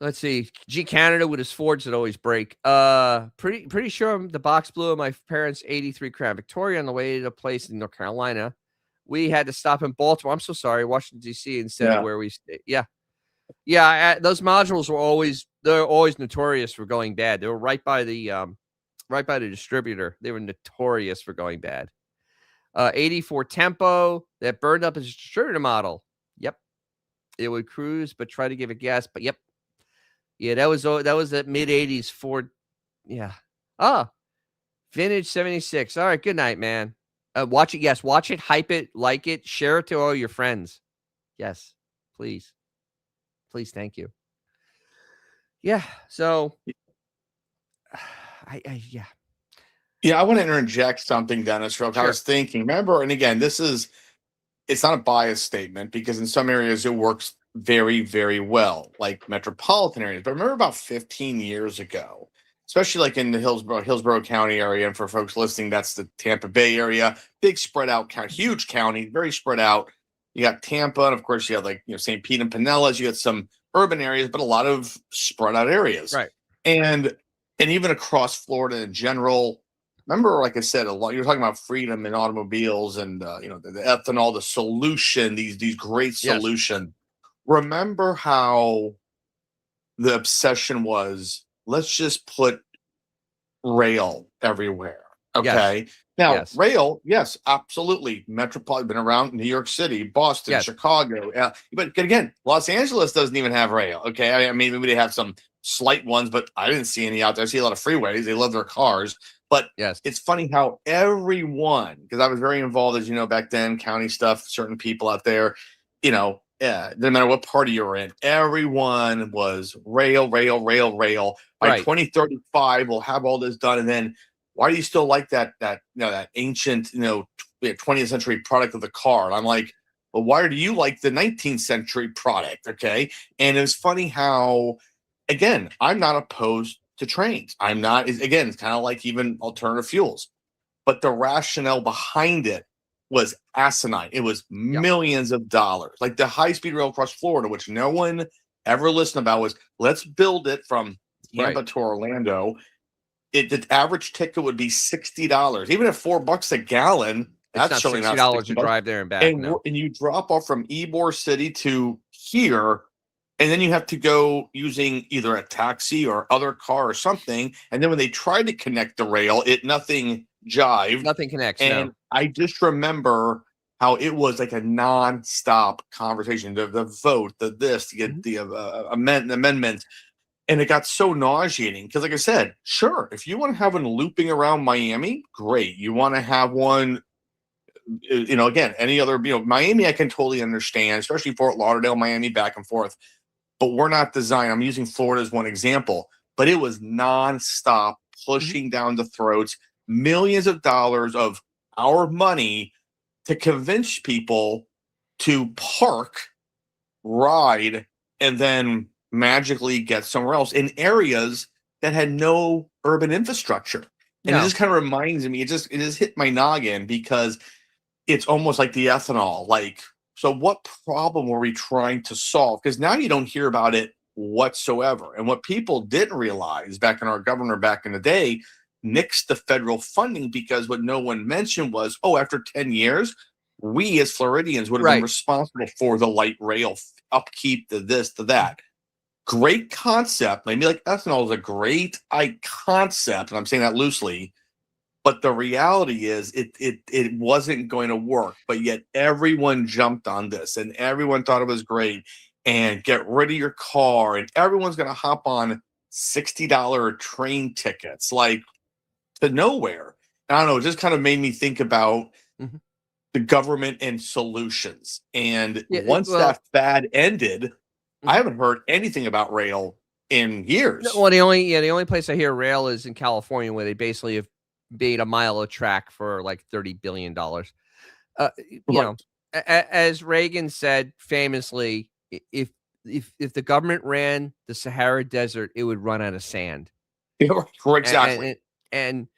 Let's see. G Canada with his Fords that always break. Pretty sure the box blew in my parents' 83 Crown Victoria on the way to a place in North Carolina. We had to stop in Baltimore. I'm so sorry, Washington D.C. instead of where we stay. Yeah. Those modules they're always notorious for going bad. They were right by the distributor. They were notorious for going bad. 84 Tempo that burned up as a distributor model. Yep. It would cruise, but try to give it gas. But yep. Yeah, that was that mid-80s Ford. Yeah. Vintage 76. All right, good night, man. Watch it. Yes, watch it, hype it, like it, share it to all your friends. Yes, please. Please, thank you. Yeah, so Yeah, I want to interject something, Dennis. Real quick. Sure. I was thinking, remember, and again, it's not a bias statement because in some areas it works very, very well, like metropolitan areas. But remember about 15 years ago, especially like in the Hillsborough County area, and for folks listening, that's the Tampa Bay area, big spread out county, huge county, very spread out. You got Tampa, and of course you have St. Pete and Pinellas. You got some urban areas, but a lot of spread out areas. right. And even across Florida in general. Remember, like I said, a lot. You were talking about freedom in automobiles and the ethanol, the solution, these great solutions. Yes. Remember how the obsession was, let's just put rail everywhere. Okay. Yes. Now, rail, yes, absolutely. Metropolitan, been around New York City, Boston, Chicago. But again, Los Angeles doesn't even have rail. Okay. I mean, maybe they have some slight ones, but I didn't see any out there. I see a lot of freeways. They love their cars. But it's funny how everyone, because I was very involved, as you know, back then, county stuff, certain people out there, no matter what party you were in, everyone was rail. By 2035, we'll have all this done. And then why do you still like that ancient, 20th century product of the car? And I'm like, well, why do you like the 19th century product? Okay. And it was funny how, again, I'm not opposed to trains. I'm not, again, it's kind of like even alternative fuels, but the rationale behind it was asinine. It was millions of dollars. Like the high-speed rail across Florida, which no one ever listened about, was let's build it from Tampa to Orlando. The average ticket would be $60. Even at $4 a gallon, that's not $60 to drive there and back. And you drop off from Ybor City to here. And then you have to go using either a taxi or other car or something. And then when they tried to connect the rail, nothing jived. Nothing connects. And I just remember how it was like a nonstop conversation. The vote, to get the amendment. And it got so nauseating because, like I said, sure, if you want to have one looping around Miami, great. You want to have one, again, any other, Miami, I can totally understand, especially Fort Lauderdale, Miami, back and forth. But we're not designed. I'm using Florida as one example, but it was nonstop pushing down the throats, millions of dollars of our money to convince people to park, ride, and then magically get somewhere else in areas that had no urban infrastructure. And it just kind of reminds me, it just hit my noggin because it's almost like the ethanol, so what problem were we trying to solve? Because now you don't hear about it whatsoever. And what people didn't realize back in our governor back in the day nixed the federal funding because what no one mentioned was, after 10 years, we as Floridians would have been Right. responsible for the light rail upkeep, the this, the that. Great concept. Maybe like ethanol is a great concept, and I'm saying that loosely. But the reality is, it wasn't going to work. But yet, everyone jumped on this, and everyone thought it was great. And get rid of your car, and everyone's going to hop on $60 train tickets, like to nowhere. I don't know. It just kind of made me think about Mhm. the government and solutions. And Yeah. once Well, that fad ended, I mhm. haven't heard anything about rail in No, years. well, the only place I hear rail is in California, where they basically have made a mile of track for like $30 billion. You Right. know, as Reagan said famously, if the government ran the Sahara Desert, it would run out of sand. And Exactly. and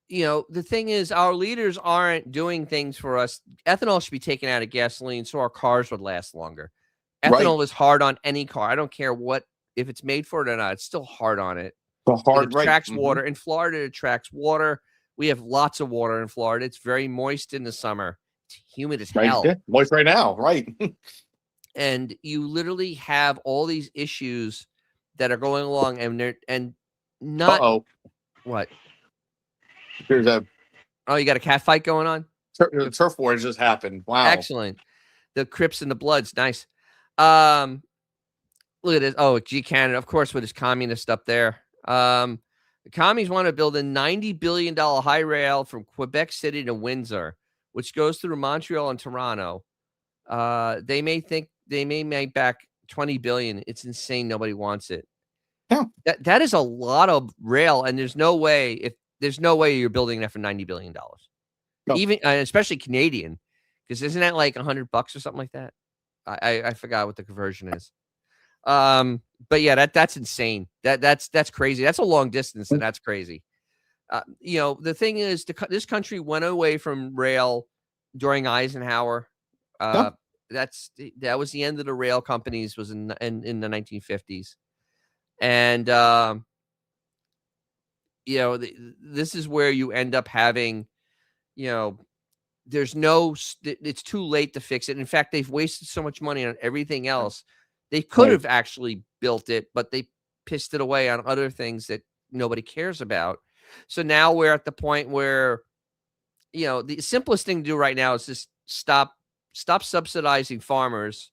the thing is, our leaders aren't doing things for us. Ethanol should be taken out of gasoline so our cars would last longer. Right. Ethanol is hard on any car. I don't care what if it's made for it or not. It's still hard on it. The It hard right. attracts water. In Florida, it attracts water. We have lots of water in Florida. It's very moist in the summer. It's humid as Right. hell. Yeah. Voice right now. Right. And you literally have all these issues that are going along, and they're and not Uh-oh. what? There's a Oh, you got a cat fight going on? turf war just happened. Wow. Excellent. The Crips and the Bloods, nice. Um, Look at this. Oh, G Canada, of course, with his communist up there. The commies want to build a $90 billion high rail from Quebec City to Windsor, which goes through Montreal and Toronto. They may make back 20 billion. It's insane. Nobody wants it. Yeah. That is a lot of rail, and there's no way you're building that for $90 billion. No. Even especially Canadian, because isn't that like $100 or something like that? I forgot what the conversion is. But yeah, that's insane. That's crazy. That's a long distance, and that's crazy. The thing is, this country went away from rail during Eisenhower. Yeah. That was the end of the rail companies. Was in the 1950s, and this is where you end up having, it's too late to fix it. In fact, they've wasted so much money on everything else. They could Right. have actually built it, but they pissed it away on other things that nobody cares about. So now we're at the point where, the simplest thing to do right now is just stop subsidizing farmers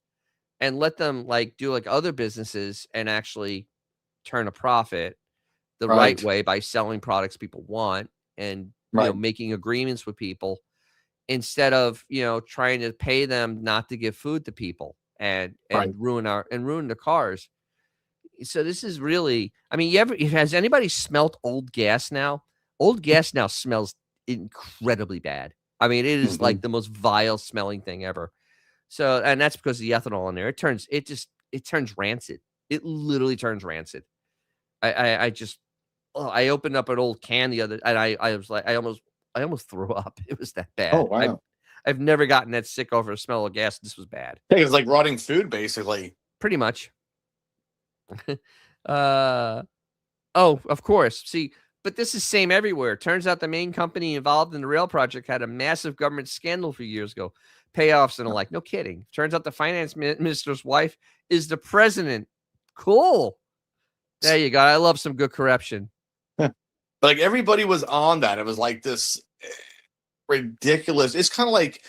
and let them do like other businesses and actually turn a profit the right Right. way by selling products people want and Right. making agreements with people instead of trying to pay them not to give food to people and Right. ruin the cars. So this is really, I mean, has anybody smelt old gas now? Old gas now smells incredibly bad. I mean, it is like the most vile smelling thing ever. So, and that's because of the ethanol in there. It turns rancid. It literally turns rancid. I opened up an old can the other, and I was like, I almost threw up. It was that bad. Oh, wow. I've never gotten that sick over a smell of gas. This was bad. Yeah, it's like rotting food, basically. Pretty much. Oh, of course. See, but this is same everywhere. Turns out the main company involved in the rail project had a massive government scandal a few years ago. Payoffs and the like. No kidding. Turns out the finance minister's wife is the president. Cool. There you go. I love some good corruption. Like everybody was on that. It was like this ridiculous. It's kind of like,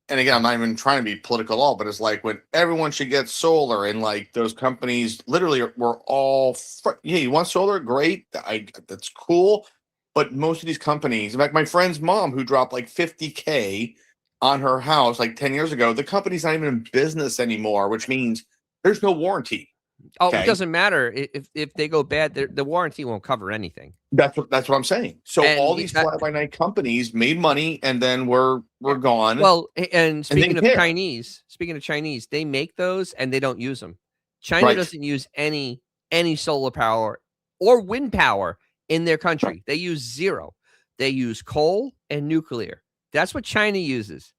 and again, I'm not even trying to be political at all, but it's like when everyone should get solar, and like those companies literally were all, yeah, you want solar? Great. That's cool. But most of these companies, in fact, my friend's mom who dropped like 50K on her house like 10 years ago, the company's not even in business anymore, which means there's no warranty. Oh, Okay. It doesn't matter if they go bad. The warranty won't cover anything. That's what I'm saying. So And all these fly by night companies made money and then we're gone. Well, and speaking of care. Chinese, they make those and they don't use them. China Right. doesn't use any solar power or wind power in their country. They use zero. They use coal and nuclear. That's what China uses.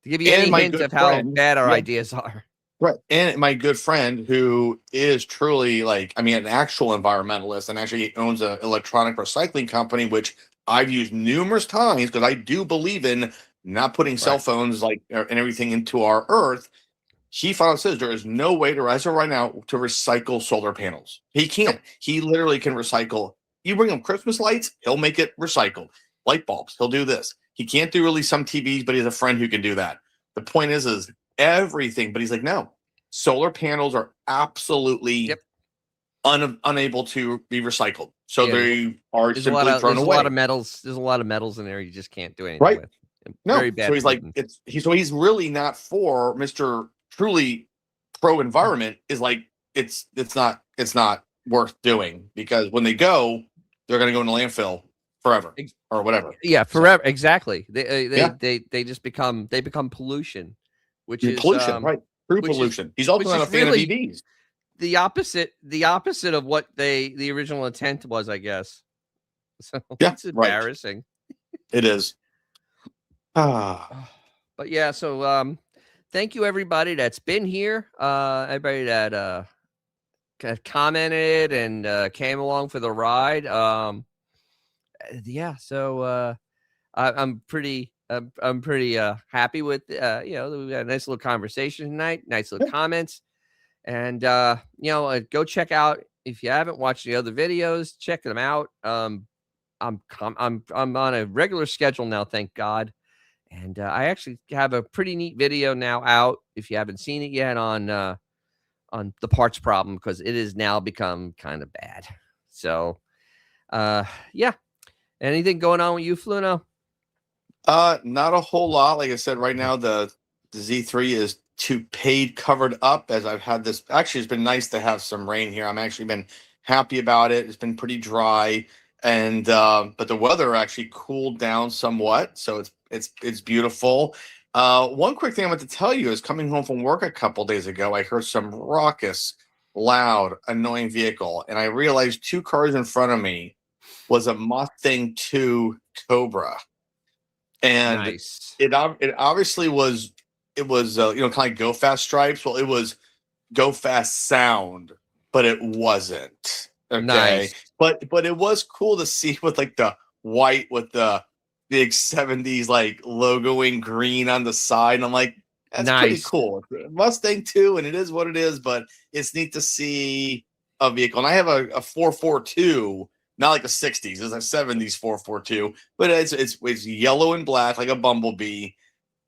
To give you any hint of how bad our ideas are. Right. And my good friend who is truly like, I mean, an actual environmentalist and actually owns an electronic recycling company, which I've used numerous times because I do believe in not putting cell phones and everything into our earth, he finally says there is no way to, as of right now, to recycle solar panels. He can't. He literally can recycle. You bring him Christmas lights, he'll make it recycled. Light bulbs, he'll do this. He can't do really some TVs, but he has a friend who can do that. The point is everything. But he's like, no, solar panels are absolutely unable to be recycled. So they are simply thrown away. There's a lot of metals. There's a lot of metals in there you just can't do anything with. No, very bad. So he's like, he's really not for Mr. Truly pro environment. Is like it's not worth doing, because when they go, they're going to go in the landfill forever or whatever. Yeah, forever. So, exactly. They just become pollution, which is pollution, right? True pollution. He's also not a fan of EVs. The opposite of what the original intent was, I guess. So it's embarrassing. Right. It is. But yeah, so thank you everybody that's been here. Everybody that commented and came along for the ride. Yeah, so I'm pretty happy with we had a nice little conversation tonight, nice little comments, and go check out, if you haven't watched the other videos, check them out. I'm on a regular schedule now, thank God. And I actually have a pretty neat video now out, if you haven't seen it yet, on the parts problem, because it has now become kind of bad. So, yeah. Anything going on with you, Fluno? Not a whole lot. Like I said, right now the Z3 is covered up, as I've had this. Actually, it's been nice to have some rain here. I'm actually been happy about it. It's been pretty dry, and but the weather actually cooled down somewhat, so it's beautiful. One quick thing I want to tell you is, coming home from work a couple days ago, I heard some raucous, loud, annoying vehicle, and I realized 2 cars in front of me was a Mustang 2 Cobra, and nice. it obviously was kind of like Go Fast stripes. Well, it was Go Fast sound, but it wasn't. Okay, nice. But it was cool to see, with like the white with the big 70s like logoing green on the side, and I'm like, that's pretty cool. Mustang 2, and it is what it is, but it's neat to see a vehicle. And I have a 442, not like a 60s, it's a 70s 442, but it's yellow and black like a bumblebee.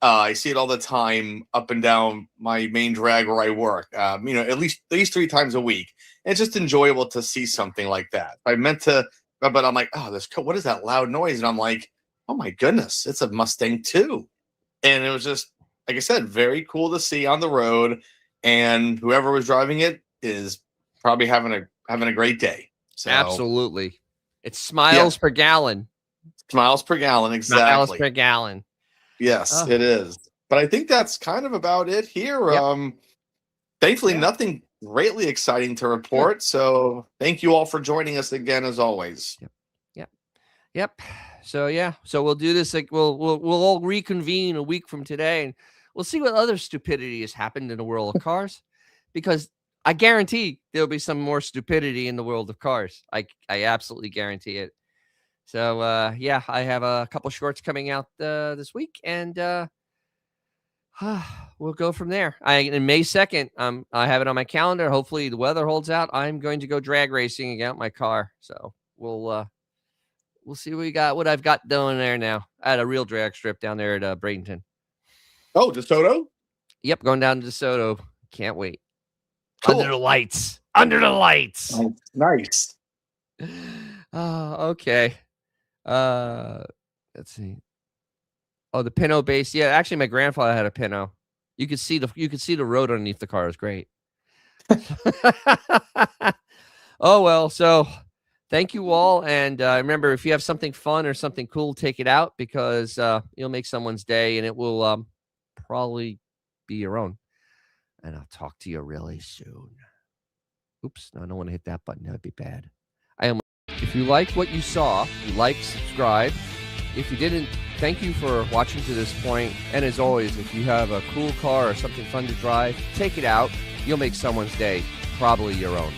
I see it all the time up and down my main drag where I work. At least 3 times a week. And it's just enjoyable to see something like that. I meant to, but I'm like, what is that loud noise? And I'm like, oh my goodness, it's a Mustang 2. And it was just, like I said, very cool to see on the road. And whoever was driving it is probably having a great day. So, absolutely. It's smiles per gallon. Smiles per gallon, exactly. Smiles per gallon. Yes, it is. But I think that's kind of about it here. Yep. Thankfully, nothing greatly exciting to report. Good. So thank you all for joining us again, as always. Yep. So yeah. So we'll do this. Like we'll all reconvene a week from today, and we'll see what other stupidity has happened in the world of cars, because I guarantee there'll be some more stupidity in the world of cars. I absolutely guarantee it. So, yeah, I have a couple shorts coming out this week, and we'll go from there. In May 2nd, I have it on my calendar. Hopefully the weather holds out. I'm going to go drag racing and get out my car. So we'll see what I've got doing there now. I had a real drag strip down there at Bradenton. Oh, DeSoto? Yep, going down to DeSoto. Can't wait. Cool. Under the lights. Oh, nice. Okay. Let's see. Oh, the Pinot base. Yeah, actually, my grandfather had a Pinot. You could see the road underneath the car. It was great. Oh well. So, thank you all, and remember, if you have something fun or something cool, take it out, because you'll make someone's day, and it will probably be your own. And I'll talk to you really soon. Oops, no, I don't want to hit that button. That'd be bad. If you liked what you saw, subscribe. If you didn't, thank you for watching to this point. And as always, if you have a cool car or something fun to drive, take it out. You'll make someone's day, probably your own.